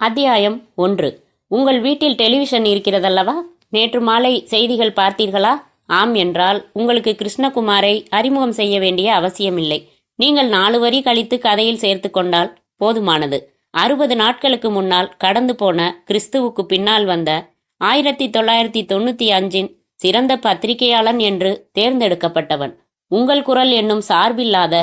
அத்தியாயம் 1. உங்கள் வீட்டில் டெலிவிஷன் இருக்கிறதல்லவா? நேற்று மாலை செய்திகள் பார்த்தீர்களா? ஆம் என்றால் உங்களுக்கு கிருஷ்ணகுமாரை அறிமுகம் செய்ய வேண்டிய அவசியமில்லை. நீங்கள் 4 வரி கழித்து கதையில் சேர்த்து கொண்டால் போதுமானது. 60 நாட்களுக்கு முன்னால் கடந்து போன கிறிஸ்துவுக்கு பின்னால் வந்த 1995 சிறந்த பத்திரிகையாளன் என்று தேர்ந்தெடுக்கப்பட்டவன். உங்கள் குரல் என்னும் சார்பில்லாத,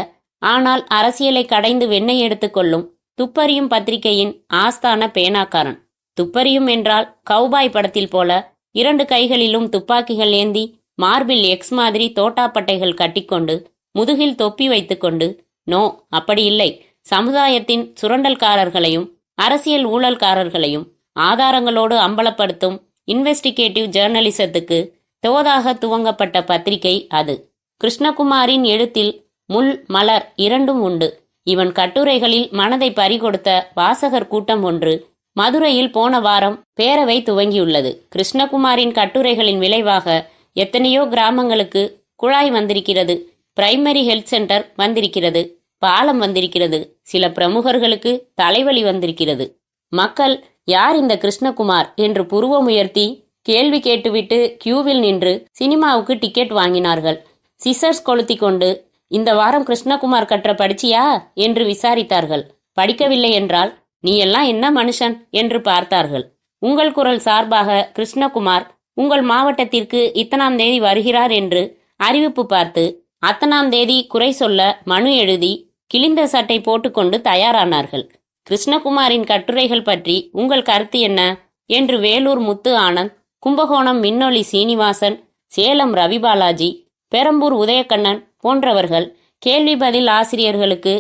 ஆனால் அரசியலை கடைந்து வெண்ணெய் எடுத்துக்கொள்ளும் துப்பறியும் பத்திரிகையின் ஆஸ்தான பேனாக்காரன். துப்பறியும் என்றால் கௌபாய் படத்தில் போல 2 கைகளிலும் துப்பாக்கிகள் ஏந்தி, மார்பில் எக்ஸ் மாதிரி தோட்டாப்பட்டைகள் கட்டிக்கொண்டு, முதுகில் தொப்பி வைத்துக்கொண்டு. நோ, அப்படி இல்லை. சமுதாயத்தின் சுரண்டல்காரர்களையும் அரசியல் ஊழல்காரர்களையும் ஆதாரங்களோடு அம்பலப்படுத்தும் இன்வெஸ்டிகேட்டிவ் ஜேர்னலிசத்துக்கு தோதாக துவங்கப்பட்ட பத்திரிகை அது. கிருஷ்ணகுமாரின் எழுத்தில் முள் மலர் இரண்டும் உண்டு. இவன் கட்டுரைகளில் மனதை பறிகொடுத்த வாசகர் கூட்டம் ஒன்று மதுரையில் போன வாரம் பேரவை துவங்கியுள்ளது. கிருஷ்ணகுமாரின் கட்டுரைகளின் விளைவாக எத்தனையோ கிராமங்களுக்கு குழாய் வந்திருக்கிறது, பிரைமரி ஹெல்த் சென்டர் வந்திருக்கிறது, பாலம் வந்திருக்கிறது, சில பிரமுகர்களுக்கு தலைவலி வந்திருக்கிறது. மக்கள் யார் இந்த கிருஷ்ணகுமார் என்று புருவம் உயர்த்தி கேள்வி கேட்டுவிட்டு கியூவில் நின்று சினிமாவுக்கு டிக்கெட் வாங்கினார்கள். சிசர்ஸ் கொளுத்தி கொண்டு, இந்த வாரம் கிருஷ்ணகுமார் கற்ற படிச்சியா என்று விசாரித்தார்கள். படிக்கவில்லை என்றால் நீ எல்லாம் என்ன மனுஷன் என்று பார்த்தார்கள். உங்கள் குரல் சார்பாக கிருஷ்ணகுமார் உங்கள் மாவட்டத்திற்கு இத்தனாம் தேதி வருகிறார் என்று அறிவிப்பு பார்த்து, அத்தனாம் தேதி குறை சொல்ல மனு எழுதி கிழிந்த சட்டை போட்டுக்கொண்டு தயாரானார்கள். கிருஷ்ணகுமாரின் கட்டுரைகள் பற்றி உங்கள் கருத்து என்ன என்று வேலூர் முத்து ஆனந்த், கும்பகோணம் மின்னொலி சீனிவாசன், சேலம் ரவிபாலாஜி, பெரம்பூர் உதயக்கண்ணன் போன்றவர்கள் கேள்வி பதில் ஆசிரியர்களுக்கு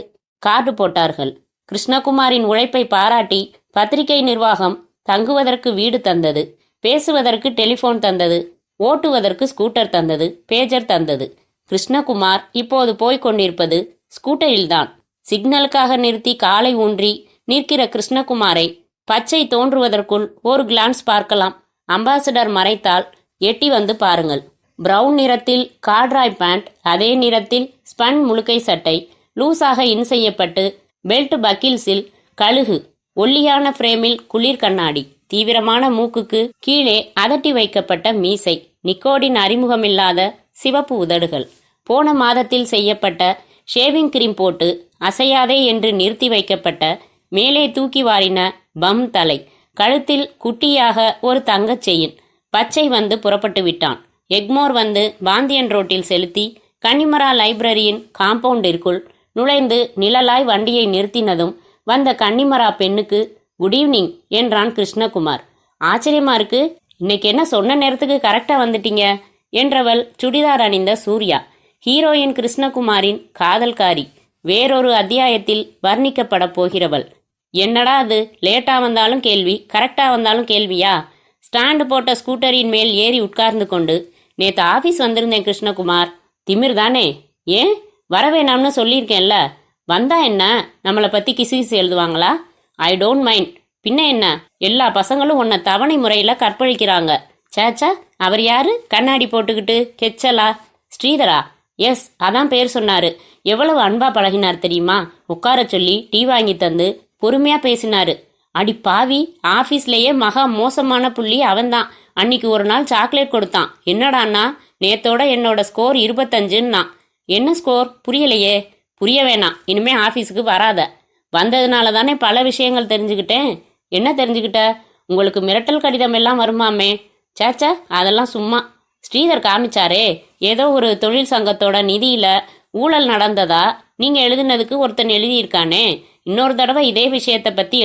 கார்டு போட்டார்கள். கிருஷ்ணகுமாரின் உழைப்பை பாராட்டி பத்திரிகை நிர்வாகம் தங்குவதற்கு வீடு தந்தது, பேசுவதற்கு டெலிபோன் தந்தது, ஓட்டுவதற்கு ஸ்கூட்டர் தந்தது, பேஜர் தந்தது. கிருஷ்ணகுமார் இப்போது போய்க் கொண்டிருப்பது ஸ்கூட்டரில்தான். சிக்னலுக்காக நிறுத்தி காலை ஊன்றி நிற்கிற கிருஷ்ணகுமாரை பச்சை தோன்றுவதற்குள் ஒரு கிளான்ஸ் பார்க்கலாம். அம்பாசிடர் மறைத்தால் எட்டி வந்து பாருங்கள். பிரவுன் நிறத்தில் கார்ட்ராய் பேண்ட், அதே நிறத்தில் ஸ்பன் முழுக்கை சட்டை, லூசாக இன் செய்யப்பட்டு பெல்ட் பக்கில்ஸில் கழுகு, ஒல்லியான ஃப்ரேமில் குளிர் கண்ணாடி, தீவிரமான மூக்குக்கு கீழே அதட்டி வைக்கப்பட்ட மீசை, நிக்கோடின் அறிமுகமில்லாத சிவப்பு உதடுகள், போன மாதத்தில் செய்யப்பட்ட ஷேவிங் கிரீம் போட்டு அசையாதே என்று நிறுத்தி வைக்கப்பட்ட மேலே தூக்கி வாரின பம் தலை, கழுத்தில் குட்டியாக ஒரு தங்கச் செயின். பச்சை வந்து புறப்பட்டு விட்டான். எக்மோர் வந்து பாந்தியன் ரோட்டில் செலுத்தி கன்னிமரா லைப்ரரியின் காம்பவுண்டிற்குள் நுழைந்து நிழலாய் வண்டியை நிறுத்தினதும் வந்த கன்னிமரா பெண்ணுக்கு குட் ஈவினிங் என்றான் கிருஷ்ணகுமார். ஆச்சரியமா இருக்கு, இன்னைக்கு என்ன சொன்ன நேரத்துக்கு கரெக்டா வந்துட்டீங்க என்றவள் சுடிதார் அணிந்த சூர்யா, ஹீரோயின் கிருஷ்ணகுமாரின் காதல்காரி, வேறொரு அத்தியாயத்தில் வர்ணிக்கப்பட போகிறவள். என்னடா அது, லேட்டா வந்தாலும் கேள்வி, கரெக்டா வந்தாலும் கேள்வியா? ஸ்டாண்டு போட்ட ஸ்கூட்டரின் மேல் ஏறி உட்கார்ந்து கொண்டு, நேற்று ஆஃபீஸ் வந்திருந்தேன் கிருஷ்ணகுமார். திமிர் தானே? ஏன் வரவேணாம்னு சொல்லியிருக்கேன்ல. வந்தா என்ன, நம்மளை பற்றி கிசுகிசு எழுதுவாங்களா? I don't mind. பின்ன என்ன, எல்லா பசங்களும் உன்னை தவணை முறையில் கற்பழிக்கிறாங்க. சேச்சா, அவர் யாரு கண்ணாடி போட்டுக்கிட்டு கெச்சலா? ஸ்ரீதரா? எஸ், அதான் பேர் சொன்னாரு. எவ்வளவு அன்பா பழகினார் தெரியுமா? உட்கார சொல்லி டீ வாங்கி தந்து பொறுமையா பேசினாரு. அடி பாவி, ஆஃபீஸ்லேயே மகா மோசமான புள்ளி அவன்தான். அன்னைக்கு ஒரு நாள் சாக்லேட் கொடுத்தான். என்னடான்னா, நேத்தோட என்னோட ஸ்கோர் 25ன்னா. என்ன ஸ்கோர் புரியலையே? புரிய வேணாம், இனிமே ஆஃபீஸுக்கு வராத. வந்ததுனால தானே பல விஷயங்கள் தெரிஞ்சுக்கிட்டேன். என்ன தெரிஞ்சுக்கிட்ட? உங்களுக்கு மிரட்டல் கடிதம் எல்லாம் வருமாமே. சேச்சா, அதெல்லாம் சும்மா. ஸ்ரீதர் காமிச்சாரே, ஏதோ ஒரு தொழில் சங்கத்தோட நிதியில ஊழல் நடந்ததா நீங்க எழுதுனதுக்கு ஒருத்தன் எழுதியிருக்கானே. இன்னொரு தடவை இதே விஷயத்தை பத்தி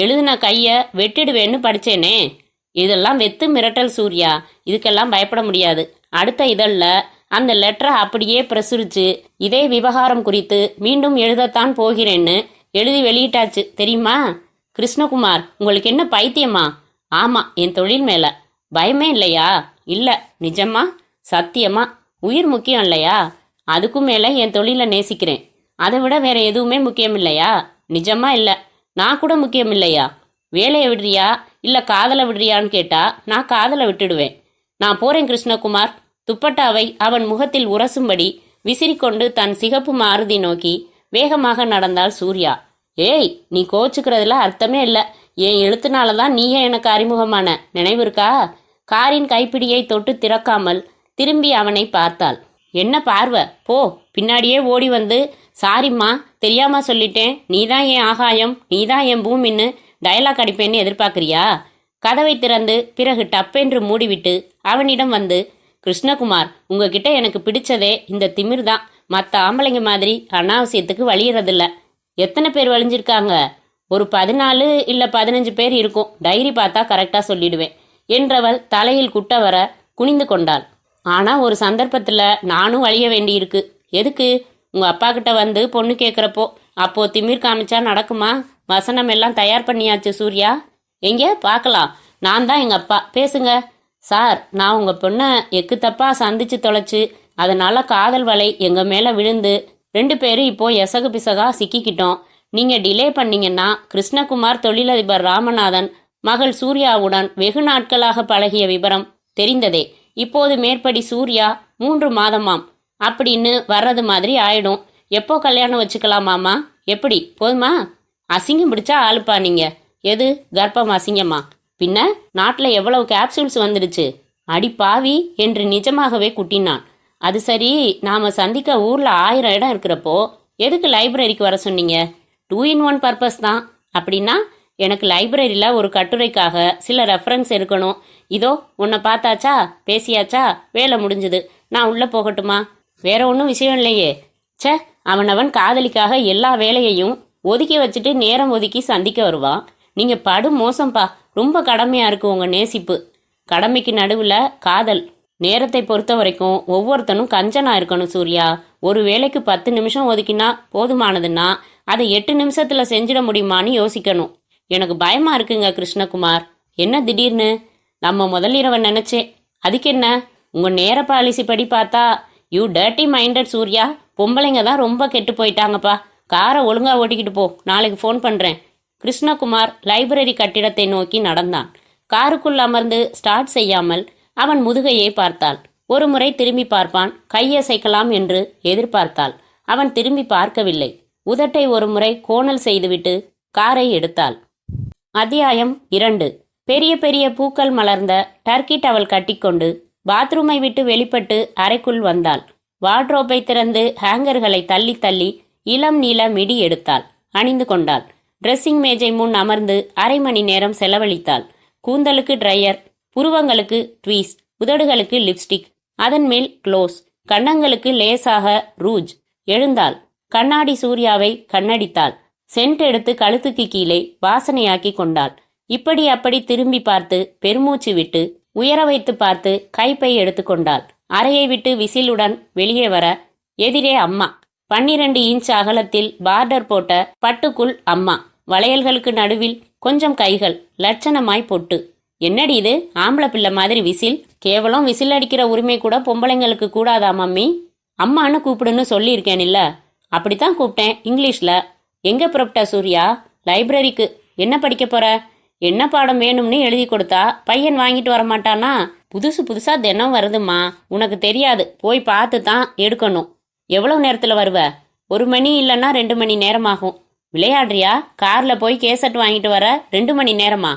எழுதுன கைய வெட்டிடுவேன்னு படிச்சேனே. இதெல்லாம் வெத்து மிரட்டல் சூர்யா, இதுக்கெல்லாம் பயப்பட முடியாது. அடுத்த இதழில் அந்த லெட்டரை அப்படியே பிரசுரிச்சு இதே விவகாரம் குறித்து மீண்டும் எழுதத்தான் போகிறேன்னு எழுதி வெளியிட்டாச்சு தெரியுமா? கிருஷ்ணகுமார், உங்களுக்கு என்ன பைத்தியமா? ஆமா, என் தொழில் மேல பயமே இல்லையா? இல்ல, நிஜமா சத்தியமா. உயிர் முக்கியம் இல்லையா? அதுக்கும் மேல என் தொழிலை நேசிக்கிறேன். அதை விட வேற எதுவுமே முக்கியம் இல்லையா? நிஜமா இல்லை. நான் கூட முக்கியம் இல்லையா? வேலையை விடுறியா இல்லை காதலை விடுறியான்னு கேட்டா நான் காதலை விட்டுடுவேன். நான் போறேன் கிருஷ்ணகுமார். துப்பட்டாவை அவன் முகத்தில் உரசும்படி விசிறிக்கொண்டு தன் சிகப்பு மாருதி நோக்கி வேகமாக நடந்தாள் சூர்யா. ஏய், நீ கோச்சுக்கிறதுல அர்த்தமே இல்லை. என் எழுத்துனால தான் நீயே எனக்கு அறிமுகமான நினைவு இருக்கா? காரின் கைப்பிடியை தொட்டு திறக்காமல் திரும்பி அவனை பார்த்தாள். என்ன பார்வை? போ. பின்னாடியே ஓடி வந்து, சாரிம்மா, தெரியாம சொல்லிட்டேன், நீதான் என் ஆகாயம், நீதான் என் பூமின்னு டயலாக் அடிப்பேன்னு எதிர்பார்க்குறியா? கதவை திறந்து பிறகு டப்பென்று மூடிவிட்டு அவனிடம் வந்து, கிருஷ்ணகுமார், உங்ககிட்ட எனக்கு பிடிச்சதே இந்த திமிர் தான். மற்ற ஆம்பளைங்க மாதிரி அனாவசியத்துக்கு வழியறதில்ல. எத்தனை பேர் வழிஞ்சிருக்காங்க? ஒரு 14 இல்லை 15 பேர் இருக்கும். டைரி பார்த்தா கரெக்டாக சொல்லிடுவேன் என்றவள் தலையில் குட்ட வர குனிந்து கொண்டாள். ஆனால் ஒரு சந்தர்ப்பத்தில் நானும் வழிய வேண்டியிருக்கு. எதுக்கு? உங்கள் அப்பா கிட்ட வந்து பொண்ணு கேட்குறப்போ. அப்போ திமிர் காமிச்சா நடக்குமா? வசனம் எல்லாம் தயார் பண்ணியாச்சு சூர்யா. எங்கே பார்க்கலாம்? நான் தான் எங்கள் அப்பா. பேசுங்க. சார், நான் உங்கள் பொண்ணை எக்கு தப்பாக சந்திச்சு தொலைச்சு அதனால காதல் வலை எங்கள் மேலே விழுந்து 2 பேரும் இப்போ எசகு பிசகா சிக்கிக்கிட்டோம். நீங்கள் டிலே பண்ணீங்கன்னா கிருஷ்ணகுமார் தொழிலதிபர் ராமநாதன் மகள் சூர்யாவுடன் வெகு நாட்களாக பழகிய விபரம் தெரிந்ததே. இப்போது மேற்படி சூர்யா 3 மாதமாம் அப்படின்னு வர்றது மாதிரி ஆயிடும். எப்போ கல்யாணம் வச்சுக்கலாமாமா? எப்படி? போதுமா? அசிங்கம் பிடிச்சா ஆளுப்பா நீங்க. எது கர்ப்பம் அசிங்கமா? பின்ன நாட்டில் எவ்வளவு கேப்சூல்ஸ் வந்துடுச்சு. அடி பாவி என்று நிஜமாகவே குட்டினான். அது சரி, நாம சந்திக்க ஊர்ல 1000 இடம் இருக்கிறப்போ எதுக்கு லைப்ரரிக்கு வர சொன்னீங்க? 2 in 1 பர்பஸ் தான். அப்படின்னா எனக்கு லைப்ரரியில் ஒரு கட்டுரைக்காக சில ரெஃபரன்ஸ் இருக்கணும். இதோ உன்னை பார்த்தாச்சா, பேசியாச்சா, வேலை முடிஞ்சுது. நான் உள்ளே போகட்டுமா? வேற ஒன்றும் விஷயம் இல்லையே. ச்சே, அவனவன் காதலிக்காக எல்லா வேலையையும் ஒதுக்கி வச்சுட்டு நேரம் ஒதுக்கி சந்திக்க வருவான். நீங்கள் படு மோசம்பா. ரொம்ப கடமையாக இருக்கு உங்கள் நேசிப்பு. கடமைக்கு நடுவில் காதல். நேரத்தை பொறுத்த வரைக்கும் ஒவ்வொருத்தனும் கஞ்சனா இருக்கணும் சூர்யா. ஒரு வேலைக்கு 10 நிமிஷம் ஒதுக்கினா போதுமானதுன்னா அதை 8 நிமிஷத்துல செஞ்சிட முடியுமான்னு யோசிக்கணும். எனக்கு பயமா இருக்குங்க கிருஷ்ணகுமார். என்ன திடீர்னு? நம்ம முதலிரவை நினைச்சேன். அதுக்கு என்ன? உங்க நேர பாலிசி படி பார்த்தா யூ டர்ட்டி மைண்டட் சூர்யா. பொம்பளைங்க தான் ரொம்ப கெட்டு போயிட்டாங்கப்பா. காரை ஒழுங்கா ஓட்டிக்கிட்டு போ. நாளைக்கு ஃபோன் பண்றேன். கிருஷ்ணகுமார் லைப்ரரி கட்டிடத்தை நோக்கி நடந்தான். காருக்குள் அமர்ந்து ஸ்டார்ட் செய்யாமல் அவன் முதுகையை பார்த்தாள். ஒரு முறை திரும்பி பார்ப்பான், கையசைக்கலாம் என்று எதிர்பார்த்தாள். அவன் திரும்பி பார்க்கவில்லை. உதட்டை ஒரு முறை கோணல் செய்துவிட்டு காரை எடுத்தாள். அத்தியாயம் 2. பெரிய பெரிய பூக்கள் மலர்ந்த டர்க்கி டவல் கட்டிக்கொண்டு பாத்ரூமை விட்டு வெளிப்பட்டு அறைக்குள் வந்தாள். வார்ட்ரோப்பை திறந்து ஹேங்கர்களை தள்ளி தள்ளி இளம் நீல மிடி எடுத்தாள். அணிந்து கொண்டாள். ட்ரெஸ்ஸிங் மேஜை முன் அமர்ந்து 1/2 மணி நேரம் செலவழித்தாள். கூந்தலுக்கு ட்ரையர், புருவங்களுக்கு ட்வீஸ், உதடுகளுக்கு லிப்ஸ்டிக், அதன் மேல் க்ளோஸ், கன்னங்களுக்கு லேசாக ரூஜ். எழுந்தாள். கண்ணாடி சூர்யாவை கண்ணடித்தாள். சென்ட் எடுத்து கழுத்துக்கு கீழே வாசனையாக்கி கொண்டாள். இப்படி அப்படி திரும்பி பார்த்து பெருமூச்சு விட்டு உயர வைத்து பார்த்து கைப்பை எடுத்துக்கொண்டாள். அறையை விட்டு விசிலுடன் வெளியே வர எதிரே அம்மா. 12 இன்ச் அகலத்தில் பார்டர் போட்ட பட்டுக்குள் அம்மா. வளையல்களுக்கு நடுவில் கொஞ்சம் கைகள், லட்சணமாய் பொட்டு. என்னடி இது? ஆம்பளை பிள்ளை மாதிரி விசில். கேவலம் விசில் அடிக்கிற உரிமை கூட பொம்பளைங்களுக்கு கூடாதா மம்மி? அம்மான்னு கூப்பிடுன்னு சொல்லியிருக்கேன் இல்ல? அப்படித்தான் கூப்பிட்டேன் இங்கிலீஷ்ல. எங்க புறப்பட்ட சூர்யா? லைப்ரரிக்கு. என்ன படிக்க போற? என்ன பாடம் வேணும்னு எழுதி கொடுத்தா பையன் வாங்கிட்டு வரமாட்டானா? புதுசு புதுசா தினம் வருதுமா, உனக்கு தெரியாது. போய் பார்த்து தான் எடுக்கணும். எவ்வளவு நேரத்துல வருவ? 1 மணி இல்லைன்னா 2 மணி நேரம் ஆகும். விளையாடுறியா? கார்ல போய் கேசட் வாங்கிட்டு வர 2 மணி நேரமா?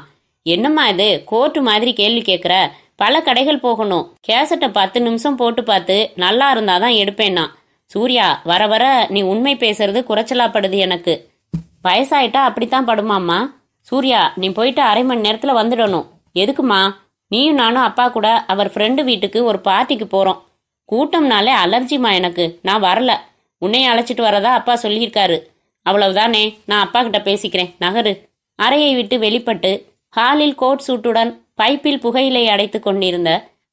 என்னம்மா இது கோர்ட்டு மாதிரி கேள்வி கேட்குற? பல கடைகள் போகணும். கேசட்டை 10 நிமிஷம் போட்டு பார்த்து நல்லா இருந்தாதான் எடுப்பேன்னா. சூர்யா, வர வர நீ உண்மை பேசுறது குறைச்சலாப்படுது எனக்கு. வயசாயிட்டா அப்படித்தான் படுமாம்மா. சூர்யா, நீ போயிட்டு 1/2 மணி நேரத்தில் வந்துடணும். எதுக்குமா? நீயும் நானும் அப்பா கூட அவர் ஃப்ரெண்டு வீட்டுக்கு ஒரு பார்ட்டிக்கு போகிறோம். கூட்டம்னாலே அலர்ஜிமா எனக்கு. நான் வரல. உன்னைய அழைச்சிட்டு வரதா அப்பா சொல்லியிருக்காரு. அவ்வளவுதானே, நான் அப்பா கிட்ட பேசிக்கிறேன். நகரு. அறையை விட்டு வெளிப்பட்டு ஹாலில் கோட் சூட்டுடன் பைப்பில் புகையிலை அடைத்து கொண்டிருந்த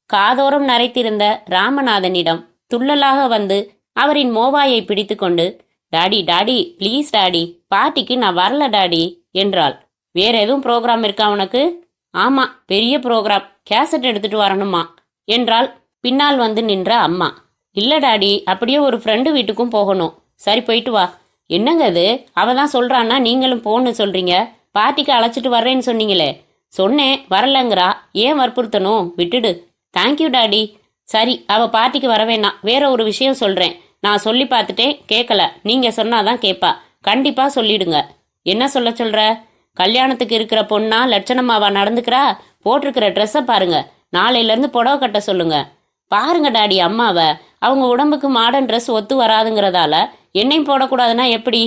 காதோரம் நரைத்திருந்த ராமநாதனிடம் துள்ளலாக வந்து அவரின் மோவாயை பிடித்து கொண்டு, டாடி டாடி ப்ளீஸ் டாடி, பார்ட்டிக்கு நான் வரல டாடி என்றாள். வேற எதுவும் ப்ரோக்ராம் இருக்கா உனக்கு? ஆமா, பெரிய ப்ரோக்ராம், கேசட் எடுத்துட்டு வரணுமா என்றாள் பின்னால் வந்து நின்ற அம்மா. இல்ல டாடி, அப்படியே ஒரு ஃப்ரெண்டு வீட்டுக்கும் போகணும். சரி, போயிட்டு வா. என்னங்க அது? அவ தான் சொல்றான்னா நீங்களும் போன்னு சொல்றீங்க. பார்ட்டிக்கு அழைச்சிட்டு வர்றேன்னு சொன்னீங்களே. சொன்னேன், வரலங்கிறா. ஏன் வற்புறுத்தணும்? விட்டுடு. Thank you daddy. சரி, அவ பார்ட்டிக்கு வர வேணாம். வேற ஒரு விஷயம் சொல்றேன். நான் சொல்லி பார்த்துட்டேன், கேட்கல. நீங்க சொன்னாதான் கேட்பா. கண்டிப்பா சொல்லிடுங்க. என்ன சொல்ற? கல்யாணத்துக்கு இருக்கிற பொண்ணா லட்சணமாவா நடந்துக்கிறா? போட்டிருக்கிற ட்ரெஸ்ஸை பாருங்க. நாளையிலேருந்து புடவை கட்ட சொல்லுங்க. பாருங்க டாடி அம்மாவை, அவங்க உடம்புக்கு மாடர்ன் ட்ரெஸ் ஒத்து வராதுங்கிறதால என்னையும் போடக்கூடாதுன்னா எப்படி?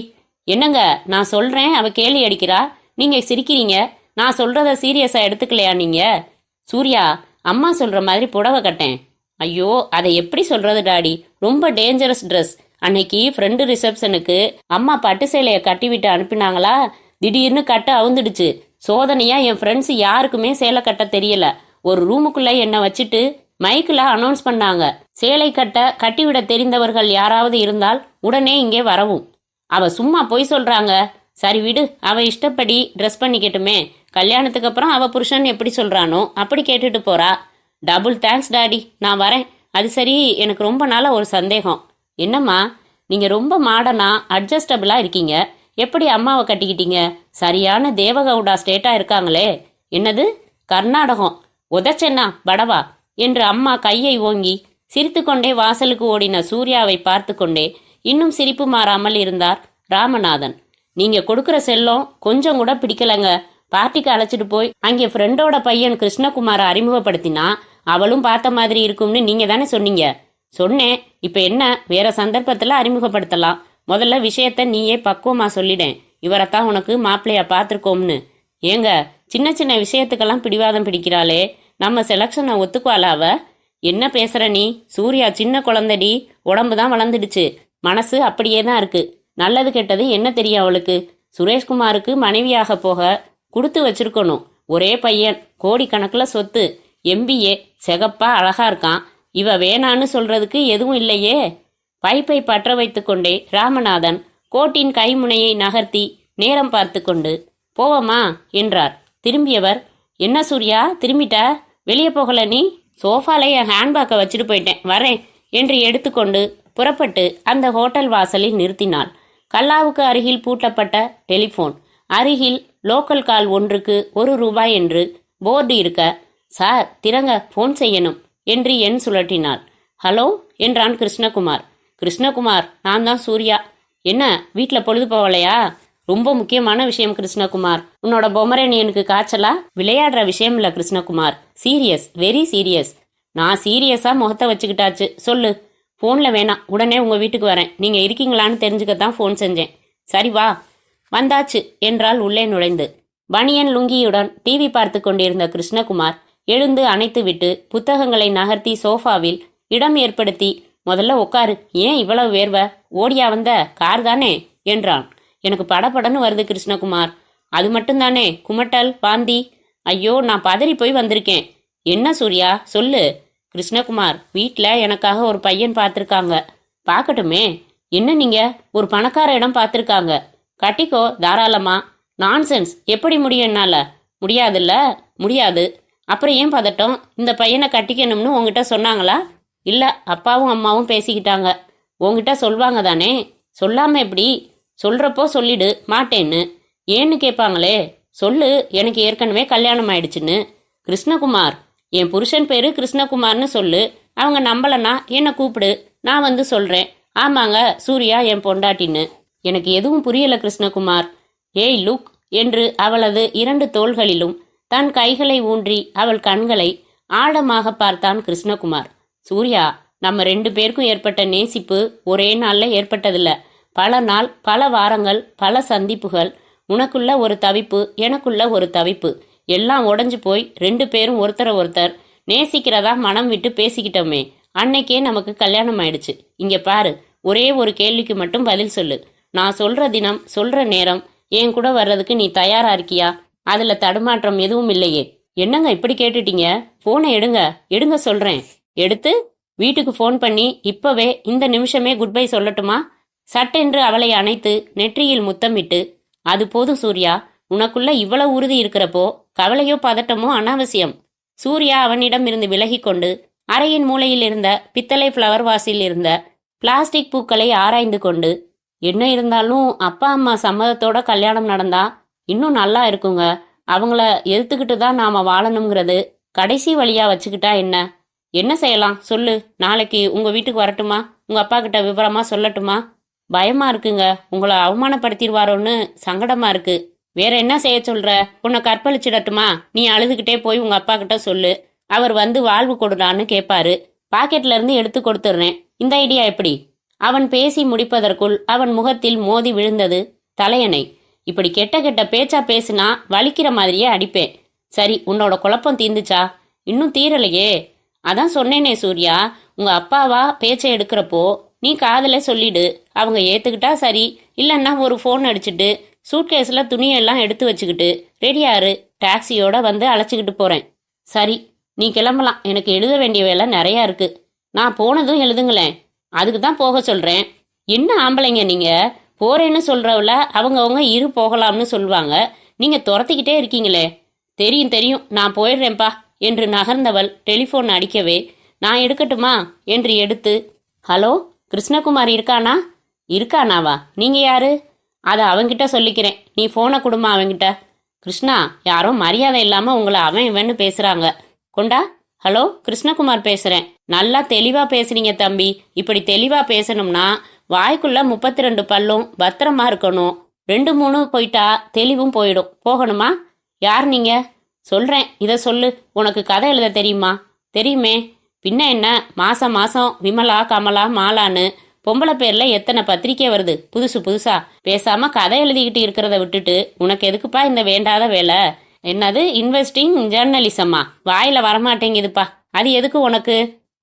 என்னங்க நான் சொல்கிறேன், அவ கேலி அடிக்கிறா, நீங்கள் சிரிக்கிறீங்க. நான் சொல்கிறத சீரியஸாக எடுத்துக்கலையா நீங்கள்? சூர்யா, அம்மா சொல்கிற மாதிரி புடவை கட்டேன். ஐயோ, அதை எப்படி சொல்கிறது டாடி? ரொம்ப டேஞ்சரஸ் ட்ரெஸ். அன்னைக்கு ஃப்ரெண்டு ரிசப்ஷனுக்கு அம்மா பட்டு சேலையை கட்டி விட்டு அனுப்பினாங்களா, திடீர்னு கட்ட அவுந்துடுச்சு. சோதனையா என் ஃப்ரெண்ட்ஸ் யாருக்குமே சேலை கட்ட தெரியல. ஒரு ரூமுக்குள்ள என்னை வச்சுட்டு மைக்கில் அனௌன்ஸ் பண்ணாங்க, சேலை கட்டிவிட தெரிந்தவர்கள் யாராவது இருந்தால் உடனே இங்கே வரவும். அவ சும்மா பொய் சொல்றாங்க. சரி விடு, அவ இஷ்டப்படி ட்ரெஸ் பண்ணிக்கட்டுமே. கல்யாணத்துக்கு அப்புறம் அவ புருஷன் எப்படி சொல்றானோ அப்படி கேட்டுட்டு போறா. டபுள் தேங்க்ஸ் டாடி, நான் வரேன். அது சரி, எனக்கு ரொம்ப நாளா ஒரு சந்தேகம். என்னம்மா? நீங்க ரொம்ப மாடர்னா அட்ஜஸ்டபிளா இருக்கீங்க. எப்படி அம்மாவை கட்டிக்கிட்டீங்க? சரியான தேவகவுடா ஸ்டேட்டா இருக்காங்களே. என்னது கர்நாடகம்? உதச்சென்னா படவா என்று அம்மா கையை ஓங்கி சிரித்துக்கொண்டே வாசலுக்கு ஓடின சூர்யாவை பார்த்து கொண்டே இன்னும் சிரிப்பு மாறாமல் இருந்தார் ராமநாதன். நீங்க கொடுக்குற செல்லம் கொஞ்சம் கூட பிடிக்கலங்க. பார்ட்டிக்கு அழைச்சிட்டு போய் அங்கே ஃப்ரெண்டோட பையன் கிருஷ்ணகுமாரை அறிமுகப்படுத்தினா அவளும் பார்த்த மாதிரி இருக்கும்னு நீங்க தானே சொன்னீங்க. சொன்னேன். இப்ப என்ன, வேற சந்தர்ப்பத்துல அறிமுகப்படுத்தலாம். முதல்ல விஷயத்த நீயே பக்குவமா சொல்லிடேன். இவரைத்தான் உனக்கு மாப்பிள்ளையா பார்த்துருக்கோம்னு. ஏங்க, சின்ன சின்ன விஷயத்துக்கெல்லாம் பிடிவாதம் பிடிக்கிறாளே, நம்ம செலக்ஷனை ஒத்துக்குவாளா அவ? என்ன பேசுற நீ? சூர்யா சின்ன குழந்தைடி, உடம்பு தான் வளர்ந்துடுச்சு, மனசு அப்படியே தான் இருக்கு. நல்லது கெட்டது என்ன தெரியும் அவளுக்கு? சுரேஷ்குமாருக்கு மனைவியாக போக கொடுத்து வச்சிருக்கணும். ஒரே பையன், கோடிக்கணக்கில் சொத்து, MBA, செகப்பா அழகா இருக்கான். இவ வேணான்னு சொல்றதுக்கு எதுவும் இல்லையே. பைப்பை பற்ற வைத்து கொண்டே ராமநாதன் கோட்டின் கைமுனையை நகர்த்தி நேரம் பார்த்து கொண்டு போவமா என்றார். திரும்பியவர், என்ன சூர்யா திரும்பிட்ட? வெளியே போகல நீ? சோஃபால என் ஹேண்ட்பேக்கை வச்சுட்டு போயிட்டேன், வரேன் என்று எடுத்துக்கொண்டு புறப்பட்டு அந்த ஹோட்டல் வாசலில் நிறுத்தினாள். கல்லாவுக்கு அருகில் பூட்டப்பட்ட டெலிஃபோன் அருகில் லோக்கல் கால் ஒன்றுக்கு ₹1 என்று போர்டு இருக்க, சார் திறங்க, ஃபோன் செய்யணும் என்று எண் சுழற்றினாள். ஹலோ என்றான் கிருஷ்ணகுமார். கிருஷ்ணகுமார், நான் தான் சூர்யா. என்ன வீட்டில் பொழுது போகலையா? ரொம்ப முக்கியமான விஷயம் கிருஷ்ணகுமார். உன்னோட பொமரேனியனுக்கு காய்ச்சலா? விளையாடுற விஷயம் இல்லை கிருஷ்ணகுமார், சீரியஸ், வெரி சீரியஸ். நான் சீரியஸா முகத்தை வச்சுக்கிட்டாச்சு. சொல்லு. ஃபோனில் வேணாம், உடனே உங்கள் வீட்டுக்கு வரேன். நீங்கள் இருக்கீங்களான்னு தெரிஞ்சுக்கத்தான் ஃபோன் செஞ்சேன். சரி வா. வந்தாச்சு என்றால் உள்ளே நுழைந்து. பனியன் லுங்கியுடன் டிவி பார்த்து கொண்டிருந்த கிருஷ்ணகுமார் எழுந்து அணைத்துவிட்டு புத்தகங்களை நகர்த்தி சோஃபாவில் இடம் ஏற்படுத்தி, முதல்ல உட்காரு, ஏன் இவ்வளவு வேர்வ? ஓடியா வந்த? கார் தானே என்றான். எனக்கு படபடன்னு வருது கிருஷ்ணகுமார். அது மட்டும்தானே? குமட்டல், வாந்தி? ஐயோ, நான் பதறி போய் வந்திருக்கேன். என்ன சூர்யா சொல்லு. கிருஷ்ணகுமார், வீட்டில் எனக்காக ஒரு பையன் பார்த்துருக்காங்க. பார்க்கட்டுமே. என்ன நீங்க ஒரு பணக்கார இடம் பார்த்துருக்காங்க, கட்டிக்கோ தாராளமா. நான்சென்ஸ், எப்படி முடியும் என்னால? முடியாதுல்ல? முடியாது. அப்புறம் ஏன் பதட்டம்? இந்த பையனை கட்டிக்கணும்னு உங்ககிட்ட சொன்னாங்களா? இல்லை, அப்பாவும் அம்மாவும் பேசிக்கிட்டாங்க. உங்ககிட்ட சொல்வாங்க தானே? சொல்லாம எப்படி? சொல்றப்போ சொல்லிடு மாட்டேன்னு. ஏன்னு கேட்பாங்களே. சொல்லு, எனக்கு ஏற்கனவே கல்யாணம் ஆயிடுச்சுன்னு. கிருஷ்ணகுமார், என் புருஷன் பேரு கிருஷ்ணகுமார்னு சொல்லு. அவங்க நம்பலன்னா என்னை கூப்பிடு, நான் வந்து சொல்றேன். ஆமாங்க, சூர்யா என் பொண்டாட்டின்னு. எனக்கு எதுவும் புரியல கிருஷ்ணகுமார். ஏய் லுக் என்று அவளது 2 தோள்களிலும் தன் கைகளை ஊன்றி அவள் கண்களை ஆழமாக பார்த்தான் கிருஷ்ணகுமார். சூர்யா, நம்ம 2 பேருக்கும் ஏற்பட்ட நேசிப்பு ஒரே நாள்ல ஏற்பட்டதில்ல. பல நாள், பல வாரங்கள், பல சந்திப்புகள். உனக்குள்ள ஒரு தவிப்பு, எனக்குள்ள ஒரு தவிப்பு. எல்லாம் உடஞ்சு போய் 2 பேரும் ஒருத்தரை ஒருத்தர் நேசிக்கிறதா மனம் விட்டு பேசிக்கிட்டோமே, அன்னைக்கே நமக்கு கல்யாணம் ஆயிடுச்சு. இங்க பாரு, ஒரே ஒரு கேள்விக்கு மட்டும் பதில் சொல்லு. நான் சொல்ற தினம், சொல்ற நேரம் என் கூட வர்றதுக்கு நீ தயாரா இருக்கியா? அதுல தடுமாற்றம் எதுவும் இல்லையே. என்னங்க இப்படி கேட்டுட்டீங்க? போனை எடுங்க, எடுங்க சொல்றேன். எடுத்து வீட்டுக்கு ஃபோன் பண்ணி இப்பவே இந்த நிமிஷமே குட் பை சொல்லட்டுமா? சட்டென்று அவளை அணைத்து நெற்றியில் முத்தமிட்டு, அது போதும் சூர்யா, உனக்குள்ள இவ்வளவு உறுதி இருக்கிறப்போ கவலையோ பதட்டமோ அனாவசியம். சூர்யா அவனிடம் இருந்து விலகி கொண்டு அறையின் மூலையில் இருந்த பித்தளை ஃப்ளவர் வாஸில் இருந்த பிளாஸ்டிக் பூக்களை ஆராய்ந்து கொண்டு, என்ன இருந்தாலும் அப்பா அம்மா சம்மதத்தோட கல்யாணம் நடந்தா இன்னும் நல்லா இருக்குங்க. அவங்கள எதிர்த்துக்கிட்டு தான் நாம வாழணுங்கிறது கடைசி வழியா வச்சுக்கிட்டா என்ன? என்ன செய்யலாம் சொல்லு. நாளைக்கு உங்க வீட்டுக்கு வரட்டுமா? உங்க அப்பா கிட்ட விவரமா சொல்லட்டுமா? பயமா இருக்குங்க. உங்களை அவமானப்படுத்திடுவாரோன்னு சங்கடமா இருக்கு. வேற என்ன செய்ய சொல்ற? உன்னை கற்பழிச்சிடட்டுமா? நீ அழுதுகிட்டே போய் உங்க அப்பா கிட்ட சொல்லு. அவர் வந்து வாழ்வு கொடுடான்னு கேட்பாரு. பாக்கெட்ல இருந்து எடுத்து கொடுத்துடுறேன். இந்த ஐடியா எப்படி? அவன் பேசி முடிப்பதற்குள் அவன் முகத்தில் மோதி விழுந்தது தலையணை. இப்படி கெட்ட கெட்ட பேச்சா பேசுனா வலிக்கிற மாதிரியே அடிப்பேன். சரி, உன்னோட குழப்பம் தீந்துச்சா? இன்னும் தீரலையே. அதான் சொன்னேனே சூர்யா, உங்க அப்பாவா பேச்சை எடுக்கிறப்போ நீ காதல சொல்லிடு. அவங்க ஏத்துக்கிட்டா சரி, இல்லைன்னா ஒரு ஃபோன் அடிச்சுட்டு சூட்கேஸ்ல துணியெல்லாம் எடுத்து வச்சுக்கிட்டு ரெடியாரு. டாக்ஸியோட வந்து அழைச்சிக்கிட்டு போறேன். சரி, நீ கிளம்பலாம். எனக்கு எழுத வேண்டிய வேலை நிறையா இருக்கு. நான் போனதும் எழுதுங்களேன். அதுக்கு தான் போக சொல்றேன். என்ன ஆம்பளைங்க நீங்க? போறேன்னு சொல்றவள அவங்கவுங்க இரு போகலாம்னு சொல்லுவாங்க. நீங்க துரத்திக்கிட்டே இருக்கீங்களே. தெரியும் தெரியும், நான் போயிடுறேன்ப்பா என்று நகர்ந்தவள் டெலிஃபோன் அடிக்கவே, நான் எடுக்கட்டுமா என்று எடுத்து, ஹலோ, கிருஷ்ணகுமார் இருக்கானா? இருக்கானாவா? நீங்க யாரு? அதை அவன்கிட்ட சொல்லிக்கிறேன். நீ போனை கொடுமா அவன்கிட்ட. கிருஷ்ணா, யாரோ மரியாதை இல்லாம உங்களை அவன் இவன்னு பேசுறாங்க. கொண்டா. ஹலோ, கிருஷ்ணகுமார் பேசுறேன். நல்லா தெளிவா பேசுறீங்க தம்பி. இப்படி தெளிவா பேசணும்னா வாய்க்குள்ள 32 பல்லும் பத்திரமா இருக்கணும். 2 3 போயிட்டா தெளிவும் போயிடும். போகணுமா? யார் நீங்க? சொல்றேன், இதை சொல்லு. உனக்கு கதை எழுத தெரியுமா? தெரியுமே. பின்ன என்ன, மாசம் மாசம் விமலா கமலா மாலான்னு பொம்பளை பேர்ல எத்தனை பத்திரிக்கை வருது புதுசு புதுசா. பேசாம கதை எழுதிக்கிட்டு இருக்கிறத விட்டுட்டு உனக்கு எதுக்குப்பா இந்த வேண்டாத வேலை? என்னது இன்வெஸ்டிங் ஜேர்னலிசமா? வாயில வரமாட்டேங்குதுப்பா. அது எதுக்கு உனக்கு?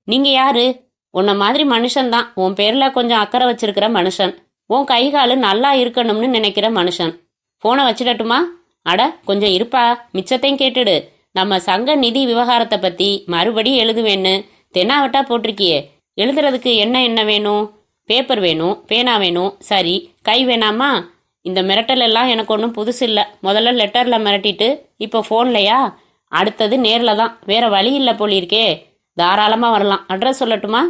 நீங்க யாரு? உன்ன மாதிரி மனுஷன்தான். உன் பேர்ல கொஞ்சம் அக்கறை வச்சிருக்கிற மனுஷன். உன் கை காலு நல்லா இருக்கணும்னு நினைக்கிற மனுஷன். போனை வச்சிடட்டுமா? அட கொஞ்சம் இருப்பா, மிச்சத்தையும் கேட்டுடு. நம்ம சங்க நிதி விவகாரத்தை பத்தி மறுபடியும் எழுதுவேன்னு தென்னாவட்டா போட்டிருக்கியே. எழுதுறதுக்கு என்ன வேணும்? பேப்பர் வேணும், பேனா வேணும். சரி, கை வேணாமா? இந்த மிரட்டல் எல்லாம் எனக்கு ஒன்றும் புதுசு இல்லை. முதல்ல லெட்டர்ல மிரட்டிட்டு இப்போ ஃபோன்லையா? அடுத்தது நேரில் தான். வேற வழி இல்லை போலிருக்கே. தாராளமாக வரலாம். அட்ரஸ் சொல்லட்டுமா?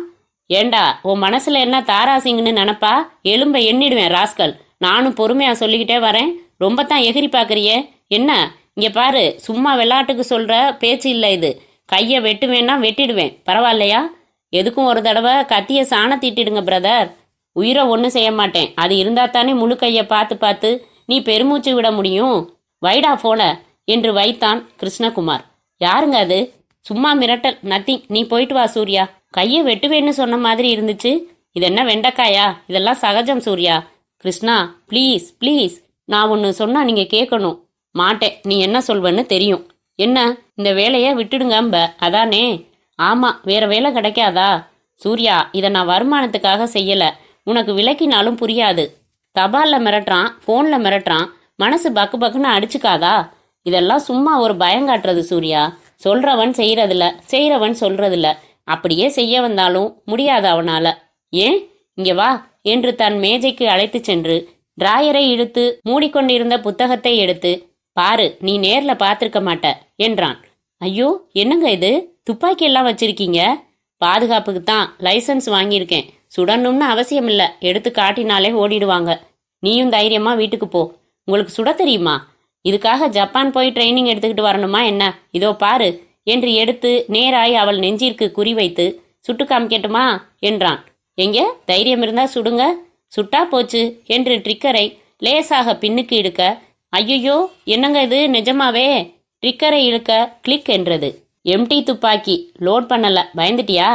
ஏண்டா, உன் மனசுல என்ன தாராசிங்கன்னு நினப்பா? எலும்பை எண்ணிடுவேன் ராஸ்கல். நானும் பொறுமையா சொல்லிக்கிட்டே வரேன். ரொம்ப தான் எகிரி பார்க்குறியே. என்ன இங்கே பாரு, சும்மா விளையாட்டுக்கு சொல்ற பேச்சு இல்லை இது. கையை வெட்டுவேன்னா வெட்டிடுவேன். பரவாயில்லையா? எதுக்கும் ஒரு தடவை கத்திய சாண தீட்டிடுங்க பிரதர். உயிரை ஒன்றும் செய்ய மாட்டேன். அது இருந்தா தானே முழு கையை பார்த்து பார்த்து நீ பெருமூச்சு விட முடியும். வைடா போன என்று வைத்தான் கிருஷ்ணகுமார். யாருங்க அது? சும்மா மிரட்டல், நத்திங். நீ போயிட்டு வா சூர்யா. கையை வெட்டுவேன்னு சொன்ன மாதிரி இருந்துச்சு. இது என்ன வெண்டைக்காயா? இதெல்லாம் சகஜம் சூர்யா. கிருஷ்ணா, ப்ளீஸ் ப்ளீஸ், நான் ஒன்று சொன்னா நீங்க கேட்கணும். மாட்டேன். நீ என்ன சொல்வன்னு தெரியும். என்ன, இந்த வேலையை விட்டுடுங்கம்ப அதானே? ஆமா, வேற வேலை கிடைக்காதா? சூர்யா, இதை நான் வருமானத்துக்காக செய்யல. உனக்கு விளக்கினாலும் புரியாது. தபால்ல மிரட்டுறான், போன்ல மிரட்டுறான். மனசு பக்கு பக்குன்னு அடிச்சுக்காதா? இதெல்லாம் சும்மா ஒரு பயங்காட்டுறது சூர்யா. சொல்றவன் செய்யறதில்ல, செய்யறவன் சொல்றதில்ல. அப்படியே செய்ய வந்தாலும் முடியாது அவனால. ஏன்? இங்க வா என்று தன் மேஜைக்கு அழைத்து சென்று டிராயரை இழுத்து மூடிக்கொண்டிருந்த புத்தகத்தை எடுத்து, பாரு, நீ நேர்ல பார்த்திருக்க மாட்ட என்றான். ஐயோ, என்னங்க இது? துப்பாக்கி எல்லாம் வச்சிருக்கீங்க? பாதுகாப்புக்கு தான் லைசன்ஸ் வாங்கியிருக்கேன். சுடணும்னு அவசியம் இல்லை. எடுத்து காட்டினாலே ஓடிடுவாங்க. நீயும் தைரியமா வீட்டுக்கு போ. உங்களுக்கு சுட தெரியுமா? இதுக்காக ஜப்பான் போய் ட்ரைனிங் எடுத்துக்கிட்டு வரணுமா என்ன? இதோ பாரு என்று எடுத்து நேராய் அவள் நெஞ்சிற்கு குறிவைத்து, சுட்டு காமிக்கட்டுமா என்றான். எங்க தைரியம் இருந்தா சுடுங்க. சுட்டா போச்சு என்று ட்ரிக்கரை லேசாக பின்னுக்கு இழுக்க, ஐயோ என்னங்க இது? நிஜமாவே? ட்ரிக்கரை இழுக்க கிளிக் என்றது. எம்டி துப்பாக்கி. லோட் பண்ணல. பயந்துட்டியா?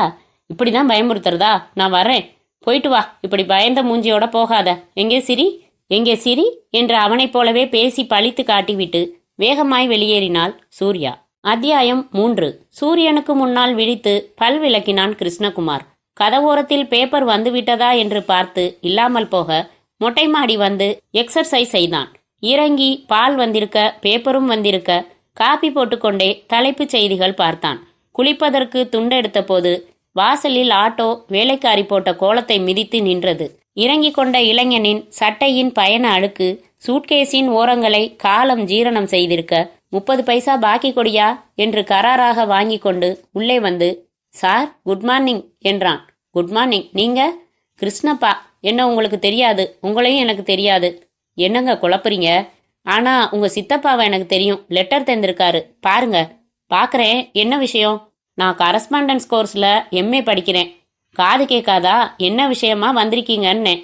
இப்படிதான் பயமுறுத்துறதா? நான் வரேன், போயிட்டு வா. இப்படி பயந்த மூஞ்சியோட போகாத. எங்கே சிரி, எங்கே சிரி என்று அவனைப் போலவே பேசி பழித்து காட்டிவிட்டு வேகமாய் வெளியேறினாள் சூர்யா. அத்தியாயம் 3. சூரியனுக்கு முன்னால் விழித்து பல் விளக்கினான் கிருஷ்ணகுமார். கதவோரத்தில் பேப்பர் வந்துவிட்டதா என்று பார்த்து இல்லாமல் போக மொட்டை மாடி வந்து எக்ஸர்சைஸ் செய்தான். இறங்கி பால் வந்திருக்க, பேப்பரும் வந்திருக்க, காப்பி போட்டுக்கொண்டே தலைப்புச் செய்திகள் பார்த்தான். குளிப்பதற்கு துண்டெடுத்த போது வாசலில் ஆட்டோ வேலைக்காரி போட்ட கோலத்தை மிதித்து நின்றது. இறங்கிக் கொண்ட இளைஞனின் சட்டையின் பயண அழுக்கு சூட்கேஸின் ஓரங்களை காலம் ஜீரணம் செய்திருக்க, 30 பைசா பாக்கி கொடியா என்று கராராக வாங்கி கொண்டு உள்ளே வந்து, சார் குட் மார்னிங் என்றான். Good morning. நீங்க? கிருஷ்ணப்பா. என்ன உங்களுக்கு தெரியாது? உங்களையும் எனக்கு தெரியாது. என்னங்க குழப்புறீங்க? ஆனா உங்க சித்தப்பாவை எனக்கு தெரியும். லெட்டர் தந்திருக்காரு பாருங்க. பாக்குறேன். என்ன விஷயம்? நான் கரஸ்பாண்டன்ஸ் கோர்ஸ்ல MA படிக்கிறேன். காது கேட்காதா? என்ன விஷயமா வந்திருக்கீங்கன்னு.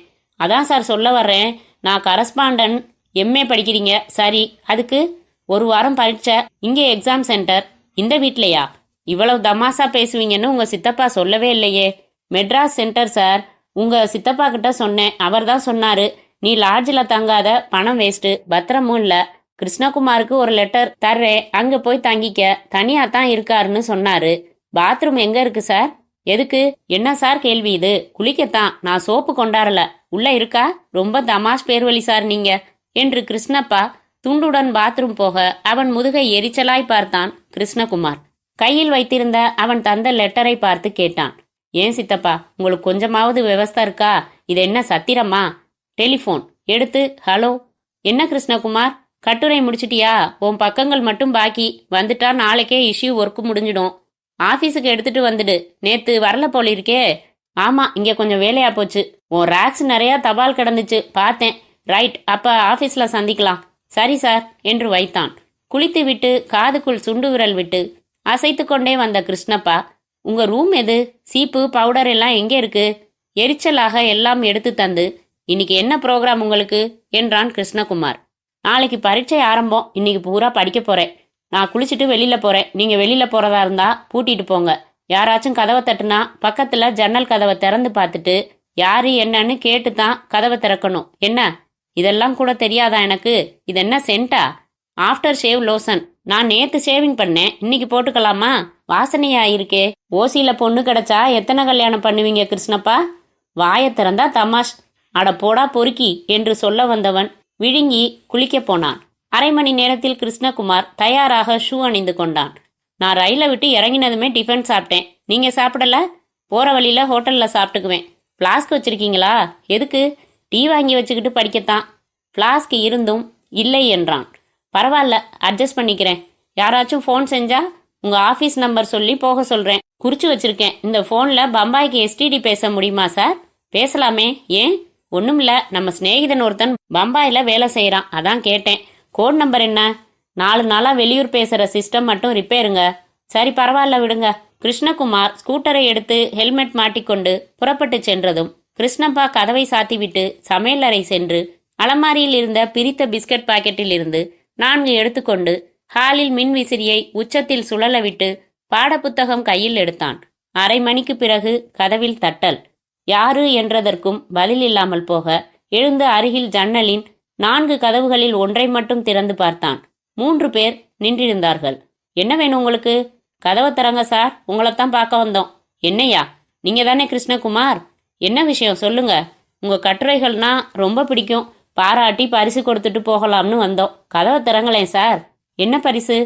அதான் சார் சொல்ல வர்றேன். நான் கரஸ்பாண்டன் எம்ஏ படிக்கிறீங்க சரி, அதுக்கு ஒரு வாரம் பரீட்சை, இங்கே எக்ஸாம் சென்டர், இந்த வீட்லையா? இவ்வளவு தமாசா பேசுவீங்கன்னு உங்க சித்தப்பா சொல்லவே இல்லையே. Madras centre sir. உங்க சித்தப்பா கிட்ட சொன்னேன், அவர் தான் சொன்னாரு நீ லாட்ஜில் தங்காத, பணம் வேஸ்ட்டு, பத்திரமும் இல்லை. கிருஷ்ணகுமாருக்கு ஒரு லெட்டர் தர்றேன், அங்கே போய் தங்கிக்க, தனியாக தான் இருக்காருன்னு சொன்னாரு. பாத்ரூம் எங்க இருக்கு சார்? எதுக்கு? என்ன சார் கேள்வி இது? குளிக்கத்தான், நான் சோப்பு கொண்டாடல. உள்ள இருக்கா? ரொம்ப தமாஷ் பேர்வழி சார் நீங்க என்று கிருஷ்ணப்பா துண்டுடன் பாத்ரூம் போக அவன் முதுகை எரிச்சலாய் பார்த்தான் கிருஷ்ணகுமார். கையில் வைத்திருந்த அவன் தந்த லெட்டரை பார்த்து கேட்டான், ஏன் சித்தப்பா, உங்களுக்கு கொஞ்சமாவது விவஸ்தை இருக்கா? இது என்ன சத்திரமா? டெலிஃபோன் எடுத்து ஹலோ. என்ன கிருஷ்ணகுமார், கட்டுரை முடிச்சிட்டியா? உன் பக்கங்கள் மட்டும் பாக்கி, வந்துட்டா நாளைக்கே இஷ்யூ ஒர்க்கு முடிஞ்சிடும். ஆஃபீஸுக்கு எடுத்துட்டு வந்துடு. நேத்து வரல போல இருக்கே. ஆமா, இங்க கொஞ்சம் வேலையா போச்சு. உன் ரேக்ஸ் நிறைய தபால் கிடந்துச்சு, பார்த்தேன். ரைட், அப்ப ஆபீஸ்ல சந்திக்கலாம். சரி சார் என்று வைத்தான். குளித்து விட்டு காதுக்குள் சுண்டு விரல் விட்டு அசைத்து கொண்டே வந்த கிருஷ்ணப்பா, உங்க ரூம் எது? சீப்பு பவுடர் எல்லாம் எங்கே இருக்கு? எரிச்சலாக எல்லாம் எடுத்து தந்து, இன்னைக்கு என்ன ப்ரோக்ராம் உங்களுக்கு என்றான் கிருஷ்ணகுமார். நாளைக்கு பரீட்சை ஆரம்பம், இன்னைக்கு பூரா படிக்க போறேன். நான் குளிச்சுட்டு வெளியில போறேன். நீங்க வெளியில போறதா இருந்தா பூட்டிட்டு போங்க. யாராச்சும் கதவை தட்டுனா பக்கத்துல ஜன்னல் கதவை திறந்து பார்த்துட்டு யாரு என்னன்னு கேட்டு தான் கதவை திறக்கணும். என்ன, இதெல்லாம் கூட தெரியாதா எனக்கு? இது என்ன சென்டா? After shave lotion. நான் நேத்து ஷேவிங் பண்ணேன், இன்னைக்கு போட்டுக்கலாமா? வாசனையா இருக்கே. ஓசியில பொண்ணு கிடைச்சா எத்தனை கல்யாணம் பண்ணுவீங்க கிருஷ்ணப்பா? வாயை திறந்தா தமாஷ். அட போடா பொறுக்கி என்று சொல்ல வந்தவன் விழுங்கி குளிக்க போனான். அரை மணி நேரத்தில் கிருஷ்ணகுமார் தயாராக ஷூ அணிந்து கொண்டான். நான் ரயிலை விட்டு இறங்கினதுமே டிஃபன் சாப்பிட்டேன். நீங்க சாப்பிடல? போற வழியில ஹோட்டல்ல சாப்பிட்டுக்குவேன். ஃப்ளாஸ்க் வச்சிருக்கீங்களா? எதுக்கு? டீ வாங்கி வச்சுக்கிட்டு படிக்கத்தான். ஃப்ளாஸ்க் இருந்தும் இல்லை என்றான். பரவாயில்ல, அட்ஜஸ்ட் பண்ணிக்கிறேன். யாராச்சும் ஃபோன் செஞ்சா உங்க ஆஃபீஸ் நம்பர் சொல்லி போக சொல்றேன். குறிச்சு வச்சிருக்கேன். இந்த ஃபோன்ல பம்பாய்க்கு எஸ்டிடி பேச முடியுமா சார்? பேசலாமே, ஏன்? ஒண்ணுமில்ல, நம்ம சிநேகிதன் ஒருத்தன் பம்பாயில வேலை செய்யறான், அதான் கேட்டேன். கோட் நம்பர் என்ன? 4 நாளா வெளியூர் பேசுற சிஸ்டம் மட்டும் ரிப்பேருங்க. சரி பரவாயில்ல விடுங்க. கிருஷ்ணகுமார் ஸ்கூட்டரை எடுத்து ஹெல்மெட் மாட்டிக்கொண்டு புறப்பட்டு சென்றதும் கிருஷ்ணப்பா கதவை சாத்திவிட்டு சமையலறை சென்று அலமாரியில் இருந்த பிரித்த பிஸ்கட் பாக்கெட்டில் இருந்து 4 எடுத்துக்கொண்டு ஹாலில் மின் விசிறியை உச்சத்தில் சுழல விட்டு பாடப்புத்தகம் கையில் எடுத்தான். அரை மணிக்கு பிறகு கதவில் தட்டல். யாரு என்றதற்கும் பதில் இல்லாமல் போக எழுந்து அருகில் ஜன்னலின் 4 கதவுகளில் ஒன்றை மட்டும் திறந்து பார்த்தான். 3 பேர் நின்றிருந்தார்கள். என்ன வேணும் உங்களுக்கு? கதவை திறங்க சார், உங்களைத்தான் பார்க்க வந்தோம். என்னையா? நீங்க தானே கிருஷ்ணகுமார்? என்ன விஷயம் சொல்லுங்க. உங்க கட்டுரைகள்னா ரொம்ப பிடிக்கும், பாராட்டி பரிசு கொடுத்துட்டு போகலாம்னு வந்தோம். கதவை திறங்களேன் சார். என்ன பரிசு?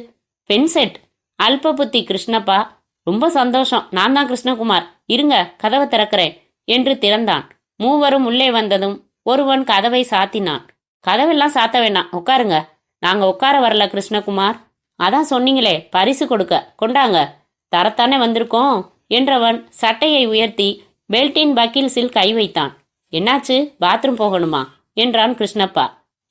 Pen set. அல்ப புத்தி கிருஷ்ணப்பா. ரொம்ப சந்தோஷம், நான் தான் கிருஷ்ணகுமார். இருங்க, கதவை திறக்கிறேன் என்று திறந்தான். மூவரும் உள்ளே வந்ததும் ஒருவன் கதவை சாத்தினான். கதவெல்லாம் சாத்த வேண்டாம், உட்காருங்க. நாங்க உட்கார வரல கிருஷ்ணகுமார். அதான் சொன்னீங்களே பரிசு கொடுக்க, கொண்டாங்க. தரத்தானே வந்திருக்கோம் என்றவன் சட்டையை உயர்த்தி பெல்ட்டின் பக்கில்ஸில் கை வைத்தான். என்னாச்சு, பாத்ரூம் போகணுமா என்றான் கிருஷ்ணப்பா.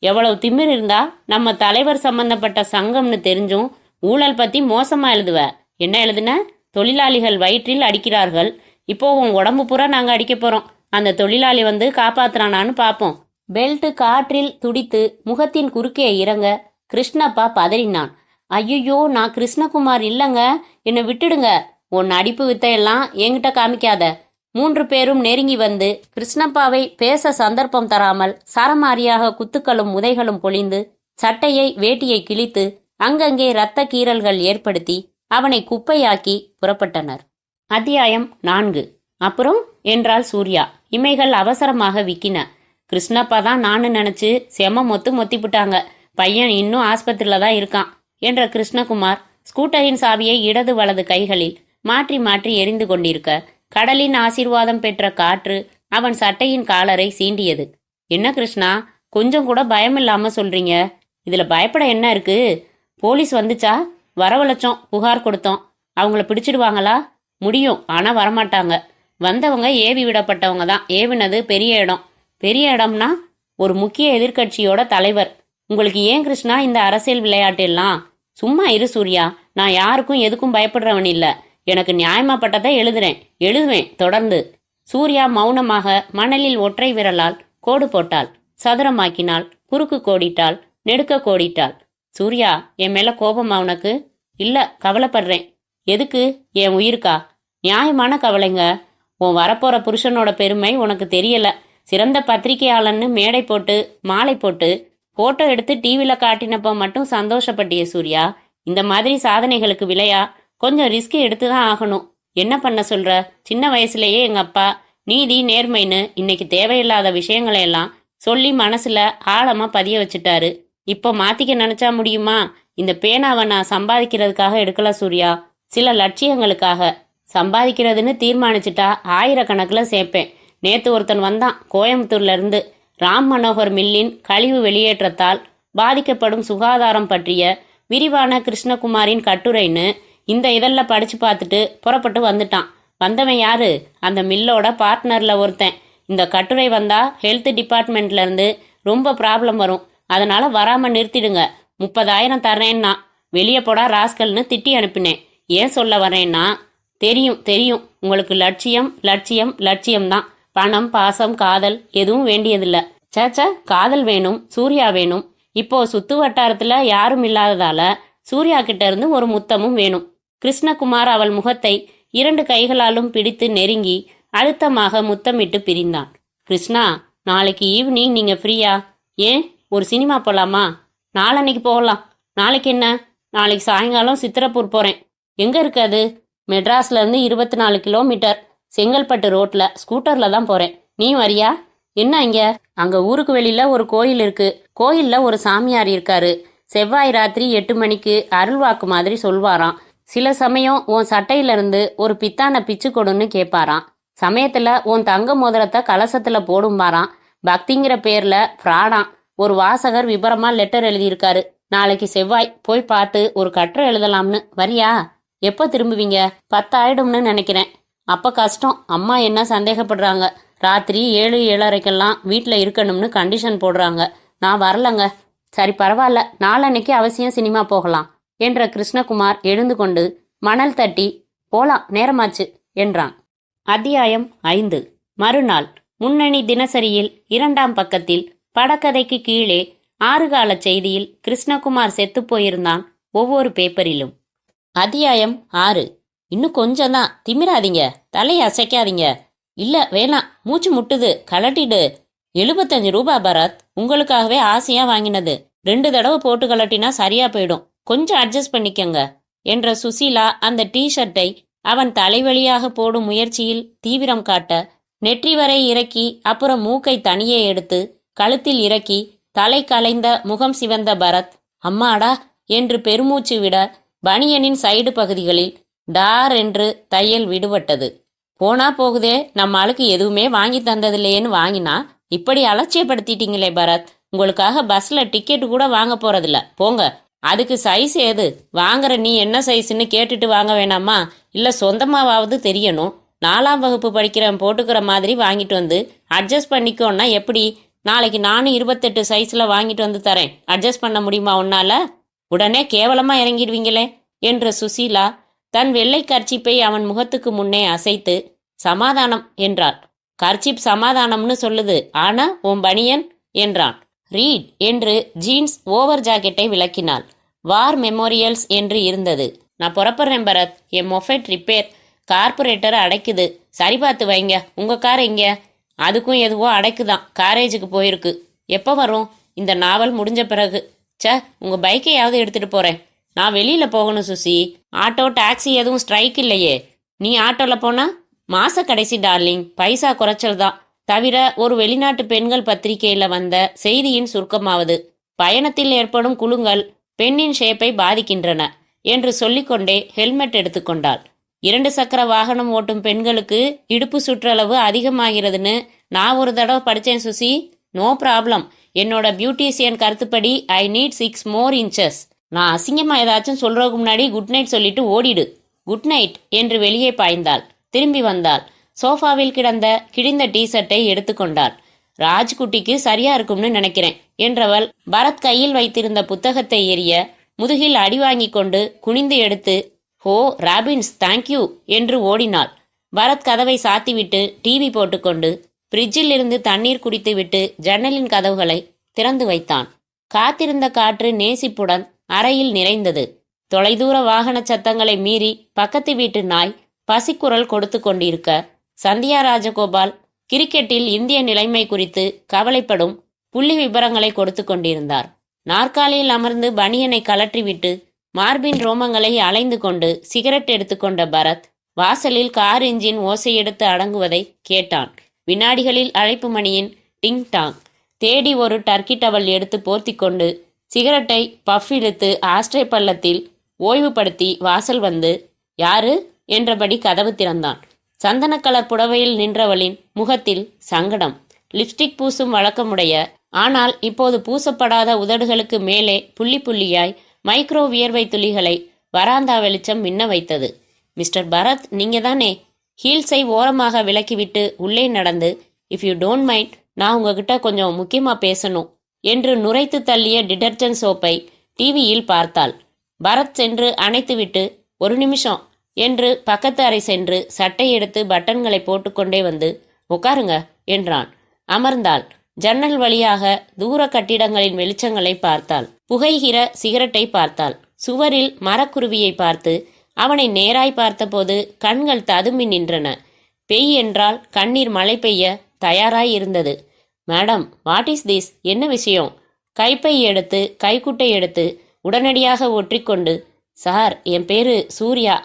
எவ்வளவு திமிர் இருந்தா நம்ம தலைவர் சம்பந்தப்பட்ட சங்கம்னு தெரிஞ்சும் ஊழல் பத்தி மோசமா எழுதுவ. என்ன எழுதுன? தொழிலாளிகள் வயிற்றில் அடிக்கிறார்கள். இப்போ உன் உடம்பு பூரா நாங்க அடிக்க போறோம். அந்த தொழிலாளி வந்து காப்பாத்துறானான்னு பாப்போம். பெல்ட் காற்றில் துடித்து முகத்தின் குறுக்கே இறங்க கிருஷ்ணப்பா பதறினான். ஐயோ, நான் கிருஷ்ணகுமார் இல்லங்க, என்னை விட்டுடுங்க. உன் அடிப்பு வித்தையெல்லாம் என்கிட்ட காமிக்காத. 3 பேரும் நெருங்கி வந்து கிருஷ்ணப்பாவை பேச சந்தர்ப்பம் தராமல் சரமாரியாக குத்துக்களும் உதைகளும் பொழிந்து சட்டையை வேட்டியை கிழித்து அங்கங்கே இரத்த கீறல்கள் ஏற்படுத்தி அவனை குப்பையாக்கி புறப்பட்டனர். அத்தியாயம் 4. அப்புறம் என்றாள் சூர்யா. இமைகள் அவசரமாக விக்கின. கிருஷ்ணப்பா தான் நானு நினைச்சு செம மொத்திப்புட்டாங்க. பையன் இன்னும் ஆஸ்பத்திரியில தான் இருக்கான் என்ற கிருஷ்ணகுமார் ஸ்கூட்டரின் சாவியை இடது வலது கைகளில் மாற்றி மாற்றி எரிந்து கொண்டிருக்க கடலின் ஆசீர்வாதம் பெற்ற காற்று அவன் சட்டையின் காலரை சீண்டியது. என்ன கிருஷ்ணா, கொஞ்சம் கூட பயமில்லாம சொல்றீங்க? இதுல பயப்பட என்ன இருக்கு? போலீஸ் வந்துச்சா? வரவழைச்சோம், புகார் கொடுத்தோம். அவங்கள பிடிச்சிடுவாங்களா? முடியும், ஆனா வரமாட்டாங்க. வந்தவங்க ஏவி விடப்பட்டவங்க தான். ஏவினது பெரிய இடம். பெரிய இடம்னா ஒரு முக்கிய எதிர்கட்சியோட தலைவர். உங்களுக்கு ஏன் கிருஷ்ணா இந்த அரசியல் விளையாட்டு எல்லாம்? சும்மா இரு சூர்யா, நான் யாருக்கும் எதுக்கும் பயப்படுறவன் இல்ல. எனக்கு நியாயமாப்பட்டதை எழுதுவேன் தொடர்ந்து. சூர்யா மௌனமாக மணலில் ஒற்றை விரலால் கோடு போட்டாள், சதுரமாக்கினாள், குறுக்கு கோடிட்டாள், நெடுக்க கோடிட்டாள். சூர்யா, என் மேல கோபமா உனக்கு? இல்ல, கவலைப்படுறேன். எதுக்கு? என் உயிருக்கா? நியாயமான கவலைங்க. உன் வரப்போற புருஷனோட பெருமை உனக்கு தெரியல. சிறந்த பத்திரிகையாளன்னு மேடை போட்டு மாலை போட்டு போட்டோ எடுத்து டிவில காட்டினப்ப மட்டும் சந்தோஷப்பட்டிய சூர்யா. இந்த மாதிரி சாதனைகளுக்கு விலையா? கொஞ்சம் ரிஸ்க் எடுத்துதான் ஆகணும். என்ன பண்ண சொல்ற? சின்ன வயசுலயே எங்க அப்பா நீதி நேர்மைன்னு இன்னைக்கு தேவையில்லாத விஷயங்களை எல்லாம் சொல்லி மனசுல ஆழமா பதிய வச்சுட்டாரு. இப்போ மாத்திக்க நினைச்சா முடியுமா? இந்த பேனாவை நான் சம்பாதிக்கிறதுக்காக எடுக்கல சூர்யா, சில லட்சியங்களுக்காக. சம்பாதிக்கிறதுன்னு தீர்மானிச்சுட்டா ஆயிரக்கணக்கில் சேர்ப்பேன். நேத்து ஒருத்தன் வந்தான் கோயம்புத்தூர்ல இருந்து. ராம் மனோகர் மில்லின் கழிவு வெளியேற்றத்தால் பாதிக்கப்படும் சுகாதாரம் பற்றிய விரிவான கிருஷ்ணகுமாரின் கட்டுரைன்னு இந்த இதழில் படிச்சு பார்த்துட்டு புறப்பட்டு வந்துட்டான். வந்தவன் யாரு? அந்த மில்லோட பார்ட்னர்ல ஒருத்தன். இந்த கட்டுரை வந்தா ஹெல்த் டிபார்ட்மெண்ட்ல இருந்து ரொம்ப ப்ராப்ளம் வரும், அதனால வராம நிறுத்திடுங்க, 30,000 தர்றேன்னா. வெளியே போடா ராஸ்கல்னு திட்டி அனுப்பினேன். ஏன் சொல்ல வரேன்னா, தெரியும் தெரியும் உங்களுக்கு லட்சியம் லட்சியம் லட்சியம்தான். பணம் பாசம் காதல் எதுவும் வேண்டியதில்ல. சேச்சா, காதல் வேணும், சூர்யா வேணும். இப்போ சுத்து வட்டாரத்துல யாரும் இல்லாததால சூர்யா கிட்ட இருந்து ஒரு முத்தமும் வேணும். கிருஷ்ணகுமார் அவள் முகத்தை 2 கைகளாலும் பிடித்து நெருங்கி அழுத்தமாக முத்தமிட்டு பிரிந்தான். கிருஷ்ணா, நாளைக்கு ஈவினிங் நீங்க ஃப்ரீயா? ஏன், ஒரு சினிமா போலாமா? நாளன்னைக்கு போகலாம். நாளைக்கு என்ன? நாளைக்கு சாயங்காலம் சித்திரப்பூர் போறேன். எங்க இருக்கு அது? மெட்ராஸ்ல இருந்து 24 கிலோமீட்டர். செங்கல்பட்டு ரோட்ல ஸ்கூட்டர்ல தான் போறேன். நீ வரியா? என்ன இங்க? அங்க ஊருக்கு வெளியில ஒரு கோயில் இருக்கு. கோயில்ல ஒரு சாமியார் இருக்காரு. செவ்வாய் ராத்திரி 8 மணிக்கு அருள்வாக்கு மாதிரி சொல்வாராம். சில சமயம் உன் சட்டையில இருந்து ஒரு பித்தான பிச்சு கொடுன்னு கேட்பாராம். சமயத்துல உன் தங்க மோதிரத்தை கலசத்துல போடும்பாராம். பக்திங்கிற பேர்ல ஃப்ராடாம். ஒரு வாசகர் விபரமா லெட்டர் எழுதியிருக்காரு. நாளைக்கு செவ்வாய், போய் பார்த்து ஒரு கட்டுரை எழுதலாம்னு. வரியா? எப்போ திரும்புவீங்க? 10 ஆயிடும்னு நினைக்கிறேன். அப்ப கஷ்டம். அம்மா என்ன சந்தேகப்படுறாங்க. ராத்திரி 7-7:30க்கெல்லாம் வீட்டில் இருக்கணும்னு கண்டிஷன் போடுறாங்க. நான் வரலங்க. சரி, பரவாயில்ல, நாளன்னைக்கு அவசியம் சினிமா போகலாம் என்ற கிருஷ்ணகுமார் எழுந்து கொண்டு மணல் தட்டி போலாம், நேரமாச்சு என்றான். அத்தியாயம் 5. மறுநாள் முன்னணி தினசரியில் 2ஆம் பக்கத்தில் படக்கதைக்கு கீழே 6 கால செய்தியில் கிருஷ்ணகுமார் செத்து போயிருந்தான் ஒவ்வொரு பேப்பரிலும். அத்தியாயம் 6. இன்னும் கொஞ்சம்தான், திமிராதீங்க, தலையை அசைக்காதீங்க. இல்ல வேணாம், மூச்சு முட்டுது, கலட்டிடு. 75 ரூபா பரத், உங்களுக்காகவே ஆசையா வாங்கினது. 2 தடவை போட்டு கலட்டினா சரியா போயிடும், கொஞ்சம் அட்ஜஸ்ட் பண்ணிக்கங்க என்ற சுசீலா அந்த டிஷர்ட்டை அவன் தலைவலியாக போடும் முயற்சியில் தீவிரம் காட்ட, நெற்றி வரை இறக்கி அப்புறம் மூக்கை தனியே எடுத்து கழுத்தில் இறக்கி தலை கலைந்த முகம் சிவந்த பரத் அம்மாடா என்று பெருமூச்சு விட பனியனின் சைடு பகுதிகளில் டார் என்று தையல் விடுபட்டது. போனா போகுதே, நம்ம ஆளுக்கு எதுவுமே வாங்கி தந்ததில்லையேன்னு வாங்கினா இப்படி அலட்சியப்படுத்திட்டீங்களே பரத். உங்களுக்காக பஸ்ல டிக்கெட்டு கூட வாங்க போறதில்ல, போங்க. அதுக்கு சைஸ் ஏது? வாங்குற நீ என்ன சைஸ்ன்னு கேட்டுட்டு வாங்க வேணாமா? இல்ல சொந்தமாவது தெரியணும். 4ஆம் வகுப்பு படிக்கிறவன் போட்டுக்கிற மாதிரி வாங்கிட்டு வந்து அட்ஜஸ்ட் பண்ணிக்கோன்னா எப்படி? நாளைக்கு நானும் 28 சைஸ்ல வாங்கிட்டு வந்து தரேன், அட்ஜஸ்ட் பண்ண முடியுமா உன்னால? உடனே கேவலமா இறங்கிடுவீங்களே என்ற சுசீலா தன் வெள்ளை கர்ச்சிப்பை அவன் முகத்துக்கு முன்னே அசைத்து சமாதானம் என்றாள். கர்ச்சிப் சமாதானம்னு சொல்லுது, ஆனா உன் பனியன் என்றான். ரீட் என்று ஜீன்ஸ் ஓவர் ஜாக்கெட்டை விளக்கினாள். வார் மெமோரியல்ஸ் என்று இருந்தது. நான் புறப்படுறேன் பரத், என் மொஃபெட் ரிப்பேர், கார்பரேட்டரை அடைக்குது, சரி பார்த்து வைங்க. உங்க கார் எங்க? அதுக்கும் எதுவோ அடைக்குதான், காரேஜுக்கு போயிருக்கு. எப்போ வரும்? இந்த நாவல் முடிஞ்ச பிறகு. உங்க பைக்கையாவது எடுத்துட்டு போறேன். நான் வெளியில போகணும் சுசி. ஆட்டோ டாக்ஸி எதுவும் ஸ்ட்ரைக் இல்லையே. நீ ஆட்டோல போனா மாச கடைசி டார்லிங், பைசா குறைச்சல் தான். தவிர ஒரு வெளிநாட்டு பெண்கள் பத்திரிகையில வந்த செய்தியின் சுருக்கமாவது, பயணத்தில் ஏற்படும் குலுங்கல் பெண்ணின் ஷேப்பை பாதிக்கின்றன என்று சொல்லிக்கொண்டே ஹெல்மெட் எடுத்துக்கொண்டாள். 2 சக்கர வாகனம் ஓட்டும் பெண்களுக்கு இடுப்பு சுற்றளவு அதிகமாகிறதுன்னு நான் ஒரு தடவை படித்தேன் சுசி. No problem. என்னோட பியூட்டிஷியன் கருத்துப்படி ஐ நீட் 6 more inches. நான் அசிங்கமா ஏதாச்சும் சொல்றதுக்கு முன்னாடி குட் நைட் சொல்லிட்டு ஓடிடு. குட் நைட் என்று வெளியே பாய்ந்தாள். திரும்பி வந்தாள். சோஃபாவில் கிடந்த கிழிந்த டிஷர்ட்டை எடுத்துக்கொண்டாள். ராஜ்குட்டிக்கு சரியா இருக்கும்னு நினைக்கிறேன் என்றவள் பரத் கையில் வைத்திருந்த புத்தகத்தை எறிய முதுகில் அடி வாங்கி கொண்டு குனிந்து எடுத்து ஹோ ராபின்ஸ் தேங்க்யூ என்று ஓடினாள். பரத் கதவை சாத்திவிட்டு டிவி போட்டுக்கொண்டு ஃப்ரிட்ஜில் இருந்து தண்ணீர் குடித்துவிட்டு ஜன்னலின் கதவுகளை திறந்து வைத்தான். காத்திருந்த காற்று நேசிப்புடன் அறையில் நிறைந்தது. தொலைதூர வாகன சத்தங்களை மீறி பக்கத்து வீட்டு நாய் பசிக்குரல் கொடுத்து கொண்டிருக்க, சந்தியா ராஜகோபால் கிரிக்கெட்டில் இந்திய நிலைமை குறித்து கவலைப்படும் புள்ளி விபரங்களை கொடுத்து கொண்டிருந்தார். நாற்காலியில் அமர்ந்து பனியனை கலற்றிவிட்டு மார்பின் ரோமங்களை அலைந்து கொண்டு சிகரெட் எடுத்துக்கொண்ட பரத் வாசலில் கார் இன்ஜின் ஓசையெடுத்து அடங்குவதை கேட்டான். வினாடிகளில் அழைப்பு மணியின் டிங் டாங். தேடி ஒரு டர்க்கி டவல் எடுத்து போர்த்தி கொண்டு சிகரெட்டை பஃப் இழுத்து ஆஸ்ட்ரே பள்ளத்தில் ஓய்வுபடுத்தி வாசல் வந்து யாரு என்றபடி கதவு திறந்தான். சந்தன கலர் புடவையில் நின்றவளின் முகத்தில் சங்கடம். லிப்ஸ்டிக் பூசும் வழக்கமுடைய, ஆனால் இப்போது பூசப்படாத உதடுகளுக்கு மேலே புள்ளி புள்ளியாய் மைக்ரோ வியர்வை துளிகளை வராந்தா வெளிச்சம் மின்ன வைத்தது. மிஸ்டர் பரத், நீங்க தானே? ஹீல்ஸை ஓரமாக விலக்கிவிட்டு உள்ளே நடந்து, இஃப் யூ டோன்ட் மைண்ட், நான் உங்ககிட்ட கொஞ்சம் முக்கியமாக பேசணும் என்று நுரைத்து தள்ளிய டிடர்ஜென்ட் சோப்பை டிவியில் பார்த்தாள். பரத் சென்று அணைத்துவிட்டு, ஒரு நிமிஷம் என்று பக்கத்து அறை சென்று சட்டை எடுத்து பட்டன்களை போட்டுக்கொண்டே வந்து, உட்காருங்க என்றான். அமர்ந்தாள். ஜன்னல் வழியாக தூர கட்டிடங்களின் வெளிச்சங்களை பார்த்தாள். புகைகிற சிகரெட்டை பார்த்தாள். சுவரில் மரக்குருவியை பார்த்து அவனை நேராய் பார்த்தபோது கண்கள் ததும்பி நின்றன. பெய் என்றால் கண்ணீர் மழை பெய்ய தயாராய் இருந்தது. Madam, what is this? என்ன விஷயம்? கைப்பை எடுத்து கைக்குட்டை எடுத்து உடனடியாக ஒற்றிக்கொண்டு, சார், என் பேரு சூர்யா.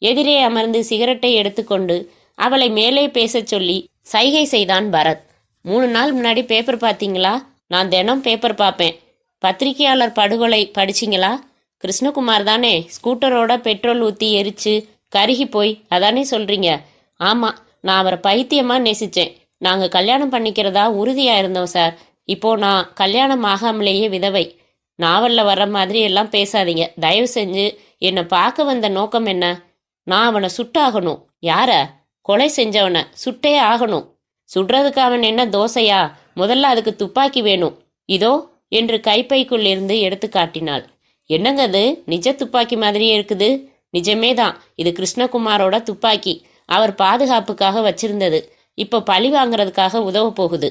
எதிரே அமர்ந்து சிகரெட்டை எடுத்துக்கொண்டு அவளை மேலே பேசச் சொல்லி சைகை செய்தான் பரத். 3 நாள் முன்னாடி பேப்பர் பார்த்தீங்களா? நான் தினம் பேப்பர் பார்ப்பேன். பத்திரிகையாளர் படுகொலை படிச்சிங்களா? கிருஷ்ணகுமார் தானே ஸ்கூட்டரோட பெட்ரோல் ஊற்றி எரிச்சு கருகி போய் அதானே சொல்கிறீங்க? ஆமாம், நான் அவரை பைத்தியமாக நேசித்தேன். நாங்கள் கல்யாணம் பண்ணிக்கிறதா உறுதியாக இருந்தோம் சார். இப்போது நான் கல்யாணம் ஆகாமலேயே விதவை. நாவலில் வர்ற மாதிரி எல்லாம் பேசாதீங்க தயவு செஞ்சு. என்னை பார்க்க வந்த நோக்கம் என்ன? நான் அவனை சுட்டாகணும். யார? கொலை செஞ்சவனை சுட்டே ஆகணும். சுடுறதுக்கு அவன் என்ன தோசையா? முதல்ல அதுக்கு துப்பாக்கி வேணும். இதோ என்று கைப்பைக்குள் இருந்து எடுத்து காட்டினாள். என்னங்க அது? நிஜ துப்பாக்கி மாதிரியே இருக்குது. நிஜமே தான். இது கிருஷ்ணகுமாரோட துப்பாக்கி. அவர் பாதுகாப்புக்காக வச்சிருந்தது. இப்போ பழி வாங்கிறதுக்காக உதவ போகுது.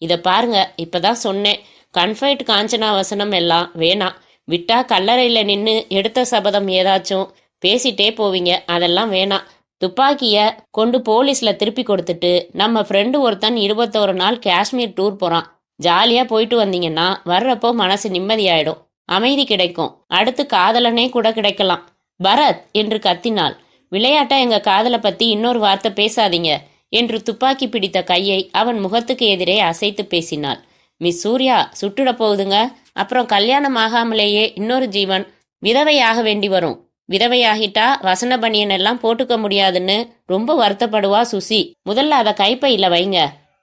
இதை பாருங்க, இப்பதான் சொன்னேன். கன்ஃபைட் காஞ்சனா வசனம் எல்லாம் வேணாம். விட்டா கல்லறையில் நின்று எடுத்த சபதம் ஏதாச்சும் பேசிட்டே போவீங்க. அதெல்லாம் வேணாம். துப்பாக்கிய கொண்டு போலீஸில் திருப்பி கொடுத்துட்டு நம்ம ஃப்ரெண்டு ஒருத்தன் 21 நாள் காஷ்மீர் டூர் போகிறான். ஜாலியாக போயிட்டு வந்தீங்கன்னா வர்றப்போ மனசு நிம்மதியாயிடும், அமைதி கிடைக்கும். அடுத்து காதலனே கூட கிடைக்கலாம். பரத் என்று கத்தினாள். விளையாட்டா எங்கள் காதலை பற்றி இன்னொரு வார்த்தை பேசாதீங்க என்று துப்பாக்கி பிடித்த கையை அவன் முகத்துக்கு எதிரே அசைத்து பேசினாள். மிஸ் சூர்யா, சுட்டுட போகுதுங்க. அப்புறம் கல்யாணம் ஆகாமலேயே இன்னொரு ஜீவன் விதவையாக வேண்டி வரும். விதவையாகிட்டா வசன பனியன் எல்லாம் போட்டுக்க முடியாதுன்னு ரொம்ப வருத்தப்படுவா சுசி. முதல்ல அதை கைப்பையில வைங்க.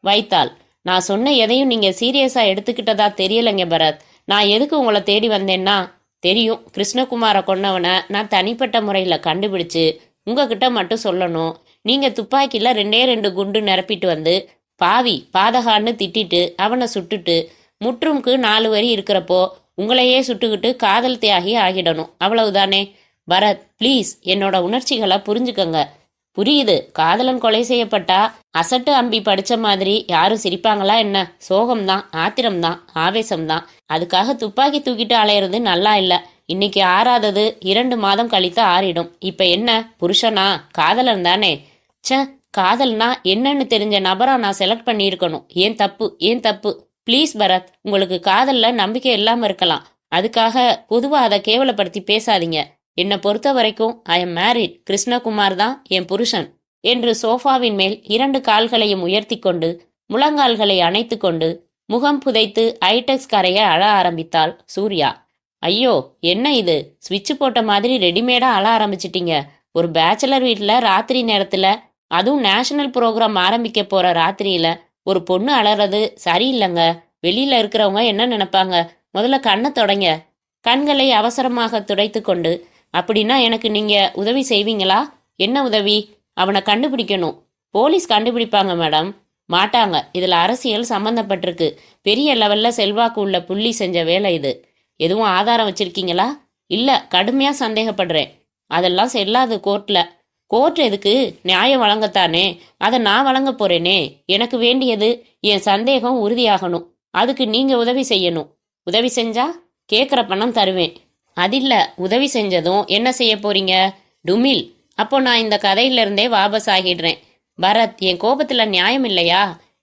வைத்தாள். நான் சொன்ன எதையும் நீங்க சீரியஸா எடுத்துக்கிட்டதா தெரியலைங்க பரத். நான் எதுக்கு உங்களை தேடி வந்தேன்னா, தெரியும், கிருஷ்ணகுமாரை கொன்னவனை நான் தனிப்பட்ட முறையில் கண்டுபிடிச்சு உங்ககிட்ட மட்டும் சொல்லணும். நீங்க துப்பாக்கியில் 2 குண்டு நிரப்பிட்டு வந்து பாவி பாதகான்னு திட்டிட்டு அவனை சுட்டுட்டு முற்றும்க்கு 4 வரி இருக்கிறப்போ உங்களையே சுட்டுக்கிட்டு காதல் தியாகி ஆகிடணும். அவ்வளவுதானே? பரத், ப்ளீஸ் என்னோட உணர்ச்சிகளை புரிஞ்சுக்கங்க. புரியுது, காதலன் கொலை செய்யப்பட்டா அசட்டு அம்பி படிச்ச மாதிரி யாரும் சிரிப்பாங்களா என்ன? சோகம்தான், ஆத்திரம்தான், ஆவேசம்தான். அதுக்காக துப்பாக்கி தூக்கிட்டு அலையிறது நல்லா இல்லை. இன்னைக்கு ஆறாதது 2 மாதம் கழித்து ஆறிடும். இப்ப என்ன புருஷனா? காதலன் தானே. ச, காதல்னா என்னன்னு தெரிஞ்ச நபரா நான் செலக்ட் பண்ணியிருக்கணும். ஏன் தப்பு? ப்ளீஸ் பரத், உங்களுக்கு காதல்ல நம்பிக்கை இல்லாம இருக்கலாம். அதுக்காக பொதுவா அதை கேவலப்படுத்தி பேசாதீங்க. என்னை பொறுத்த வரைக்கும் ஐ எம் மேரிட். கிருஷ்ணகுமார் தான் என் புருஷன் என்று சோஃபாவின் மேல் 2 கால்களையும் உயர்த்தி கொண்டு முழங்கால்களை அணைத்து கொண்டு முகம் புதைத்து ஐடெக்ஸ் கரைய அழ ஆரம்பித்தாள் சூர்யா. ஐயோ, என்ன இது? ஸ்விட்ச் போட்ட மாதிரி ரெடிமேடா அழ ஆரம்பிச்சிட்டீங்க. ஒரு பேச்சுலர் வீட்டில் ராத்திரி நேரத்தில், அதுவும் நேஷனல் ப்ரோக்ராம் ஆரம்பிக்க போற ராத்திரியில ஒரு பொண்ணு அலறது சரியில்லைங்க. வெளியில இருக்கிறவங்க என்ன நினைப்பாங்க? முதல்ல கண்ணை தொடங்க. கண்களை அவசரமாக துடைத்து கொண்டு, அப்படின்னா எனக்கு நீங்க உதவி செய்வீங்களா? என்ன உதவி? அவனை கண்டுபிடிக்கணும். போலீஸ் கண்டுபிடிப்பாங்க மேடம். மாட்டாங்க. இதுல அரசியல் சம்பந்தப்பட்டிருக்கு. பெரிய லெவல்ல செல்வாக்கு உள்ள புள்ளி செஞ்ச வேலை இது. எதுவும் ஆதாரம் வச்சிருக்கீங்களா? இல்ல, கடுமையா சந்தேகப்படுறேன். அதெல்லாம் செல்லாது கோர்ட்ல. கோர்ட் எதுக்கு? நியாயம் வழங்கத்தானே. அதை நான் வழங்க போறேனே. எனக்கு வேண்டியது என் சந்தேகம் உறுதியாகணும். அதுக்கு நீங்க உதவி செய்யணும். உதவி செஞ்சா கேட்குற பணம் தருவேன். அதில்ல, உதவி செஞ்சதும் என்ன செய்ய போறீங்க? டுமில். அப்போ நான் இந்த கதையிலிருந்தே வாபஸ் ஆகிடுறேன். பரத், என் கோபத்துல நியாயம் இல்லையா?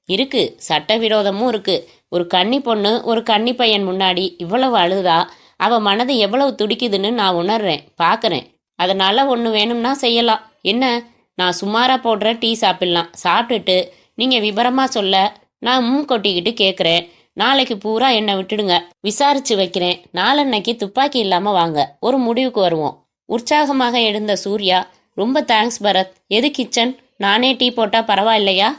இருக்கு, சட்டவிரோதமும் இருக்கு. ஒரு கன்னி பொண்ணு ஒரு கன்னி பையன் முன்னாடி இவ்வளவு அழுதா அவ மனது எவ்வளவு துடிக்குதுன்னு நான் உணர்றேன், பாக்குறேன். அதனால ஒன்று வேணும்னா செய்யலாம். என்ன? நான் சுமாரா போடுற டீ சாப்பிடலாம். சாப்பிட்டுட்டு நீங்க விபரமா சொல்ல நான் கொட்டிக்கிட்டு கேட்குறேன். நாளைக்கு பூரா என்னை விட்டுடுங்க, விசாரிச்சு வைக்கிறேன். நாளன்னைக்கு துப்பாக்கி இல்லாம வாங்க, ஒரு முடிவுக்கு வருவோம். உற்சாகமாக எழுந்த சூர்யா, ரொம்ப தேங்க்ஸ் பரத். எது கிச்சன்? நானே டீ போட்டா பரவாயில்லையா?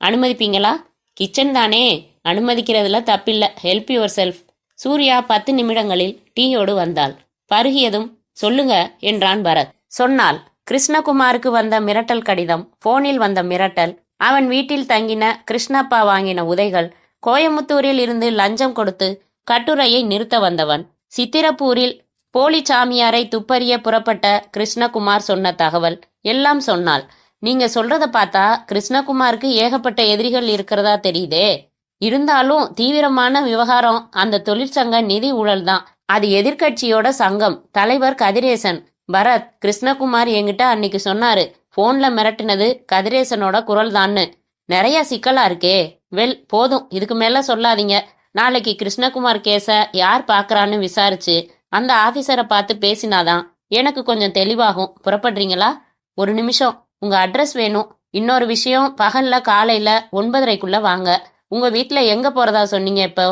அனுமதிப்பீங்களா? கிச்சன் தானே, அனுமதிக்கிறதுல தப்பில்லை. Help your self. சூர்யா 10 நிமிடங்களில் டீயோடு வந்தாள். பருகியதும் சொல்லுங்க என்றான் பரத். சொன்னாள். கிருஷ்ணகுமாருக்கு வந்த மிரட்டல் கடிதம், போனில் வந்த மிரட்டல், அவன் வீட்டில் தங்கின கிருஷ்ணப்பா வாங்கின உதைகள், கோயமுத்தூரில் இருந்து லஞ்சம் கொடுத்து கட்டுரையை நிறுத்த வந்தவன், சித்திரப்பூரில் போலி சாமியாரை துப்பறிய புறப்பட்ட கிருஷ்ணகுமார் சொன்ன தகவல் எல்லாம் சொன்னாள். நீங்க சொல்றத பார்த்தா கிருஷ்ணகுமாருக்கு ஏகப்பட்ட எதிரிகள் இருக்கிறதா தெரியுதே. இருந்தாலும் தீவிரமான விவகாரம் அந்த தொழிற்சங்க நிதி ஊழல் தான். அது எதிர்கட்சியோட சங்கம், தலைவர் கதிரேசன். பரத், கிருஷ்ணகுமார் என்கிட்ட அன்னைக்கு சொன்னாரு, போன்ல மிரட்டினது கதிரேசனோட குரல் தான்னு. நிறைய சிக்கலா இருக்கே. வெல், போதும், இதுக்கு மேல சொல்லாதீங்க. நாளைக்கு கிருஷ்ணகுமார் கேஸ யார் பாக்குறான்னு விசாரிச்சு அந்த ஆபீசரை பார்த்து பேசினாதான் எனக்கு கொஞ்சம் தெளிவாகும். புறப்படுறீங்களா? ஒரு நிமிஷம், உங்க அட்ரஸ் வேணும். இன்னொரு விஷயம், பகல்ல காலையில 9:30க்குள்ள வாங்க. உங்க வீட்டுல எங்க போறதா சொன்னீங்க? இப்போ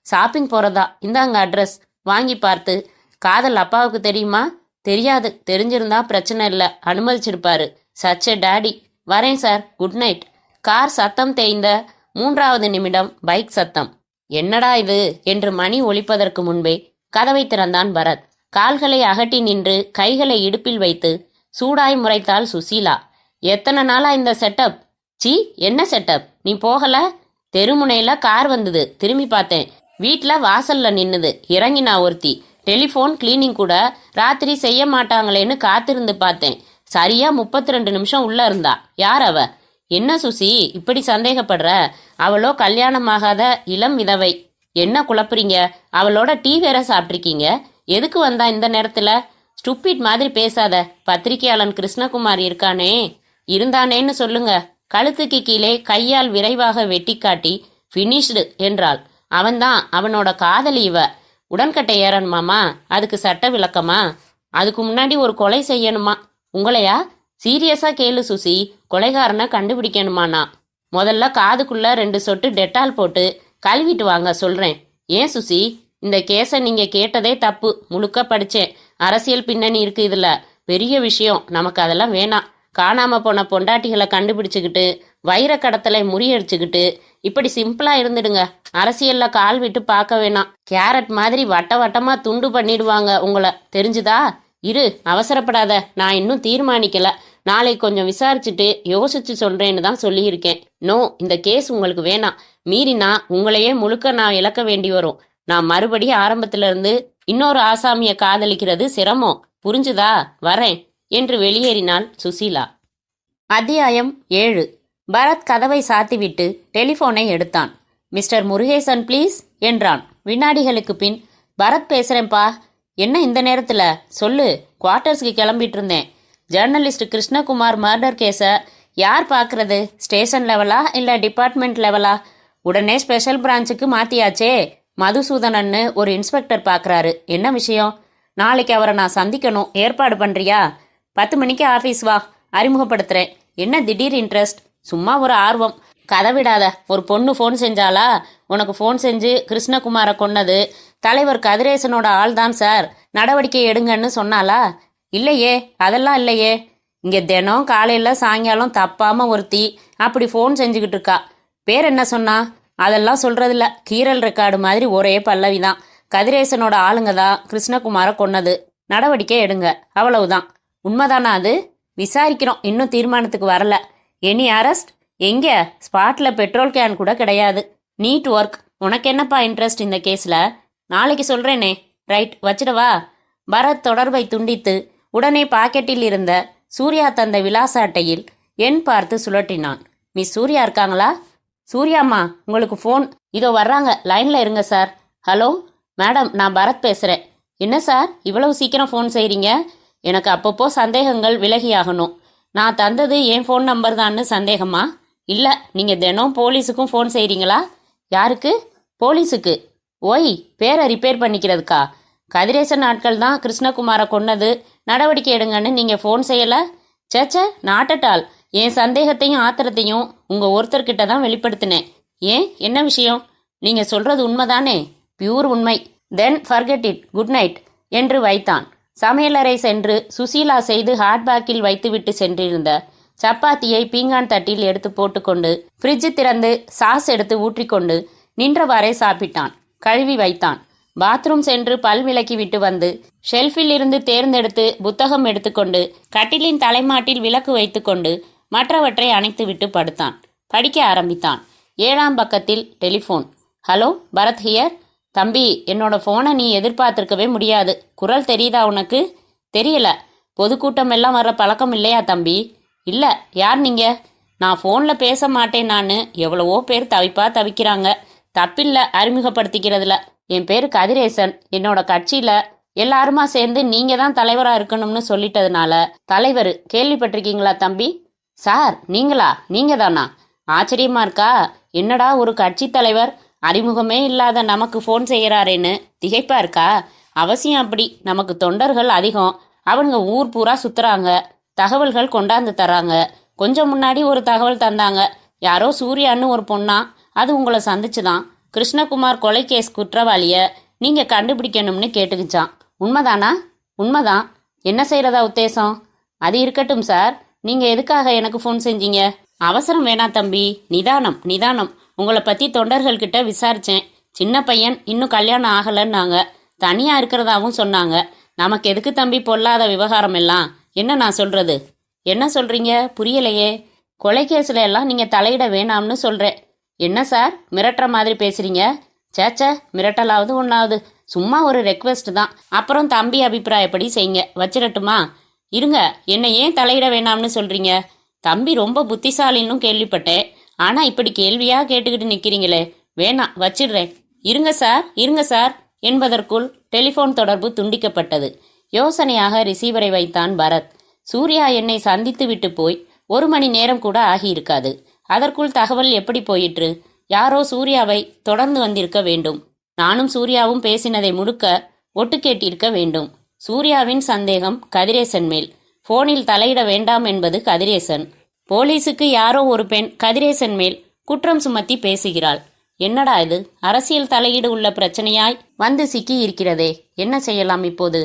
ஷாப்பிங் போறதா? இந்தாங்க அட்ரஸ். வாங்கி பார்த்து. காதல் அப்பாவுக்கு தெரியுமா? தெரியாது. தெரிஞ்சிருந்தா பிரச்சனை இல்லை, அனுமதிச்சிருப்பாரு. சச்ச டாடி. வரேன் சார், குட் நைட். கார் சத்தம் தேய்ந்த 3வது நிமிடம் பைக் சத்தம். என்னடா இது என்று மணி ஒலிப்பதற்கு முன்பே கதவை திறந்தான் பரத். கால்களை அகட்டி நின்று கைகளை இடுப்பில் வைத்து சூடாய் முறைத்தாள் சுசீலா. எத்தனை நாளா இந்த செட்டப்? சி, என்ன செட்டப்? நீ போகல? தெருமுனையில கார் வந்தது, திரும்பி பார்த்தேன். வீட்டுல வாசல்ல நின்னுது, இறங்கினா ஒருத்தி. டெலிஃபோன் கிளீனிங் கூட ராத்திரி செய்ய மாட்டாங்களேன்னு காத்திருந்து பார்த்தேன். சரியா 32 நிமிஷம் உள்ள இருந்தா. யார் அவ? என்ன சுசி இப்படி சந்தேகப்படுற? அவளோ கல்யாணமாகாத இளம் விதவை. என்ன குழப்புறீங்க? அவளோட டீ வேற சாப்பிட்ருக்கீங்க. எதுக்கு வந்தா இந்த நேரத்துல? ஸ்டூபிட் மாதிரி பேசாத. பத்திரிகையாளன் கிருஷ்ணகுமார் இருக்கானே, இருந்தானேன்னு சொல்லுங்க. கழுத்துக்கு கீழே கையால் விரைவாக வெட்டி காட்டி ஃபினிஷ்டு என்றாள். அவன்தான், அவனோட காதலி இவ. உடன்கட்டை ஏறணுமாமா? அதுக்கு சட்ட விளக்கமா? அதுக்கு முன்னாடி ஒரு கொலை செய்யணுமா? உங்களையா? சீரியஸா கேளு சுசி, கொலைகாரனை கண்டுபிடிக்கணுமாண்ணா. முதல்ல காதுக்குள்ள 2 சொட்டு டெட்டால் போட்டு கழுவிட்டு வாங்க சொல்றேன். ஏன் சுசி, இந்த கேஸை நீங்க கேட்டதே தப்பு. முழுக்க படிச்சேன். அரசியல் பின்னணி இருக்கு இதுல. பெரிய விஷயம். நமக்கு அதெல்லாம் வேணாம். காணாம போன பொண்டாட்டிகளை கண்டுபிடிச்சுக்கிட்டு வைர கடத்தலை முறியடிச்சுக்கிட்டு இப்படி சிம்பிளா இருந்துடுங்க. அரசியல்ல கால் விட்டு பார்க்க வேணாம். கேரட் மாதிரி வட்ட வட்டமா துண்டு பண்ணிடுவாங்க உங்களை, தெரிஞ்சுதா? இரு, அவசரப்படாத. நான் இன்னும் தீர்மானிக்கல. நாளைக்கு கொஞ்சம் விசாரிச்சுட்டு யோசிச்சு சொல்றேன்னு தான் சொல்லியிருக்கேன். நோ, இந்த கேஸ் உங்களுக்கு வேணாம். மீறினா உங்களையே முழுக்க நான் இழக்க வேண்டி வரும். நான் மறுபடியும் ஆரம்பத்துல இருந்து இன்னொரு ஆசாமிய காதலிக்கிறது சிரமம். புரிஞ்சுதா? வரேன் என்று வெளியேறினாள் சுசீலா. அத்தியாயம் 7. பரத் கதவை சாத்திவிட்டு டெலிஃபோனை எடுத்தான். மிஸ்டர் முருகேசன் ப்ளீஸ் என்றான். வினாடிகளுக்கு பின், பரத் பேசுறேன்பா. என்ன இந்த நேரத்துல? சொல்லு. குவார்ட்டர்ஸ்க்கு கிளம்பிட்டு இருந்தேன். ஜேர்னலிஸ்ட் கிருஷ்ணகுமார் மர்டர் கேஸை யார் பார்க்கறது? ஸ்டேஷன் லெவலா இல்லை டிபார்ட்மெண்ட் லெவலா? உடனே ஸ்பெஷல் பிரான்ச்சுக்கு மாத்தியாச்சே. மதுசூதனன்னு ஒரு இன்ஸ்பெக்டர் பார்க்குறாரு. என்ன விஷயம்? நாளைக்கு அவரை நான் சந்திக்கணும். ஏற்பாடு பண்ணுறியா? 10 மணிக்கு ஆஃபீஸ் வா, அறிமுகப்படுத்துகிறேன். என்ன திடீர் இன்ட்ரெஸ்ட்? சும்மா ஒரு ஆர்வம். கதை விடாத. ஒரு பொண்ணு ஃபோன் செஞ்சாலா? உனக்கு ஃபோன் செஞ்சு கிருஷ்ணகுமாரை கொன்னது தலைவர் கதிரேசனோட ஆள் தான் சார், நடவடிக்கை எடுங்கன்னு சொன்னாலா? இல்லையே, அதெல்லாம் இல்லையே. இங்கே தினம் காலையில் சாயங்காலம் தப்பாமல் ஒருத்தி அப்படி ஃபோன் செஞ்சுக்கிட்டு இருக்கா. பேர் என்ன சொன்னா? அதெல்லாம் சொல்கிறதில்ல. கீரல் ரெக்கார்டு மாதிரி ஒரே பல்லவி தான். கதிரேசனோட ஆளுங்க தான் கிருஷ்ணகுமாரை கொன்னது, நடவடிக்கை எடுங்க, அவ்வளவுதான். உண்மைதானா அது? விசாரிக்கிறோம், இன்னும் தீர்மானத்துக்கு வரல. Any arrest? எங்க? ஸ்பாட்ல பெட்ரோல் கேன் கூட கிடையாது. Neat work. உனக்கு என்னப்பா இன்ட்ரெஸ்ட் இந்த கேஸில்? நாளைக்கு சொல்கிறேனே. ரைட், வச்சிடவா? பரத் தொடர்பை துண்டித்து உடனே பாக்கெட்டில் இருந்த சூர்யா தந்த விலாச அட்டையில் எண் பார்த்து சுழற்றினான். மிஸ் சூர்யா இருக்காங்களா? சூர்யாம்மா, உங்களுக்கு ஃபோன். இதோ வர்றாங்க, லைனில் இருங்க சார். ஹலோ மேடம், நான் பரத் பேசுகிறேன். என்ன சார் இவ்வளவு சீக்கிரம் ஃபோன் செய்கிறீங்க? எனக்கு அப்பப்போ சந்தேகங்கள் விலகியாகணும். நான் தந்தது என் ஃபோன் நம்பர் தான்னு சந்தேகமா? இல்லை, நீங்கள் தினம் போலீஸுக்கும் ஃபோன் செய்கிறீங்களா? யாருக்கு? போலீஸுக்கு. ஓய், பேரை ரிப்பேர் பண்ணிக்கிறதுக்கா? கதிரேசன் ஆட்கள் தான் கிருஷ்ணகுமாரை கொன்னது, நடவடிக்கை எடுங்கன்னு நீங்கள் ஃபோன் செய்யலை? சேச்சே, நாட் அட் ஆல். என் சந்தேகத்தையும் ஆத்திரத்தையும் உங்கள் ஒருத்தர்கிட்ட தான் வெளிப்படுத்தினேன். ஏன், என்ன விஷயம்? நீங்கள் சொல்கிறது உண்மைதானே? பியூர் உண்மை. தென் ஃபர்கெட் இட், குட் நைட் என்று வைத்தான். சமையலறை சென்று சுசீலா செய்து ஹாட்பேக்கில் வைத்துவிட்டு சென்றிருந்த சப்பாத்தியை பீங்கான் தட்டில் எடுத்து போட்டுக்கொண்டு ஃப்ரிட்ஜ் திறந்து சாஸ் எடுத்து ஊற்றிக்கொண்டு நின்றவாறே சாப்பிட்டான். கழுவி வைத்தான். பாத்ரூம் சென்று பல் விளக்கி விட்டு வந்து ஷெல்ஃபில் இருந்து தேர்ந்தெடுத்து புத்தகம் எடுத்துக்கொண்டு கட்டிலின் தலைமாட்டில் விளக்கு வைத்துக்கொண்டு மற்றவற்றை அணைத்துவிட்டு படுத்தான். படிக்க ஆரம்பித்தான். 7ஆம் பக்கத்தில் டெலிஃபோன். Hello, Bharat here. தம்பி, என்னோட ஃபோனை நீ எதிர்பார்த்திருக்கவே முடியாது. குரல் தெரியுதா உனக்கு? தெரியல. பொதுக்கூட்டம் எல்லாம் வர்ற பழக்கம் இல்லையா தம்பி? இல்லை. யார் நீங்கள்? நான் ஃபோனில் பேச மாட்டேன். நான் எவ்வளவோ பேர் தவிக்கிறாங்க. தப்பில்லை அறிமுகப்படுத்திக்கிறதுல. என் பேர் கதிரேசன். என்னோட கட்சியில் எல்லாருமா சேர்ந்து நீங்கள் தான் தலைவராக இருக்கணும்னு சொல்லிட்டதுனால தலைவர். கேள்விப்பட்டிருக்கீங்களா தம்பி? சார், நீங்களா? நீங்கள் தானா? ஆச்சரியமா இருக்கா? என்னடா ஒரு கட்சி தலைவர் அறிமுகமே இல்லாத நமக்கு ஃபோன் செய்கிறாரேன்னு திகைப்பா இருக்கா? அவசியம் அப்படி. நமக்கு தொண்டர்கள் அதிகம். அவங்க ஊர் பூரா சுற்றுறாங்க, தகவல்கள் கொண்டாந்து தராங்க. கொஞ்சம் முன்னாடி ஒரு தகவல் தந்தாங்க. யாரோ சூர்யான்னு ஒரு பொண்ணா, அது உங்களை சந்திச்சுதான் கிருஷ்ணகுமார் கொலை கேஸ் குற்றவாளியை நீங்கள் கண்டுபிடிக்கணும்னு கேட்டுக்கிச்சான். உண்மைதானா? உண்மைதான். என்ன செய்கிறதா உத்தேசம்? அது இருக்கட்டும் சார், நீங்கள் எதுக்காக எனக்கு ஃபோன் செஞ்சீங்க? அவசரம் வேணா தம்பி, நிதானம் நிதானம். உங்களை பற்றி தொண்டர்கள்கிட்ட விசாரித்தேன். சின்ன பையன், இன்னும் கல்யாணம் ஆகலைன்னாங்க. தனியாக இருக்கிறதாவும் சொன்னாங்க. நமக்கு எதுக்கு தம்பி பொல்லாத விவகாரம் எல்லாம்? என்ன நான் சொல்கிறது? என்ன சொல்கிறீங்க? புரியலையே. கொலை கேஸில் எல்லாம் நீங்கள் தலையிட வேணாம்னு சொல்கிறேன். என்ன சார் மிரட்டுற மாதிரி பேசுகிறீங்க? சேச்சே, மிரட்டலாவது ஒன்றாவது. சும்மா ஒரு ரெக்வெஸ்ட் தான். அப்புறம் தம்பி அபிப்பிராயப்படி செய்யுங்க. வச்சிடட்டுமா? இருங்க, என்னை ஏன் தலையிட வேணாம்னு சொல்கிறீங்க? தம்பி ரொம்ப புத்திசாலின்னும் கேள்விப்பட்டேன். ஆனால் இப்படி கேள்வியாக கேட்டுக்கிட்டு நிற்கிறீங்களே. வேணாம், வச்சிடுறேன். இருங்க சார், இருங்க சார் என்பதற்குள் டெலிஃபோன் தொடர்பு துண்டிக்கப்பட்டது. யோசனையாக ரிசீவரை வைத்தான் பரத். சூர்யா என்னை சந்தித்து விட்டு போய் 1 மணி நேரம் கூட ஆகியிருக்காது. அதற்குள் தகவல் எப்படி போயிற்று? யாரோ சூர்யாவை தொடர்ந்து வந்திருக்க வேண்டும். நானும் சூர்யாவும் பேசினதை முழுக்க ஒட்டு கேட்டிருக்க வேண்டும். சூர்யாவின் சந்தேகம் கதிரேசன் மேல். போனில் தலையிட வேண்டாம் என்பது கதிரேசன். போலீஸுக்கு யாரோ ஒரு பெண் கதிரேசன் மேல் குற்றம் சுமத்தி பேசுகிறாள். என்னடா இது? அரசியல் தலையீடு உள்ள பிரச்சனையாய் வந்து சிக்கி இருக்கிறதே. என்ன செய்யலாம் இப்போது?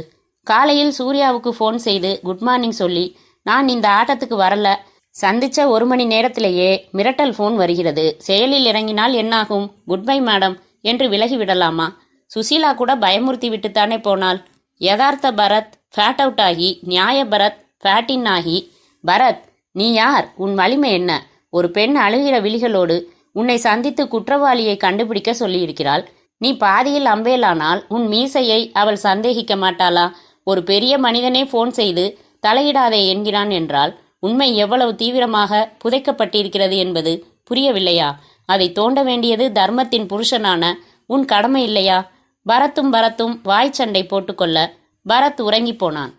காலையில் சூர்யாவுக்கு ஃபோன் செய்து குட் மார்னிங் சொல்லி, நான் இந்த ஆட்டத்துக்கு வரல, சந்திச்ச 1 மணி நேரத்திலேயே மிரட்டல் ஃபோன் வருகிறது, செயலில் இறங்கினால் என்னாகும், குட் பை மேடம் என்று விலகிவிடலாமா? சுசீலா கூட பயமுறுத்தி விட்டுத்தானே போனாள். யதார்த்த பரத் ஃபேட் அவுட் ஆகி, நியாய பரத் ஃபேட்டின் ஆகி. பரத், நீ யார்? உன் வலிமை என்ன? ஒரு பெண் அழுகிற விழிகளோடு உன்னை சந்தித்து குற்றவாளியை கண்டுபிடிக்க சொல்லியிருக்கிறாள். நீ பாதியில் அம்பேலானால் உன் மீசையை அவள் சந்தேகிக்க மாட்டாளா? ஒரு பெரிய மனிதனே ஃபோன் செய்து தலையிடாதே என்கிறான் என்றால் உண்மை எவ்வளவு தீவிரமாக புதைக்கப்பட்டிருக்கிறது என்பது புரியவில்லையா? அதை தோண்ட வேண்டியது தர்மத்தின் புருஷனான உன் கடமை இல்லையா? பரத்தும் வாய்ச்சண்டை போட்டுக்கொள்ள பரத் உறங்கி போனான்.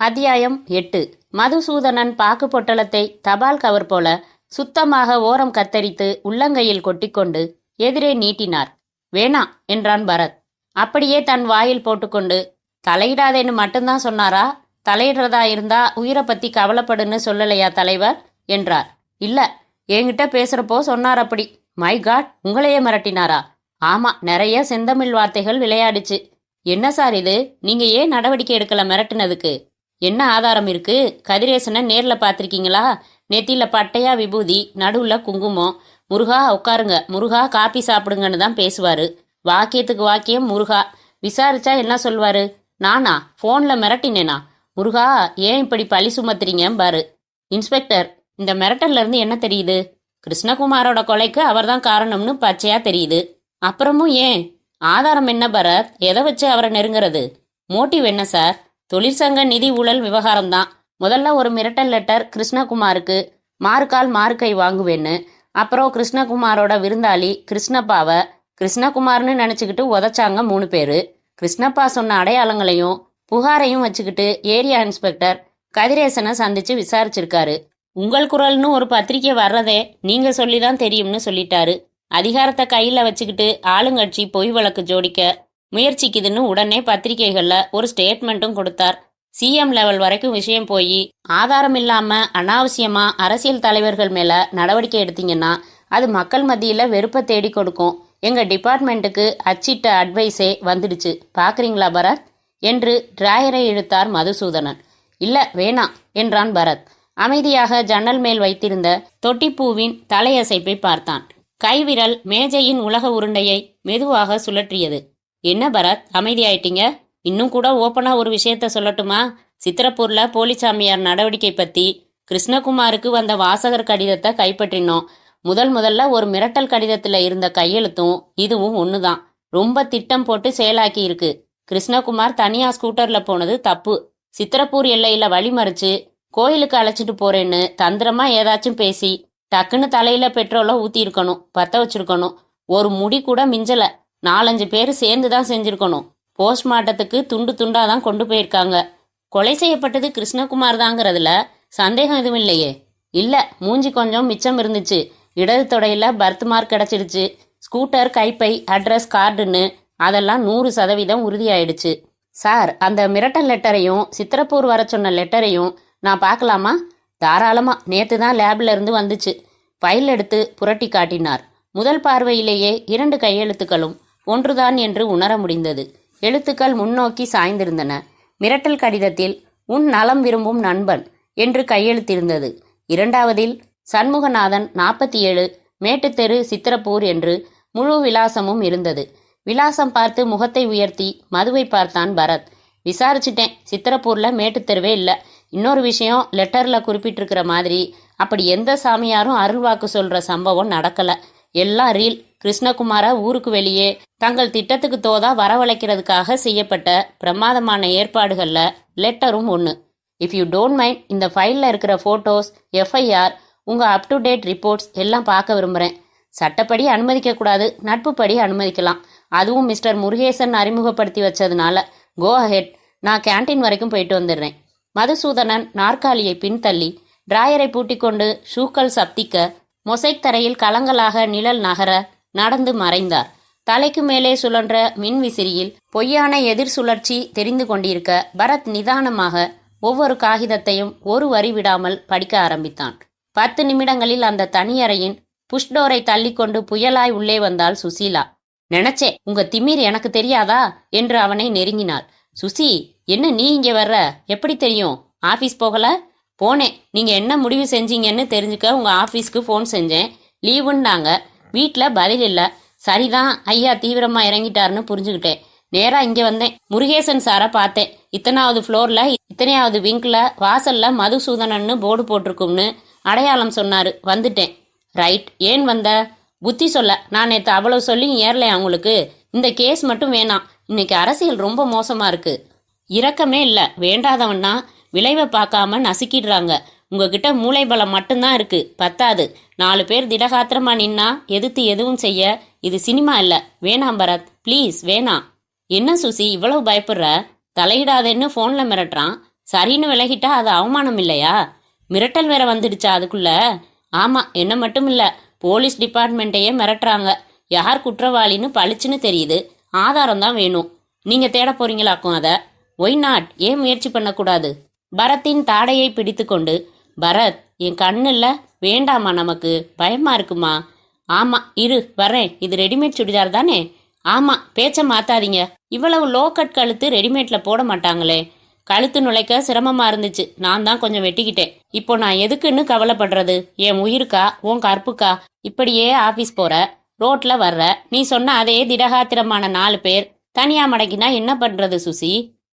அத்தியாயம் 8. மதுசூதனன் பாக்கு பொட்டலத்தை தபால் கவர் போல சுத்தமாக ஓரம் கத்தரித்து உள்ளங்கையில் கொட்டிக்கொண்டு எதிரே நீட்டினார். வேணா என்றான் பரத். அப்படியே தன் வாயில் போட்டுக்கொண்டு, தலையிடாதேன்னு மட்டும்தான் சொன்னாரா? தலையிடுறதா இருந்தா உயிரை பத்தி கவலைப்படுன்னு சொல்லலையா தலைவர் என்றார். இல்ல, என்கிட்ட பேசுறப்போ சொன்னார் அப்படி. மை காட், உங்களையே மிரட்டினாரா? ஆமா, நிறைய செந்தமிழ் வார்த்தைகள் விளையாடுச்சு. என்ன சார் இது? நீங்க ஏன் நடவடிக்கை எடுக்கல மிரட்டினதுக்கு? என்ன ஆதாரம் இருக்கு? கதிரேசனை நேர்ல பாத்திருக்கீங்களா? நெத்தியில பட்டையா விபூதி, நடுவுல குங்குமம். முருகா உட்காருங்க, முருகா காப்பி சாப்பிடுங்கன்னு தான் பேசுவாரு. வாக்கியத்துக்கு வாக்கியம் முருகா. விசாரிச்சா என்ன சொல்வாரு? நானா போன்ல மிரட்டினேனா? முருகா, ஏன் இப்படி பழி சுமத்துறீங்க பாரு. இன்ஸ்பெக்டர், இந்த மிரட்டல்ல இருந்து என்ன தெரியுது? கிருஷ்ணகுமாரோட கொலைக்கு அவர்தான் காரணம்னு பச்சையா தெரியுது. அப்புறமும் ஏன்? ஆதாரம் என்ன பரத்? எதை வச்சு அவரை நெருங்கிறது? மோட்டிவ் என்ன சார்? தொழிற்சங்க நிதி ஊழல் விவகாரம் தான். முதல்ல ஒரு மிரட்டல் லெட்டர் கிருஷ்ணகுமாருக்கு, மார்க்கால் மார்க்கை வாங்குவேன்னு. அப்புறம் கிருஷ்ணகுமாரோட விருந்தாளி கிருஷ்ணப்பாவை கிருஷ்ணகுமார்னு நினச்சிக்கிட்டு உதைச்சாங்க 3 பேர். கிருஷ்ணப்பா சொன்ன அடையாளங்களையும் புகாரையும் வச்சுக்கிட்டு ஏரியா இன்ஸ்பெக்டர் கதிரேசனை சந்திச்சு விசாரிச்சிருக்காரு. உங்கள் குரல்னு ஒரு பத்திரிக்கை வர்றதே நீங்க சொல்லி தான் தெரியும்னு சொல்லிட்டாரு. அதிகாரத்தை கையில வச்சுக்கிட்டு ஆளுங்கட்சி பொய் வழக்கு ஜோடிக்க முயற்சிக்குதுன்னு உடனே பத்திரிகைகள்ல ஒரு ஸ்டேட்மெண்ட்டும் கொடுத்தார். சிஎம் லெவல் வரைக்கும் விஷயம் போய் ஆதாரம் இல்லாம அனாவசியமா அரசியல் தலைவர்கள் மேல நடவடிக்கை எடுத்தீங்கன்னா அது மக்கள் மத்தியில வெறுப்பை தேடி கொடுக்கும். எங்க டிபார்ட்மெண்ட்டுக்கு அச்சிட்ட அட்வைஸே வந்துடுச்சு, பாக்குறீங்களா பரத் என்று டிராயரை இழுத்தார் மதுசூதனன். இல்ல வேணாம் என்றான் பரத். அமைதியாக ஜன்னல் மேல் வைத்திருந்த தொட்டிப்பூவின் தலையசைப்பை பார்த்தான். கைவிரல் மேஜையின் உலக உருண்டையை மெதுவாக சுழற்றியது. என்ன பரத், அமைதியாயிட்டீங்க? இன்னும் கூட ஓப்பனா ஒரு விஷயத்த சொல்லட்டுமா? சித்திரப்பூர்ல போலிசாமியார் நடவடிக்கை பத்தி கிருஷ்ணகுமாருக்கு வந்த வாசகர் கடிதத்தை கைப்பற்றினோம். முதல்ல ஒரு மிரட்டல் கடிதத்துல இருந்த கையெழுத்தும் இதுவும் ஒண்ணுதான். ரொம்ப திட்டம் போட்டு செயலாக்கி இருக்கு. கிருஷ்ணகுமார் தனியா ஸ்கூட்டர்ல போனது தப்பு. சித்திரப்பூர் எல்லையில வழிமறிச்சு கோயிலுக்கு அழைச்சிட்டு போறேன்னு தந்திரமா ஏதாச்சும் பேசி டக்குன்னு தலையில பெட்ரோலை ஊத்தி இருக்கணும், பத்த வச்சிருக்கணும். ஒரு முடி கூட மிஞ்சல. 4-5 பேர் சேர்ந்து தான் செஞ்சிருக்கணும். போஸ்ட்மார்ட்டத்துக்கு துண்டு துண்டாதான் கொண்டு போயிருக்காங்க. கொலை செய்யப்பட்டது கிருஷ்ணகுமார் தாங்கிறதுல சந்தேகம் எதுவும் இல்லையே? இல்ல, மூஞ்சி கொஞ்சம் மிச்சம் இருந்துச்சு. இடது தொடையில பர்த் மார்க் கிடைச்சிடுச்சு. ஸ்கூட்டர், கைப்பை, அட்ரஸ், கார்டுன்னு அதெல்லாம் 100% உறுதியாயிடுச்சு. சார், அந்த மிரட்டல் லெட்டரையும் சித்திரப்பூர் வர சொன்ன லெட்டரையும் நான் பார்க்கலாமா? தாராளமா. நேத்து தான் லேப்ல இருந்து வந்துச்சு. ஃபைல் எடுத்து புரட்டி காட்டினார். முதல் பார்வையிலேயே 2 கையெழுத்துக்களும் ஒன்றுதான் என்று உணர முடிந்தது. எழுத்துக்கள் முன்னோக்கி சாய்ந்திருந்தன. மிரட்டல் கடிதத்தில் உன் நலம் விரும்பும் நண்பன் என்று கையெழுத்திருந்தது. இரண்டாவதில் சண்முகநாதன் 47 மேட்டுத்தெரு சித்திரப்பூர் என்று முழு விலாசமும் இருந்தது. விலாசம் பார்த்து முகத்தை உயர்த்தி மதுவை பார்த்தான் பரத். விசாரிச்சிட்டேன், சித்திரப்பூர்ல மேட்டுத்தெருவே இல்லை. இன்னொரு விஷயம், லெட்டர்ல குறிப்பிட்டிருக்கிற மாதிரி அப்படி எந்த சாமியாரும் அருள்வாக்கு சொல்ற சம்பவம் நடக்கல. எல்லாம் ரீல். கிருஷ்ணகுமார ஊருக்கு வெளியே தங்கள் திட்டத்துக்கு தோதா வரவழைக்கிறதுக்காக செய்யப்பட்ட பிரமாதமான ஏற்பாடுகள்ல லெட்டரும் ஒன்று. இஃப் யூ டோன்ட் மைண்ட், இந்த ஃபைலில் இருக்கிற ஃபோட்டோஸ், எஃப்ஐஆர், உங்கள் அப் டு டேட் ரிப்போர்ட்ஸ் எல்லாம் பார்க்க விரும்புகிறேன். சட்டப்படி அனுமதிக்கக்கூடாது, நட்புப்படி அனுமதிக்கலாம். அதுவும் மிஸ்டர் முருகேசன் அறிமுகப்படுத்தி வச்சதுனால கோ அஹெட். நான் கேன்டீன் வரைக்கும் போயிட்டு வந்துடுறேன். மதுசூதனன் நாற்காலியை பின்தள்ளி டிராயரை பூட்டிக்கொண்டு ஷூக்கள் சப்திக்க மொசைக் தரையில் கலங்களாக நிழல் நகர நடந்து மறைந்தார். தலைக்கு மேலே சுழன்ற மின் விசிறியில் பொய்யான எதிர் சுழற்சி தெரிந்து கொண்டிருக்க பரத் நிதானமாக ஒவ்வொரு காகிதத்தையும் ஒரு வரி விடாமல் படிக்க ஆரம்பித்தான். 10 நிமிடங்களில் அந்த தனியறையின் புஷ்டோரை தள்ளிக்கொண்டு புயலாய் உள்ளே வந்தாள் சுசீலா. நினைச்சே, உங்க திமிர் எனக்கு தெரியாதா என்று அவனை நெருங்கினாள். சுசி, என்ன நீ இங்கே வர்ற? எப்படி தெரியும்? ஆஃபீஸ் போகல? போனேன். நீங்க என்ன முடிவு செஞ்சீங்கன்னு தெரிஞ்சுக்க உங்க ஆஃபீஸ்க்கு ஃபோன் செஞ்சேன். லீவுன்னாங்க. வீட்டில் பதில் இல்லை. சரிதான், ஐயா தீவிரமா இறங்கிட்டாருன்னு புரிஞ்சுக்கிட்டேன். நேரா இங்கே வந்தேன். முருகேசன் சாரை பார்த்தேன். இத்தனாவது ஃப்ளோர்ல இத்தனையாவது விங்க்ல வாசல்ல மதுசூதனன்னு போர்டு போட்டிருக்கும்னு அடையாளம் சொன்னாரு. வந்துட்டேன். ரைட். ஏன் வந்த? புத்தி சொல்ல. நான் நேற்று அவ்வளவு சொல்லி ஏறலையா உங்களுக்கு? இந்த கேஸ் மட்டும் வேணாம். இன்னைக்கு அரசியல் ரொம்ப மோசமா இருக்கு. இரக்கமே இல்லை. வேண்டாதவன்னா விளைவை பார்க்காம நசுக்கிடுறாங்க. உங்ககிட்ட மூளை பலம் மட்டும்தான் இருக்கு, பத்தாது. 4 பேர் திடகாத்திரமா நின்னா எதிர்த்து எதுவும் செய்ய. இது சினிமா இல்லை. வேணாம் பரத், ப்ளீஸ் வேணாம். என்ன சுசி இவ்வளவு பயப்படுற? தலையிடாதேன்னு ஃபோன்ல மிரட்டுறான். சரின்னு விலகிட்டா அது அவமானம் இல்லையா? மிரட்டல் வேற வந்துடுச்சா அதுக்குள்ள? ஆமா, என்ன மட்டும் இல்ல, போலீஸ் டிபார்ட்மெண்ட்டையே மிரட்டுறாங்க. யார் குற்றவாளின்னு பளிச்சுன்னு தெரியுது. ஆதாரம் தான் வேணும். நீங்க தேட போறீங்களாக்கும் அதை. Why not? ஏன் முயற்சி பண்ணக்கூடாது? பரத்தின் தாடையை பிடித்து கொண்டு, பரத், என் கண்ணு இல்ல, வேண்டாமா? நமக்கு பயமா இருக்குமா? ஆமா, இரு வரேன். இது ரெடிமேட் சுடிதார் தானே? ஆமா, பேச்ச மாத்தாதீங்க. இவ்வளவு லோ கட் கழுத்து ரெடிமேட்ல போட மாட்டாங்களே. கழுத்து நுழைக்க சிரமமா இருந்துச்சு. நான் தான் கொஞ்சம் வெட்டிக்கிட்டேன். இப்போ நான் எதுக்குன்னு கவலைப்படுறது? என் உயிருக்கா உன் கற்புக்கா? இப்படியே ஆபீஸ் போற, ரோட்ல வர்ற, நீ சொன்ன அதே திடகாத்திரமான 4 பேர் தனியா மடக்கினா என்ன பண்றது சுசி?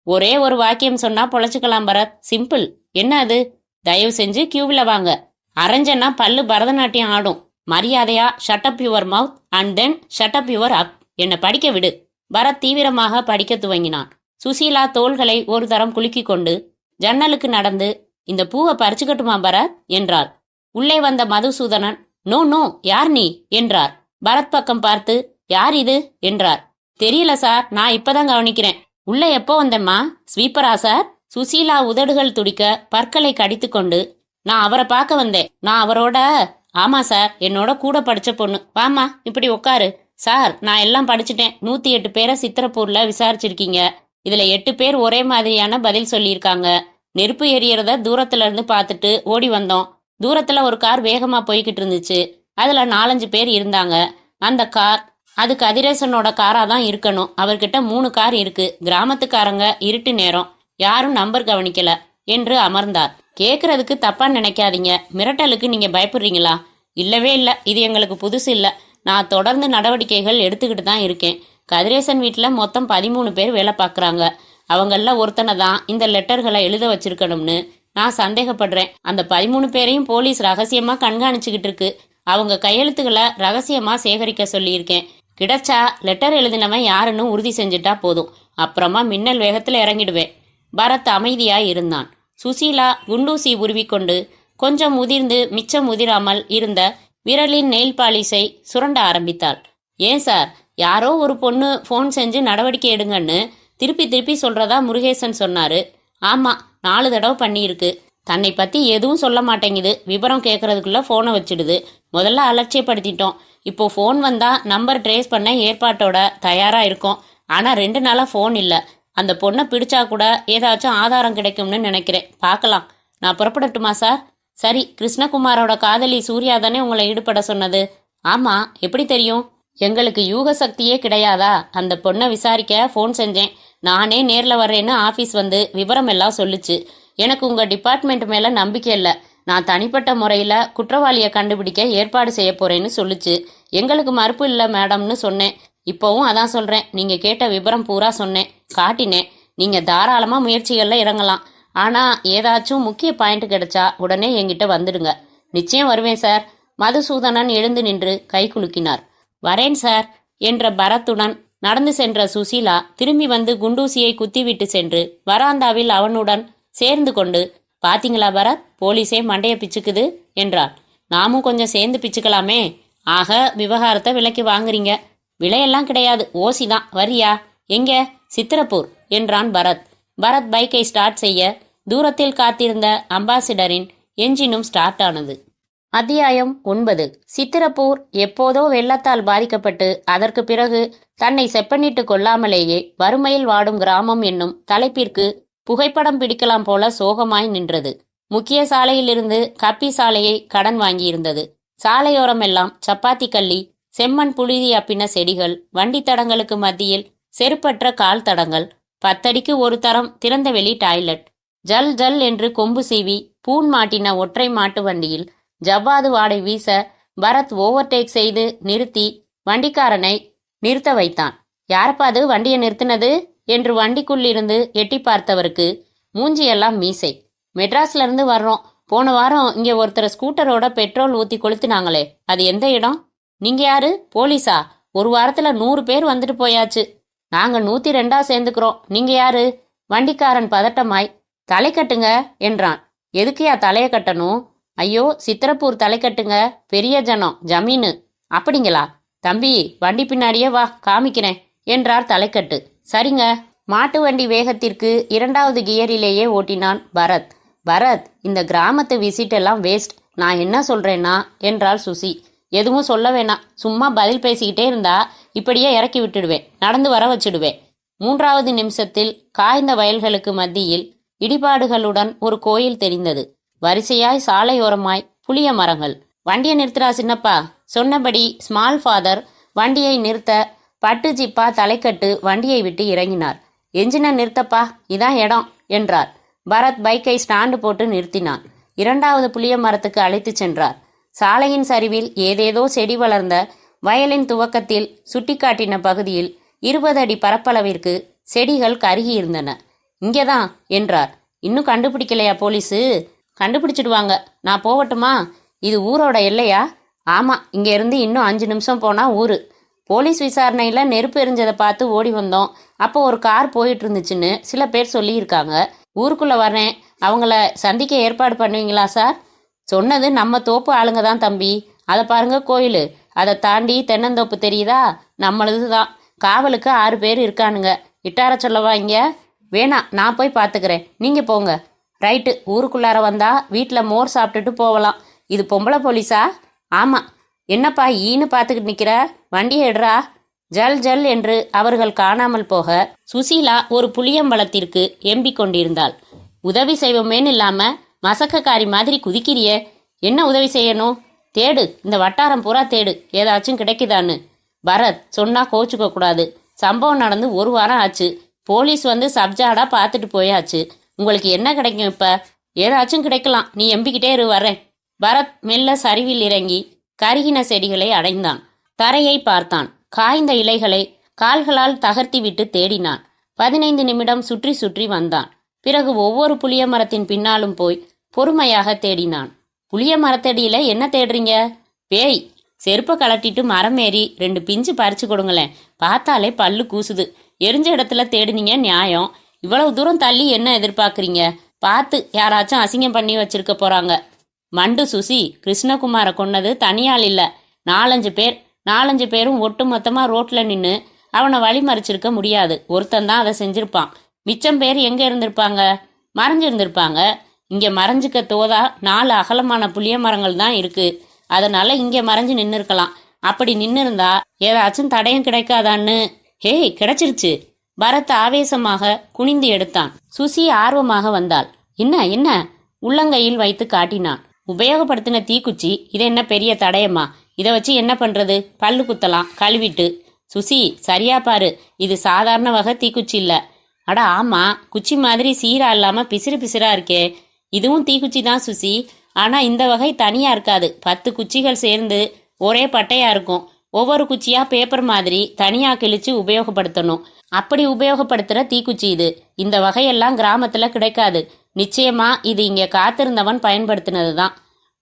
ஒரே ஒரு வாக்கியம் சொன்னா பொழைச்சுக்கலாம் பரத். சிம்பிள். என்ன அது? தயவு செஞ்சு கியூவில் வாங்க. அரைஞ்சனா பல்லு பரதநாட்டியம் ஆடும். மரியாதையா shut up your mouth and then shut up your up. என்னை படிக்க விடு. பரத் தீவிரமாக படிக்க துவங்கினான். சுசீலா தோள்களை ஒரு தரம் குலுக்கி கொண்டு ஜன்னலுக்கு நடந்து இந்த பூவை பறிச்சுக்கட்டுமா பரத் என்றாள். உள்ளே வந்த மதுசூதனன், நோ நோ, யார் நீ என்றார். பரத் பக்கம் பார்த்து, யார் இது என்றார். தெரியல சார், நான் இப்பதான் கவனிக்கிறேன். உள்ள எப்போ வந்தேம்மா? ஸ்வீப்பரா சார்? சுசீலா உதடுகள் துடிக்க பற்களை கடித்து கொண்டு, நான் அவரை பார்க்க வந்தேன். நான் அவரோட. ஆமா சார், என்னோட கூட படிச்ச பொண்ணு. வாமா, இப்படி உட்காரு. சார், நான் எல்லாம் படிச்சுட்டேன். 108 பேரை சித்திரப்பூர்ல விசாரிச்சிருக்கீங்க. இதுல 8 பேர் ஒரே மாதிரியான பதில் சொல்லியிருக்காங்க. நெருப்பு எரியறத தூரத்துல இருந்து பார்த்துட்டு ஓடி வந்தோம். தூரத்துல ஒரு கார் வேகமா போய்கிட்டு இருந்துச்சு. அதுல 4-5 பேர் இருந்தாங்க. அந்த கார் அது கதிரேசனோட காரா தான் இருக்கணும். அவர்கிட்ட 3 கார் இருக்கு. கிராமத்துக்காரங்க, இருட்டு நேரம், யாரும் நம்பர் கவனிக்கல என்று அமர்ந்தார். கேட்கறதுக்கு தப்பா நினைக்காதீங்க. மிரட்டலுக்கு நீங்க பயப்படுறீங்களா? இல்லவே இல்லை, இது எங்களுக்கு புதுசு இல்லை. நான் தொடர்ந்து நடவடிக்கைகள் எடுத்துக்கிட்டு தான் இருக்கேன். கதிரேசன் வீட்டில் மொத்தம் 13 பேர் வேலை பார்க்குறாங்க. அவங்கள ஒருத்தனை தான் இந்த லெட்டர்களை எழுத வச்சிருக்கணும்னு நான் சந்தேகப்படுறேன். அந்த 13 பேரையும் போலீஸ் ரகசியமா கண்காணிச்சுக்கிட்டு இருக்கு. அவங்க கையெழுத்துக்களை ரகசியமா சேகரிக்க சொல்லியிருக்கேன். கிடைச்சா லெட்டர் எழுதினவன் யாருன்னு உறுதி செஞ்சுட்டா போதும். அப்புறமா மின்னல் வேகத்தில் இறங்கிடுவேன். பரத் அமைதியாய் இருந்தான். சுசீலா குண்டூசி உருவிக்கொண்டு கொஞ்சம் முதிர்ந்து மிச்சம் முதிராமல் இருந்த விரலின் நெயில் பாலிஷை சுரண்ட ஆரம்பித்தாள். ஏன் சார், யாரோ ஒரு பொண்ணு ஃபோன் செஞ்சு நடவடிக்கை எடுங்கன்னு திருப்பி திருப்பி சொல்றதா முருகேசன் சொன்னாரு. ஆமா, 4 தடவை பண்ணியிருக்கு. தன்னை பத்தி எதுவும் சொல்ல மாட்டேங்குது. விவரம் கேட்கறதுக்குள்ள ஃபோனை வச்சிடுது. முதல்ல அலட்சியப்படுத்திட்டோம். இப்போ ஃபோன் வந்தா நம்பர் ட்ரேஸ் பண்ண ஏற்பாட்டோட தயாரா இருக்கோம். ஆனா 2 நாளா ஃபோன் இல்லை. அந்த பொண்ணை பிடிச்சா கூட ஏதாச்சும் ஆதாரம் கிடைக்கும்னு நினைக்கிறேன். பார்க்கலாம். நான் புறப்படட்டுமா சார்? சரி, கிருஷ்ணகுமாரோட காதலி சூர்யா தானே உங்களை ஈடுபட சொன்னது? ஆமா, எப்படி தெரியும்? எங்களுக்கு யூக சக்தியே கிடையாதா? அந்த பொண்ணை விசாரிக்க ஃபோன் செஞ்சேன். நானே நேரில் வர்றேன்னு ஆஃபீஸ் வந்து விவரம் எல்லாம் சொல்லுச்சு. எனக்கு உங்கள் டிபார்ட்மெண்ட் மேலே நம்பிக்கை இல்லை. நான் தனிப்பட்ட முறையில் குற்றவாளியை கண்டுபிடிக்க ஏற்பாடு செய்ய போறேன்னு சொல்லுச்சு. எங்களுக்கு மறுப்பு இல்லை மேடம்னு சொன்னேன். இப்போவும் அதான் சொல்கிறேன். நீங்கள் கேட்ட விவரம் பூரா சொன்னேன், காட்டினேன். நீங்கள் தாராளமாக முயற்சிகளில் இறங்கலாம். ஆனால் ஏதாச்சும் முக்கிய பாயிண்ட் கிடைச்சா உடனே என்கிட்ட வந்துடுங்க. நிச்சயம் வருவேன் சார். மதுசூதனன் எழுந்து நின்று கை குலுக்கினார். வரேன் சார் என்ற பரத்துடன் நடந்து சென்ற சுசீலா திரும்பி வந்து குண்டூசியை குத்திவிட்டு சென்று வராந்தாவில் அவனுடன் சேர்ந்து கொண்டு, பாத்தீங்களா பரத், போலீஸே மண்டைய பிச்சுக்குது என்றாள். நாமும் கொஞ்சம் சேர்ந்து பிச்சுக்கலாமே. ஆக விவகாரத்தை விலைக்கு வாங்குறீங்க. விலையெல்லாம் கிடையாது, ஓசி தான். வரியா? எங்க? சித்திரப்பூர் என்றான் பரத். பரத் பைக்கை ஸ்டார்ட் செய்ய தூரத்தில் காத்திருந்த அம்பாசிடரின் என்ஜினும் ஸ்டார்ட் ஆனது. அத்தியாயம் 9. சித்திரப்பூர் எப்போதோ வெள்ளத்தால் பாதிக்கப்பட்டு அதற்கு பிறகு தன்னை செப்பனிட்டு கொள்ளாமலேயே வறுமையில் வாடும் கிராமம் என்னும் தலைப்பிற்கு புகைப்படம் பிடிக்கலாம் போல சோகமாய் நின்றது. முக்கிய சாலையிலிருந்து கப்பி சாலையை கடன் வாங்கியிருந்தது. சாலையோரமெல்லாம் சப்பாத்தி கள்ளி, செம்மண் புழுதி அப்பின செடிகள், வண்டி தடங்களுக்கு மத்தியில் செருப்பற்ற கால் தடங்கள், 10 அடிக்கு ஒரு தரம் திறந்தவெளி டாய்லெட். ஜல் ஜல் என்று கொம்பு சீவி பூன் மாட்டின ஒற்றை மாட்டு வண்டியில் ஜவ்வாது வாடை வீச பரத் ஓவர்டேக் செய்து நிறுத்தி வண்டிக்காரனை நிறுத்த வைத்தான். யாரப்பா அது வண்டியை நிறுத்தினது என்று வண்டிக்குள்ளிருந்து எட்டி பார்த்தவருக்கு மூஞ்சியெல்லாம் மீசை. மெட்ராஸ்ல இருந்து வர்றோம். போன வாரம் இங்கே ஒருத்தர் ஸ்கூட்டரோட பெட்ரோல் ஊத்தி கொளுத்தினாங்களே, அது எந்த இடம்? நீங்க யாரு? போலீஸா? ஒரு வாரத்துல 100 பேர் வந்துட்டு போயாச்சு. நாங்க 102 சேர்ந்துக்கிறோம். நீங்க யாரு? வண்டிக்காரன் பதட்டமாய், தலை கட்டுங்க என்றான். எதுக்குயா தலைய கட்டணும்? ஐயோ, சித்திரப்பூர் தலை கட்டுங்க, பெரிய ஜனம், ஜமீனு. அப்படிங்களா? தம்பி, வண்டி பின்னாடியே வா, காமிக்கிறேன் என்றார் தலைக்கட்டு. சரிங்க. மாட்டு வண்டி வேகத்திற்கு 2வது கியரிலேயே ஓட்டினான் பரத். பரத், இந்த கிராமத்து விசிட் எல்லாம் வேஸ்ட். நான் என்ன சொல்றேன்னா என்றாள் சுசி. எதுவும் சொல்ல வேணாம், சும்மா பதில் பேசிக்கிட்டே இருந்தா இப்படியே இறக்கி விட்டுடுவேன், நடந்து வர வச்சிடுவேன். 3வது நிமிஷத்தில் காய்ந்த வயல்களுக்கு மத்தியில் இடிபாடுகளுடன் ஒரு கோயில் தெரிந்தது. வரிசையாய் சாலையோரமாய் புளிய மரங்கள். வண்டியை நிறுத்துறா சின்னப்பா. சொன்னபடி ஸ்மால் ஃபாதர் வண்டியை நிறுத்த பட்டு ஜிப்பா தலைக்கட்டு வண்டியை விட்டு இறங்கினார். என்ஜினை நிறுத்தப்பா, இதான் இடம் என்றார். பரத் பைக்கை ஸ்டாண்டு போட்டு நிறுத்தினான். 2வது புளிய மரத்துக்கு அழைத்து சென்றார். சாலையின் சரிவில் ஏதேதோ செடி வளர்ந்த வயலின் துவக்கத்தில் சுட்டிக்காட்டின பகுதியில் 20 அடி பரப்பளவிற்கு செடிகள் கருகி இருந்தன. இங்கேதான் என்றார். இன்னும் கண்டுபிடிக்கலையா போலீஸு? கண்டுபிடிச்சிடுவாங்க. நான் போகட்டுமா? இது ஊரோட எல்லையா? ஆமா, இங்க இருந்து இன்னும் 5 நிமிஷம் போனா ஊரு. போலீஸ் விசாரணையில நெருப்பு எரிஞ்சதை பார்த்து ஓடி வந்தோம். அப்போ ஒரு கார் போயிட்டு இருந்துச்சுன்னு சில பேர் சொல்லியிருக்காங்க. ஊருக்குள்ள வரேன், அவங்கள சந்திக்க ஏற்பாடு பண்ணுவீங்களா சார்? சொன்னது நம்ம தோப்பு ஆளுங்க தான் தம்பி. அதை பாருங்க கோயில், அதை தாண்டி தென்னந்தோப்பு தெரியுதா? நம்மளது தான். காவலுக்கு 6 பேர் இருக்கானுங்க. இட்டார சொல்லவா இங்க? வேணாம், நான் போய் பார்த்துக்கிறேன், நீங்கள் போங்க. ரைட்டு, ஊருக்குள்ளார வந்தா வீட்டில் மோர் சாப்பிட்டுட்டு போகலாம். இது பொம்பளை போலீஸா? ஆமாம். என்னப்பா ஈன்னு பார்த்துக்கிட்டு நிற்கிற? வண்டியை எடுறா. ஜல் ஜல் என்று அவர்கள் காணாமல் போக சுசீலா ஒரு புளியம்பழத்திற்கு எம்பிக் கொண்டிருந்தாள். உதவி செய்வோமேன்னு இல்லாமல் மசக்கக்காரி மாதிரி குதிக்கிறியே, என்ன உதவி செய்யணும்? தேடு, இந்த வட்டாரம் பூரா தேடு, ஏதாச்சும் கிடைக்குதான்னு. பரத், சொன்னா கோச்சுக்க கூடாது. சம்பவம் நடந்து 1 வாரம் ஆச்சு. போலீஸ் வந்து சப்ஜாடா பார்த்துட்டு போயாச்சு. உங்களுக்கு என்ன கிடைக்கும் இப்ப? ஏதாச்சும் கிடைக்கலாம், நீ எம்பிக்கிட்டே இரு, வரேன். பரத் மெல்ல சரிவில் இறங்கி கருகின செடிகளை அடைந்தான். தரையை பார்த்தான். காய்ந்த இலைகளை கால்களால் தகர்த்தி விட்டு தேடினான். 15 நிமிடம் சுற்றி சுற்றி வந்தான். பிறகு ஒவ்வொரு புளிய மரத்தின் பின்னாலும் போய் பொறுமையாக தேடினான். புளிய மரத்தடியில என்ன தேடுறீங்க? பேய். செருப்பை கலட்டிட்டு மரம் ஏறி 2 பிஞ்சு பறிச்சு கொடுங்களேன். பார்த்தாலே பல்லு கூசுது. எரிஞ்ச இடத்துல தேடினீங்க நியாயம். இவ்வளவு தூரம் தள்ளி என்ன எதிர்பார்க்குறீங்க? பார்த்து யாராச்சும் அசிங்கம் பண்ணி வச்சிருக்க போறாங்க. மண்டு சுசி, கிருஷ்ணகுமாரை கொன்னது தனியாள் இல்லை, 4-5 பேர். 4-5 பேரும் ஒட்டு மொத்தமா ரோட்ல நின்று அவனை வழிமறிச்சிருக்க முடியாது. ஒருத்தந்தான் அதை செஞ்சிருப்பான். மிச்சம் பேர் எங்க இருந்திருப்பாங்க? மறைஞ்சிருந்திருப்பாங்க. இங்க மறைஞ்சுக்க தோதா 4 அகலமான புளிய மரங்கள் தான் இருக்கு. அதனால இங்க மறைஞ்சு நின்று இருக்கலாம். அப்படி நின்று இருந்தா ஏதாச்சும் தடயம் கிடைக்காதான்னு. ஹேய், கிடைச்சிருச்சு. பரத் ஆவேசமாக குனிந்து எடுத்தான். சுசி ஆர்வமாக வந்தாள். என்ன என்ன? உள்ளங்கையில் வைத்து காட்டினான். உபயோகப்படுத்தின தீக்குச்சி. இது என்ன பெரிய தடயமா? இதை வச்சு என்ன பண்றது? பல்லு குத்தலாம், கழுவிட்டு. சுசி, சரியா பாரு, இது சாதாரண வகை தீக்குச்சி இல்ல. அட ஆமா, குச்சி மாதிரி சீரா இல்லாம பிசிறு பிசிறா இருக்கே. இதுவும் தீக்குச்சி தான் சுசி. ஆனா இந்த வகை தனியா இருக்காது. 10 குச்சிகள் சேர்ந்து ஒரே பட்டையா இருக்கும். ஒவ்வொரு குச்சியா பேப்பர் மாதிரி தனியா கிழிச்சு உபயோகப்படுத்தணும். அப்படி உபயோகப்படுத்துற தீக்குச்சி இது. இந்த வகையெல்லாம் கிராமத்துல கிடைக்காது. நிச்சயமா இது இங்க காத்திருந்தவன் பயன்படுத்தினது தான்.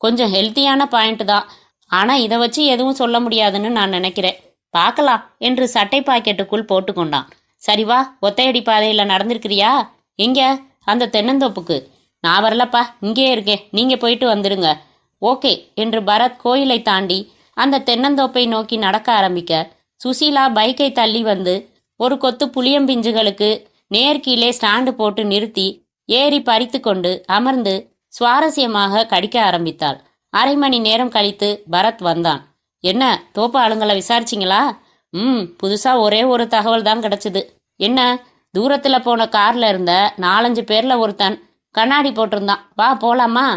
கொஞ்சம் ஹெல்த்தியான பாயிண்ட் தான். ஆனா இதை வச்சு எதுவும் சொல்ல முடியாதுன்னு நான் நினைக்கிறேன். பார்க்கலாம் என்று சட்டை பாக்கெட்டுக்குள் போட்டுக்கொண்டான். சரிவா, ஒத்தையடி பாதையில நடந்திருக்கிறியா? எங்க? அந்த தென்னந்தோப்புக்கு. நான் வரலப்பா, இங்கே இருக்கேன், நீங்க போயிட்டு வந்துடுங்க. ஓகே என்று பரத் கோயிலை தாண்டி அந்த தென்னந்தோப்பை நோக்கி நடக்க ஆரம்பிக்க சுசீலா பைக்கை தள்ளி வந்து ஒரு கொத்து புளியம்பிஞ்சுகளுக்கு நேர்கீழே ஸ்டாண்டு போட்டு நிறுத்தி ஏறி பறித்து கொண்டு அமர்ந்து சுவாரஸ்யமாக கடிக்க ஆரம்பித்தாள். 1/2 மணி நேரம் கழித்து பரத் வந்தான். என்ன, தோப்பு ஆளுங்களை விசாரிச்சிங்களா? புதுசா ஒரே ஒரு தகவல் தான் கிடைச்சது. என்ன? தூரத்துல போன கார்ல இருந்த 4-5 பேர்ல ஒருத்தன் கண்ணாடி போட்டிருந்தான். வா போலாமா?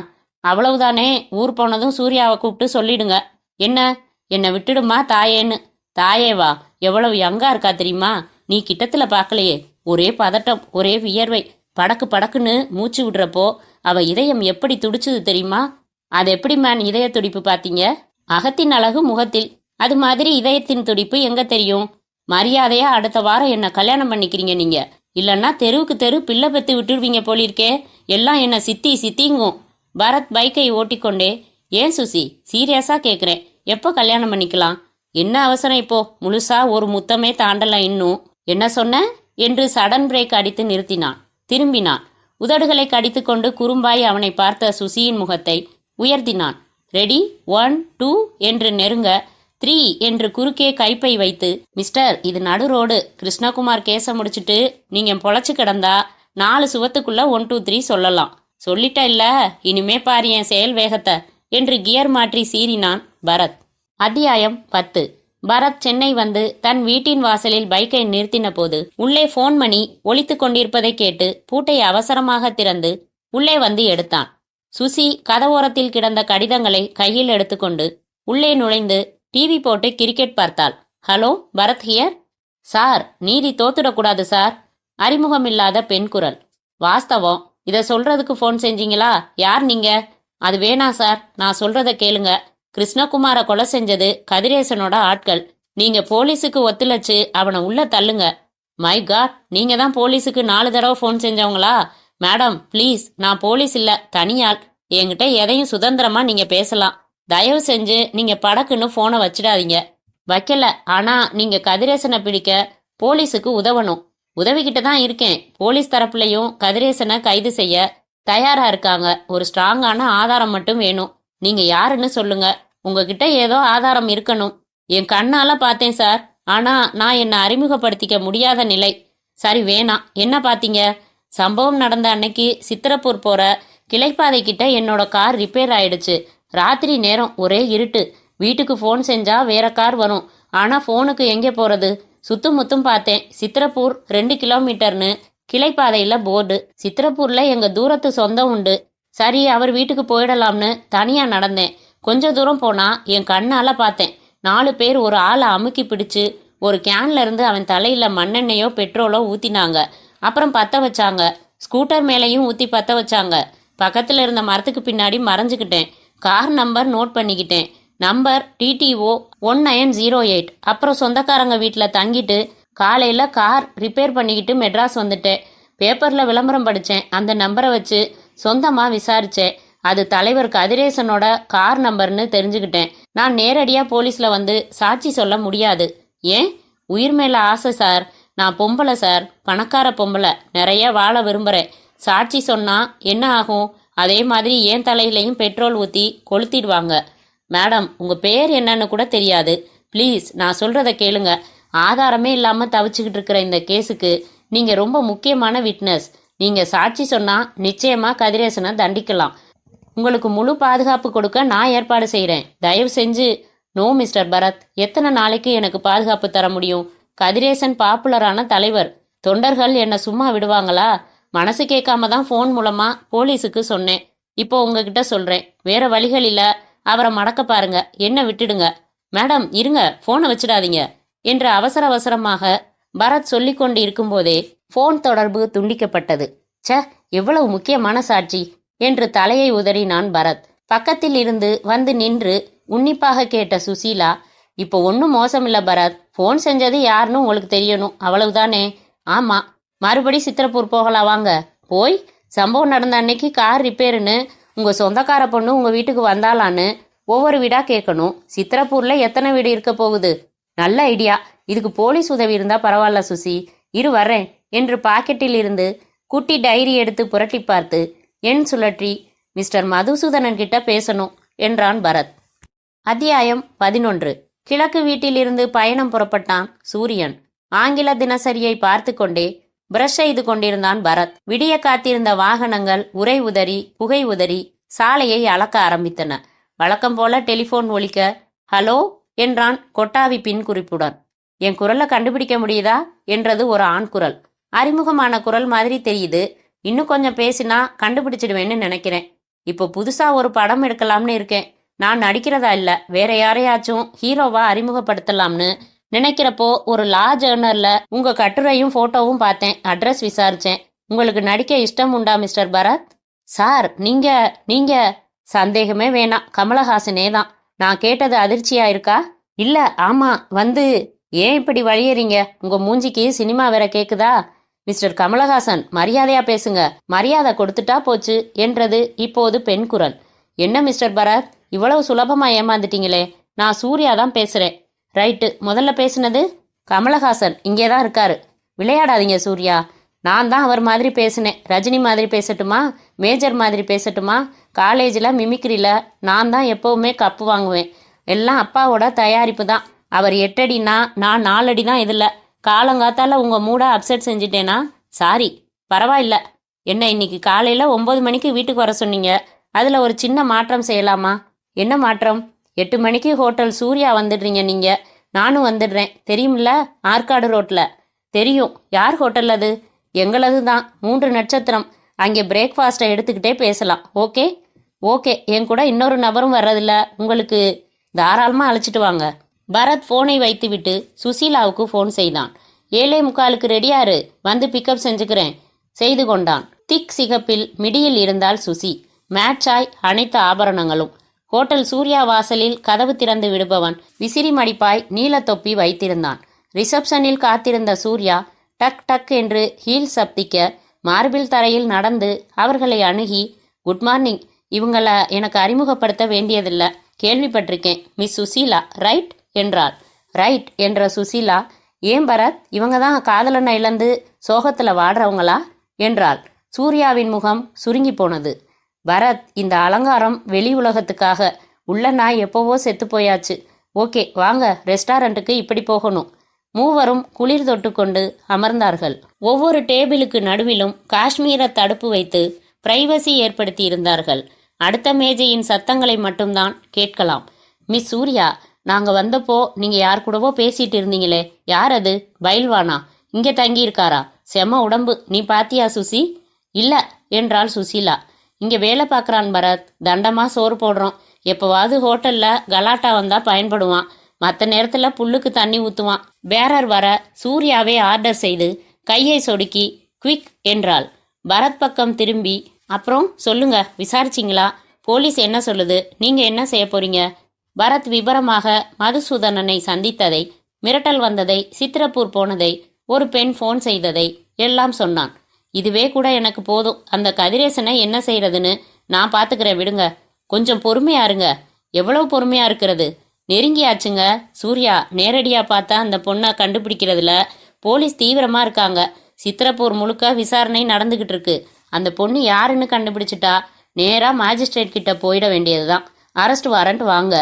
அவ்வளவுதானே. ஊர் போனதும் சூர்யாவை கூப்பிட்டு சொல்லிடுங்க. என்ன? என்னை விட்டுடுமா தாயேன்னு. தாயேவா? எவ்வளவு யங்கா இருக்கா தெரியுமா? நீ கிட்டத்துல பார்க்கலையே. ஒரே பதட்டம், ஒரே வியர்வை. படக்கு படக்குன்னு மூச்சு விடுறப்போ அவ இதயம் எப்படி துடிச்சுது தெரியுமா? அது எப்படி மேன் இதய துடிப்பு பார்த்தீங்க? அகத்தின் அழகு முகத்தில். அது மாதிரி இதயத்தின் துடிப்பு எங்க தெரியும்? மரியாதையா அடுத்த வாரம் என்ன கல்யாணம் பண்ணிக்கிறீங்க நீங்க. இல்லைன்னா தெருவுக்கு தெரு பிள்ளை பெத்து விட்டுடுவீங்க போலிருக்கே. எல்லாம் என்ன சித்தி சித்திங்கும். பரத் பைக்கை ஓட்டிக்கொண்டே, ஏன் சுசி, சீரியஸா கேட்குறேன், எப்போ கல்யாணம் பண்ணிக்கலாம்? என்ன அவசரம் இப்போ? முழுசா ஒரு முத்தமே தாண்டலாம் இன்னும். என்ன சொன்ன என்று சடன் பிரேக் அடித்து நிறுத்தினான். திரும்பினான். உதடுகளை கடித்துக்கொண்டு குறும்பாய் அவனை பார்த்த சுசியின் முகத்தை உயர்த்தினான். ரெடி, 1 2 என்று நெருங்க 3 என்று குறுக்கே கைப்பை வைத்து, மிஸ்டர், இது நடு ரோடு. கிருஷ்ணகுமார் கேஸ முடிச்சுட்டு நீங்க பொழைச்சு கிடந்தா 4 சுவத்துக்குள்ள 1 2 3 சொல்லலாம். சொல்லிட்ட இல்ல, இனிமே பாரு என் செயல் வேகத்தை என்று கியர் மாற்றி சீறினான் பரத். அத்தியாயம் 10. பரத் சென்னை வந்து தன் வீட்டின் வாசலில் பைக்கை நிறுத்தின போது உள்ளே போன் மணி ஒலித்து கொண்டிருப்பதை கேட்டு பூட்டை அவசரமாக திறந்து உள்ளே வந்து எடுத்தான். சுசி கதவோரத்தில் கிடந்த கடிதங்களை கையில் எடுத்துக்கொண்டு உள்ளே நுழைந்து டிவி போட்டு கிரிக்கெட் பார்த்தாள். Hello, Bharat here. சார், நீதி தோத்துடக்கூடாது சார். அறிமுகமில்லாத பெண் குரல். வாஸ்தவம். இதை சொல்றதுக்கு ஃபோன் செஞ்சீங்களா? யார் நீங்க? அது வேணாம் சார், நான் சொல்றத கேளுங்க. கிருஷ்ணகுமாரை கொலை செஞ்சது கதிரேசனோட ஆட்கள். நீங்க போலீஸுக்கு ஒத்துழைச்சு அவனை உள்ள தள்ளுங்க. மை காட், நீங்க தான் போலீஸுக்கு 4 தடவை ஃபோன் செஞ்சவங்களா? மேடம் ப்ளீஸ், நான் போலீஸ் இல்ல, தனியாள். என்கிட்ட எதையும் சுதந்திரமா நீங்க பேசலாம். தயவு செஞ்சு நீங்க படக்குன்னு போனை வச்சிடாதீங்க. வைக்கல, ஆனா நீங்க கதிரேசனை பிடிக்க போலீஸுக்கு உதவணும். உதவிக்கிட்டு தான் இருக்கேன். போலீஸ் தரப்புலையும் கதிரேசனை கைது செய்ய தயாரா இருக்காங்க. ஒரு ஸ்ட்ராங்கான ஆதாரம் மட்டும் வேணும். நீங்க யாருன்னு சொல்லுங்க. உங்ககிட்ட ஏதோ ஆதாரம் இருக்கணும். என் கண்ணால பார்த்தேன் சார். ஆனா நான் என்னை அறிமுகப்படுத்திக்க முடியாத நிலை. சரி வேணாம். என்ன பார்த்தீங்க? சம்பவம் நடந்த அன்னைக்கு சித்திரப்பூர் போற கிளைப்பாதை கிட்ட என்னோட கார் ரிப்பேர் ஆயிடுச்சு. ராத்திரி நேரம், ஒரே இருட்டு. வீட்டுக்கு ஃபோன் செஞ்சா வேற கார் வரும். ஆனா ஃபோனுக்கு எங்கே போறது? சுத்தும் முத்தும் பார்த்தேன். சித்திரப்பூர் 2 கிலோமீட்டர்னு கிளைப்பாதையில போர்டு. சித்திரப்பூர்ல எங்க தூரத்து சொந்தம் உண்டு. சரி, அவர் வீட்டுக்கு போயிடலாம்னு தனியா நடந்தேன். கொஞ்ச தூரம் போனா என் கண்ணால பார்த்தேன். 4 பேர் ஒரு ஆளை அமுக்கி பிடிச்சு ஒரு கேன்ல இருந்து அவன் தலையில மண்ணெண்ணெயோ பெட்ரோலோ ஊத்தினாங்க. அப்புறம் பத்த வச்சாங்க. ஸ்கூட்டர் மேலேயும் ஊத்தி பத்த வச்சாங்க. பக்கத்துல இருந்த மரத்துக்கு பின்னாடி மறைஞ்சுக்கிட்டேன். கார் நம்பர் நோட் பண்ணிக்கிட்டேன். Number TTO 1908. அப்புறம் சொந்தக்காரங்க வீட்டில் தங்கிட்டு காலையில் கார் ரிப்பேர் பண்ணிக்கிட்டு மெட்ராஸ் வந்துட்டேன். பேப்பரில் விளம்பரம் படித்தேன். அந்த நம்பரை வச்சு சொந்தமாக விசாரித்தேன். அது தலைவர் கதிரேசனோட கார் நம்பர்னு தெரிஞ்சுக்கிட்டேன். நான் நேரடியாக போலீஸில் வந்து சாட்சி சொல்ல முடியாது. ஏன்? உயிர் மேலே ஆசை சார். நான் பொம்பளை சார், பணக்கார பொம்பளை. நிறைய வாழ விரும்புகிறேன். சாட்சி சொன்னால் என்ன ஆகும்? அதே மாதிரி என் தலையிலையும் பெட்ரோல் ஊற்றி கொளுத்திடுவாங்க. மேடம், உங்கள் பேர் என்னன்னு கூட தெரியாது. ப்ளீஸ், நான் சொல்கிறத கேளுங்க. ஆதாரமே இல்லாமல் தவிச்சுக்கிட்டு இருக்கிற இந்த கேஸுக்கு நீங்கள் ரொம்ப முக்கியமான விட்னஸ். நீங்கள் சாட்சி சொன்னால் நிச்சயமாக கதிரேசனை தண்டிக்கலாம். உங்களுக்கு முழு பாதுகாப்பு கொடுக்க நான் ஏற்பாடு செய்கிறேன். தயவு செஞ்சு. No mister Bharath. எத்தனை நாளைக்கு எனக்கு பாதுகாப்பு தர முடியும்? கதிரேசன் பாப்புலரான தலைவர். தொண்டர்கள் என்னை சும்மா விடுவாங்களா? மனசு கேட்காம தான் ஃபோன் மூலமாக போலீஸுக்கு சொன்னேன். இப்போ உங்ககிட்ட சொல்கிறேன். வேற வழிகள் இல்லை. அவரை மடக்க பாருங்க. என்ன விட்டுடுங்க. மேடம் இருங்க, ஃபோனை வச்சிடாதீங்க என்று அவசர அவசரமாக பரத் சொல்லி கொண்டு இருக்கும்போதே ஃபோன் தொடர்பு துண்டிக்கப்பட்டது. ச்சே, எவ்வளவு முக்கியமான சாட்சி என்று தலையை உதறினான் பரத். பக்கத்தில் இருந்து வந்து நின்று உன்னிப்பாக கேட்ட சுசீலா, இப்போ ஒன்றும் மோசமில்ல பரத். ஃபோன் செஞ்சது யாருன்னு உங்களுக்கு தெரியணும், அவ்வளவுதானே? ஆமா. மறுபடி சித்திரப்பூர் போகலாம் வாங்க. போய் சம்பவம் நடந்த அன்னைக்கு கார் ரிப்பேருன்னு உங்க சொந்தக்கார பொண்ணு உங்க வீட்டுக்கு வந்தாலான்னு ஒவ்வொரு வீடா கேட்கணும். சித்திரப்பூர்ல எத்தனை வீடு இருக்க போகுது? நல்ல ஐடியா. இதுக்கு போலீஸ் உதவி இருந்தா பரவாயில்ல சுசி. இரு வர்றேன் என்று பாக்கெட்டில் இருந்து குட்டி டைரி எடுத்து புரட்டி பார்த்து எண் சுழற்றி மிஸ்டர் மதுசூதனன் கிட்ட பேசணும் என்றான் பரத். அத்தியாயம் 11. கிழக்கு வீட்டிலிருந்து பயணம் புறப்பட்டான் சூரியன். ஆங்கில தினசரியை பார்த்து கொண்டே பிரஷ் செய்து கொண்டிருந்தான் பரத். விடிய காத்திருந்த வாகனங்கள் உரை உதறி புகை உதறி சாலையை அளக்க ஆரம்பித்தன. வழக்கம் போல டெலிபோன் ஒலிக்க ஹலோ என்றான் கொட்டாவி பின் குறிப்புடன். என் குரலை கண்டுபிடிக்க முடியுதா என்றது ஒரு ஆண் குரல். அறிமுகமான குரல் மாதிரி தெரியுது. இன்னும் கொஞ்சம் பேசினா கண்டுபிடிச்சிடுவேன்னு நினைக்கிறேன். இப்போ புதுசா ஒரு படம் எடுக்கலாம்னு இருக்கேன். நான் நடிக்கிறதா இல்ல, வேற யாரையாச்சும் ஹீரோவா அறிமுகப்படுத்தலாம்னு நினைக்கிறப்போ ஒரு லா ஜேர்னல்ல உங்க கட்டுரையும் போட்டோவும் பார்த்தேன். அட்ரஸ் விசாரிச்சேன். உங்களுக்கு நடிக்க இஷ்டம் உண்டா மிஸ்டர் பரத்? சார் நீங்க சந்தேகமே வேணாம், கமலஹாசனே தான். நான் கேட்டது அதிர்ச்சியா இருக்கா? இல்ல, ஆமா. வந்து ஏன் இப்படி வழியறீங்க? உங்க மூஞ்சிக்கு சினிமா வேற கேக்குதா? மிஸ்டர் கமலஹாசன், மரியாதையா பேசுங்க. மரியாதை கொடுத்துட்டா போச்சு என்றது இப்போது பெண் குரல். என்ன மிஸ்டர் பரத், இவ்வளவு சுலபமா ஏமாந்துட்டீங்களே? நான் சூர்யா தான் பேசுறேன். ரைட்டு, முதல்ல பேசுனது கமலஹாசன் இங்கேதான் இருக்காரு. விளையாடாதீங்க சூர்யா. நான் தான் அவர் மாதிரி பேசினேன். ரஜினி மாதிரி பேசட்டுமா? மேஜர் மாதிரி பேசட்டுமா? காலேஜில் மிமிக்ரியில் நான் தான் எப்போவுமே கப்பு வாங்குவேன். எல்லாம் அப்பாவோட தயாரிப்பு தான். அவர் 8 அடினா நான் 4 அடி தான். இதில் காலங்காத்தால உங்கள் மூடை அப்செட் செஞ்சிட்டேனா? சாரி. பரவாயில்ல. என்ன இன்னைக்கு காலையில் 9 மணிக்கு வீட்டுக்கு வர சொன்னீங்க. அதில் ஒரு சின்ன மாற்றம் செய்யலாமா? என்ன மாற்றம்? 8 மணிக்கு ஹோட்டல் சூர்யா வந்துடுறீங்க நீங்கள். நானும் வந்துடுறேன். தெரியுமில்ல? ஆற்காடு ரோட்டில். தெரியும். யார் ஹோட்டல் அது? எங்களது தான். 3 நட்சத்திரம். அங்கே பிரேக்ஃபாஸ்ட்டை எடுத்துக்கிட்டே பேசலாம். Okay okay. என் கூட இன்னொரு நபரும் வர்றதில்ல. உங்களுக்கு தாராளமாக அழைச்சிட்டு வாங்க. பரத் ஃபோனை வைத்துவிட்டு சுசீலாவுக்கு ஃபோன் செய்தான். 7:45க்கு ரெடியாரு, வந்து பிக்கப் செஞ்சுக்கிறேன். செய்து கொண்டான். திக் சிகப்பில் மிடியில் இருந்தால் சுசி. மேட்சாய் அனைத்து ஆபரணங்களும். ஹோட்டல் சூர்யா வாசலில் கதவு திறந்து விடுபவன் விசிறி மடிப்பாய் நீல தொப்பி வைத்திருந்தான். ரிசப்ஷனில் காத்திருந்த சூர்யா டக் டக் என்று ஹீல் சப்திக்க மார்பிள் தரையில் நடந்து அவர்களை அணுகி, குட் மார்னிங். இவங்களை எனக்கு அறிமுகப்படுத்த வேண்டியதில்லை. கேள்விப்பட்டிருக்கேன். மிஸ் சுசீலா ரைட் என்றாள். ரைட் என்ற சுசீலா, ஏன் பரத், இவங்க தான் காதலனை இழந்து சோகத்தில் வாடுறவங்களா என்றாள். சூர்யாவின் முகம் சுருங்கி போனது. பரத், இந்த அலங்காரம் வெளி உலகத்துக்காக, உள்ள நான் எப்போவோ செத்து போயாச்சு. ஓகே வாங்க, ரெஸ்டாரண்ட்டுக்கு இப்படி போகணும். மூவரும் குளிர் தொட்டு கொண்டு அமர்ந்தார்கள். ஒவ்வொரு டேபிளுக்கு நடுவிலும் காஷ்மீர தடுப்பு வைத்து பிரைவசி ஏற்படுத்தி இருந்தார்கள். அடுத்த மேஜையின் சத்தங்களை மட்டும்தான் கேட்கலாம். மிஸ் சூர்யா, நாங்க வந்தப்போ நீங்க யார் கூடவோ பேசிட்டு இருந்தீங்களே, யார் அது? பைல்வானா? இங்க தங்கி இருக்காரா? செம உடம்பு, நீ பாத்தியா சுசி? இல்ல என்றாள் சுசீலா. இங்க வேலை பார்க்கறான் பரத், தண்டமா சோறு போடுறோம். எப்பவாவது ஹோட்டல்ல கலாட்டா வந்தா பயன்படுவான், மற்ற நேரத்துல புல்லுக்கு தண்ணி ஊத்துவான். பேரர் வர சூர்யாவே ஆர்டர் செய்து கையை சொடுக்கி குவிக் என்றாள். பரத் பக்கம் திரும்பி, அப்புறம் சொல்லுங்க, விசாரிச்சிங்களா? போலீஸ் என்ன சொல்லுது? நீங்க என்ன செய்ய போறீங்க? பரத் விபரமாக மதுசூதனனை சந்தித்ததை, மிரட்டல் வந்ததை, சித்திரப்பூர் போனதை, ஒரு பெண் ஃபோன் செய்ததை எல்லாம் சொன்னான். இதுவே கூட எனக்கு போதும், அந்த கதிரேசனை என்ன செய்யறதுன்னு நான் பாத்துக்கிறேன், விடுங்க. கொஞ்சம் பொறுமையா இருங்க. எவ்வளவு பொறுமையா இருக்கிறது? நெருங்கியாச்சுங்க. சூர்யா, நேரடியா பார்த்தா அந்த பொண்ணை கண்டுபிடிக்கிறதுல போலீஸ் தீவிரமா இருக்காங்க. சித்திரப்பூர் முழுக்க விசாரணை நடந்துகிட்டு இருக்கு. அந்த பொண்ணு யாருன்னு கண்டுபிடிச்சிட்டா நேரா மேஜிஸ்ட்ரேட் கிட்ட போயிட வேண்டியதுதான். அரெஸ்ட் வாரண்ட் வாங்க.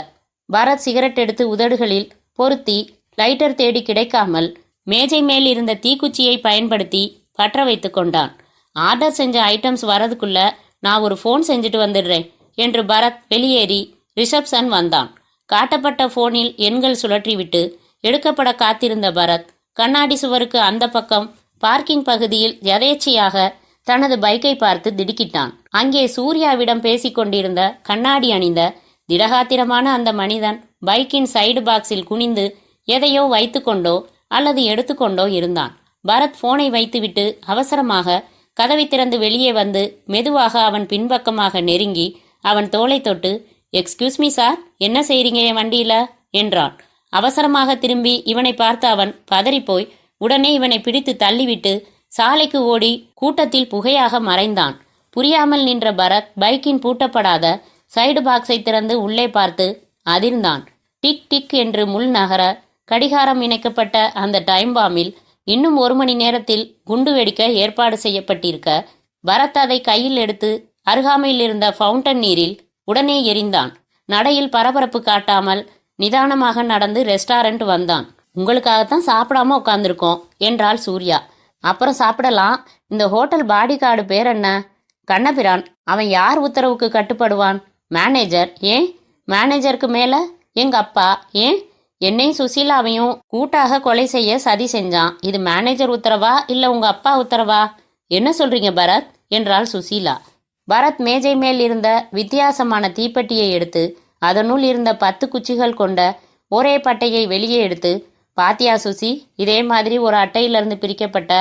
பரத் சிகரெட் எடுத்து உதடுகளில் பொருத்தி லைட்டர் தேடி கிடைக்காமல் மேஜை மேல் இருந்த தீக்குச்சியை பயன்படுத்தி பற்ற வைத்து கொண்டான். ஆர்டர் செஞ்ச ஐட்டம்ஸ் வரதுக்குள்ள நான் ஒரு ஃபோன் செஞ்சுட்டு வந்துடுறேன் என்று பரத் வெளியேறி ரிசப்ஷன் வந்தான். காட்டப்பட்ட போனில் எண்கள் சுழற்றிவிட்டு எடுக்கப்பட காத்திருந்த பரத் கண்ணாடி சுவருக்கு அந்த பக்கம் பார்க்கிங் பகுதியில் எதேச்சையாக தனது பைக்கை பார்த்து திடுக்கிட்டான். அங்கே சூர்யாவிடம் பேசிக்கொண்டிருந்த கண்ணாடி அணிந்த திடகாத்திரமான அந்த மனிதன் பைக்கின் சைடு பாக்ஸில் குனிந்து எதையோ வைத்து கொண்டோ அல்லது எடுத்துக்கொண்டோ இருந்தான். பரத் போனை வைத்துவிட்டு அவசரமாக கதவை திறந்து வெளியே வந்து மெதுவாக அவன் பின்பக்கமாக நெருங்கி அவன் தோளை தொட்டு, எக்ஸ்கியூஸ் மீ சார், என்ன செய்றீங்க என் வண்டியில என்றான். அவசரமாக திரும்பி இவனை பார்த்த அவன் பதறிப்போய் உடனே இவனை பிடித்து தள்ளிவிட்டு சாலைக்கு ஓடி கூட்டத்தில் புகையாக மறைந்தான். புரியாமல் நின்ற பரத் பைக்கின் பூட்டப்படாத சைடு பாக்ஸை திறந்து உள்ளே பார்த்து அதிர்ந்தான். டிக் டிக் என்று முள் நகர கடிகாரம் இணைக்கப்பட்ட அந்த டைம் பாம்பில் இன்னும் 1 மணி நேரத்தில் குண்டு வெடிக்க ஏற்பாடு செய்யப்பட்டிருக்க பரத் அதை கையில் எடுத்து அருகாமையில் இருந்த ஃபவுண்டன் நீரில் உடனே எரிந்தான். நடையில் பரபரப்பு காட்டாமல் நிதானமாக நடந்து ரெஸ்டாரண்ட் வந்தான். உங்களுக்காகத்தான் சாப்பிடாம உட்காந்துருக்கோம் என்றாள் சூர்யா. அப்புறம் சாப்பிடலாம். இந்த ஹோட்டல் பாடி கார்டு பேர் என்ன? கண்ணபிரான். அவன் யார் உத்தரவுக்கு கட்டுப்படுவான்? மேனேஜர். ஏன் மேனேஜருக்கு மேல எங்க அப்பா. ஏன் என்னையும் சுசீலாவையும் கூட்டாக கொலை செய்ய சதி செஞ்சான். இது மேனேஜர் உத்தரவா இல்ல உங்க அப்பா உத்தரவா? என்ன சொல்றீங்க பரத் என்றாள் சுசீலா. பரத் மேஜை மேல் இருந்த வித்தியாசமான தீப்பெட்டியை எடுத்து அதனுள் இருந்த 10 குச்சிகள் கொண்ட ஒரே பட்டையை வெளியே எடுத்து, பாத்தியா சுசி, இதே மாதிரி ஒரு அட்டையிலிருந்து பிரிக்கப்பட்ட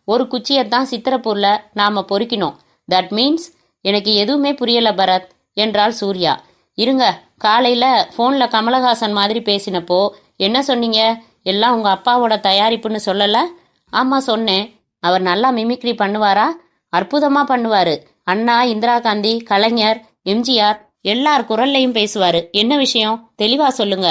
ஒரு குச்சியைத்தான் சித்திரப்பூர்ல நாம பொறுக்கினோம். தட் மீன்ஸ் எனக்கு எதுவுமே புரியல பரத் என்றாள் சூர்யா. இருங்க, காலையில போன்ல கமலஹாசன் மாதிரி பேசினப்போ என்ன சொன்னீங்க? எல்லாம் உங்க அப்பாவோட தயாரிப்புன்னு சொல்லல? ஆமா சொன்னேன். அவர் நல்லா மிமிக்ரி பண்ணுவாரா? அற்புதமா பண்ணுவாரு. அண்ணா, இந்திரா காந்தி, கலைஞர், எம்ஜிஆர் எல்லார் குரல்லையும் பேசுவாரு. என்ன விஷயம் தெளிவா சொல்லுங்க.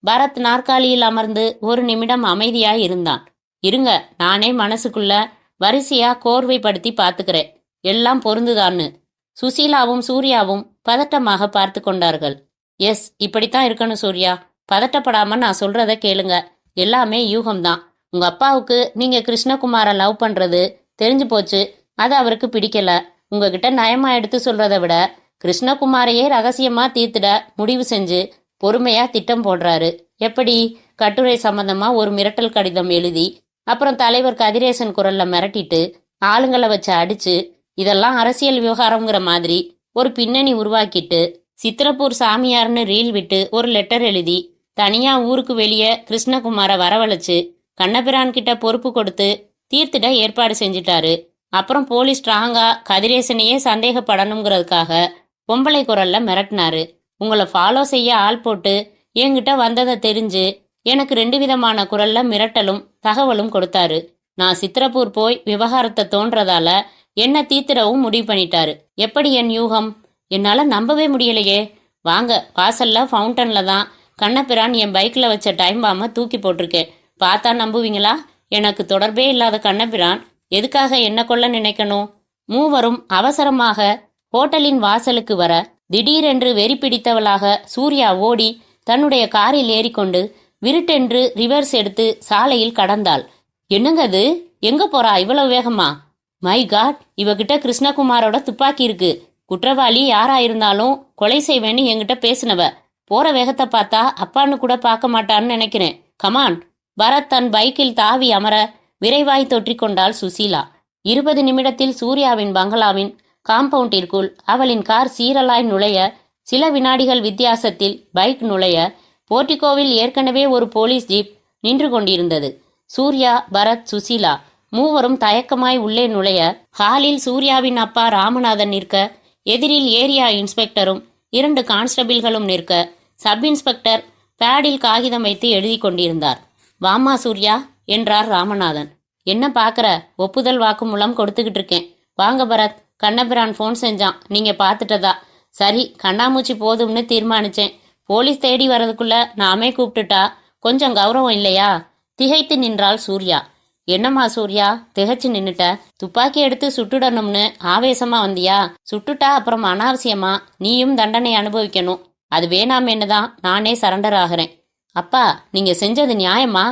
பரத் நாற்காலியில் அமர்ந்து 1 நிமிடம் அமைதியாய் இருந்தான். இருங்க, நானே மனசுக்குள்ள வரிசையா கோர்வைப்படுத்தி பாத்துக்கிறேன், எல்லாம் பொருந்துதான்னு. சுசீலாவும் சூர்யாவும் பதட்டமாக பார்த்து கொண்டார்கள். எஸ், இப்படித்தான் இருக்கணும் சூர்யா. பதட்டப்படாம நான் சொல்றத கேளுங்க. எல்லாமே யூகம்தான். உங்க அப்பாவுக்கு நீங்க கிருஷ்ணகுமார லவ் பண்றது தெரிஞ்சு போச்சு. அது அவருக்கு பிடிக்கல. உங்ககிட்ட நயமா எடுத்து சொல்றதை விட கிருஷ்ணகுமாரையே ரகசியமா தீர்த்திட முடிவு செஞ்சு பொறுமையா திட்டம் போடுறாரு. எப்படி? கட்டுரை சம்பந்தமா ஒரு மிரட்டல் கடிதம் எழுதி அப்புறம் தலைவர் கதிரேசன் குரல்ல மிரட்டிட்டு ஆளுங்களை வச்சு அடிச்சு, இதெல்லாம் அரசியல் விவகாரங்கிற மாதிரி ஒரு பின்னணி உருவாக்கிட்டு சித்திரப்பூர் சாமியார்னு ரீல் விட்டு ஒரு லெட்டர் எழுதி தனியா ஊருக்கு வெளியே கிருஷ்ணகுமாரை வரவழைச்சு கண்ணபிரான் கிட்ட பொறுப்பு கொடுத்து தீர்த்திட ஏற்பாடு செஞ்சிட்டாரு. அப்புறம் போலீஸ் ஸ்ட்ராங்கா கதிரேசனையே சந்தேகப்படணுங்கிறதுக்காக பொம்பளை குரல்ல மிரட்டினாரு. உங்களை ஃபாலோ செய்ய ஆள் போட்டு என்கிட்ட வந்ததை தெரிஞ்சு எனக்கு 2 விதமான குரல்ல மிரட்டலும் தகவலும் கொடுத்தாரு. நான் சித்திரப்பூர் போய் விவகாரத்தை தோன்றதால என்ன தீர்த்திடவும் முடிவு பண்ணிட்டாரு. எப்படி என் யூகம்? என்னால நம்பவே முடியலையே. வாங்க, வாசல்ல ஃபவுண்டன்ல தான் கண்ணபிரான் என் பைக்ல வச்ச டைம் பாம்பை தூக்கி போட்டிருக்கேன். பார்த்தா நம்புவீங்களா? எனக்கு தொடர்பே இல்லாத கண்ணபிரான் எதுக்காக என்ன கொல்ல நினைக்கணும்? மூவரும் அவசரமாக ஹோட்டலின் வாசலுக்கு வர திடீரென்று வெறி பிடித்தவளாக சூர்யா ஓடி தன்னுடைய காரில் ஏறிக்கொண்டு விருட்டென்று ரிவர்ஸ் எடுத்து சாலையில் கடந்தாள். என்னங்க அது? எங்க போறா இவ்வளவு வேகமா? மை காட், இவகிட்ட கிருஷ்ணகுமாரோட துப்பாக்கி இருக்கு. குற்றவாளி யாரா இருந்தாலும் கொலை செய்வேன்னு என்கிட்ட பேசினவ. போற வேகத்தை பார்த்தா அப்பான்னு கூட பார்க்க மாட்டான்னு நினைக்கிறேன். கமான். பரத் தன் பைக்கில் தாவி அமர விரைவாய் தொற்றிக்கொண்டாள் சுசீலா. 20 நிமிடத்தில் சூர்யாவின் பங்களாவின் காம்பவுண்டிற்குள் அவளின் கார் சீரலாய் நுழைய, சில வினாடிகள் வித்தியாசத்தில் பைக் நுழைய, போர்டிகோவில் ஏற்கனவே ஒரு போலீஸ் ஜீப் நின்று கொண்டிருந்தது. சூர்யா, பரத், சுசீலா மூவரும் தயக்கமாய் உள்ளே நுழைய, ஹாலில் சூர்யாவின் அப்பா ராமநாதன் நிற்க, எதிரில் ஏரியா இன்ஸ்பெக்டரும் 2 கான்ஸ்டபிள்களும் நிற்க, சப் இன்ஸ்பெக்டர் பேடில் காகிதம் வைத்து எழுதி கொண்டிருந்தார். வாமா சூர்யா என்றார் ராமநாதன். என்ன பாக்குற? ஒப்புதல் வாக்குமூலம் கொடுத்துக்கிட்டு இருக்கேன். வாங்க பரத், கண்ணபிரான் ஃபோன் செஞ்சான், நீங்க பார்த்துட்டதா? சரி, கண்ணாமூச்சி போதும்னு தீர்மானிச்சேன். போலீஸ் தேடி வரதுக்குள்ள நாமே கூப்பிட்டுட்டா கொஞ்சம் கௌரவம் இல்லையா? திகைத்து நின்றாள் சூர்யா. என்னம்மா சூர்யா திகைச்சு நின்னுட்ட? துப்பாக்கி எடுத்து சுட்டுடணும்னு ஆவேசமா வந்தியா? சுட்டுட்டா அப்புறம் அனாவசியமா நீயும் தண்டனை அனுபவிக்கணும். அது வேணாமேன்னு தான் நானே சரண்டர் ஆகிறேன். அப்பா, நீங்க செஞ்சது நியாயமா?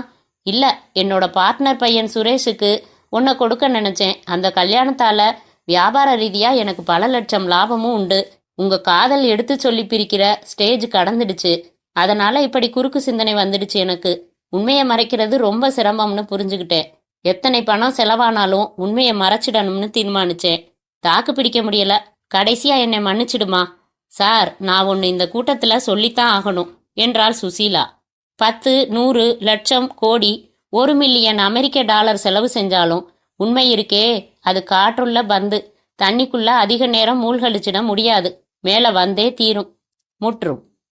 இல்ல, என்னோட பார்ட்னர் பையன் சுரேஷுக்கு உன்னை கொடுக்க நினைச்சேன். அந்த கல்யாணத்தால வியாபார ரீதியா எனக்கு பல லட்சம் லாபமும் உண்டு. உங்க காதல் எடுத்து சொல்லி பிரிக்கிற ஸ்டேஜ் கடந்துடுச்சு. அதனால இப்படி குறுக்கு சிந்தனை வந்துடுச்சு எனக்கு. உண்மையை மறைக்கிறது ரொம்ப சிரமம்னு புரிஞ்சுக்கிட்டேன். எத்தனை பணம் செலவானாலும் உண்மையை மறைச்சிடணும்னு தீர்மானிச்சேன். தாக்கு பிடிக்க முடியல. கடைசியா என்னை மன்னிச்சிடுமா? சார், நான் ஒன்று இந்த கூட்டத்துல சொல்லித்தான் ஆகணும் என்றாள் சுசீலா. 10, 100, லட்சம், கோடி, 1 மில்லியன் அமெரிக்க டாலர் செலவு செஞ்சாலும் உண்மை இருக்கே, அது காற்றுள்ள பந்து. தண்ணிக்குள்ள அதிக நேரம் மூழ்கடிச்சிட முடியாது. மேல வந்தே தீரும். முற்றும்.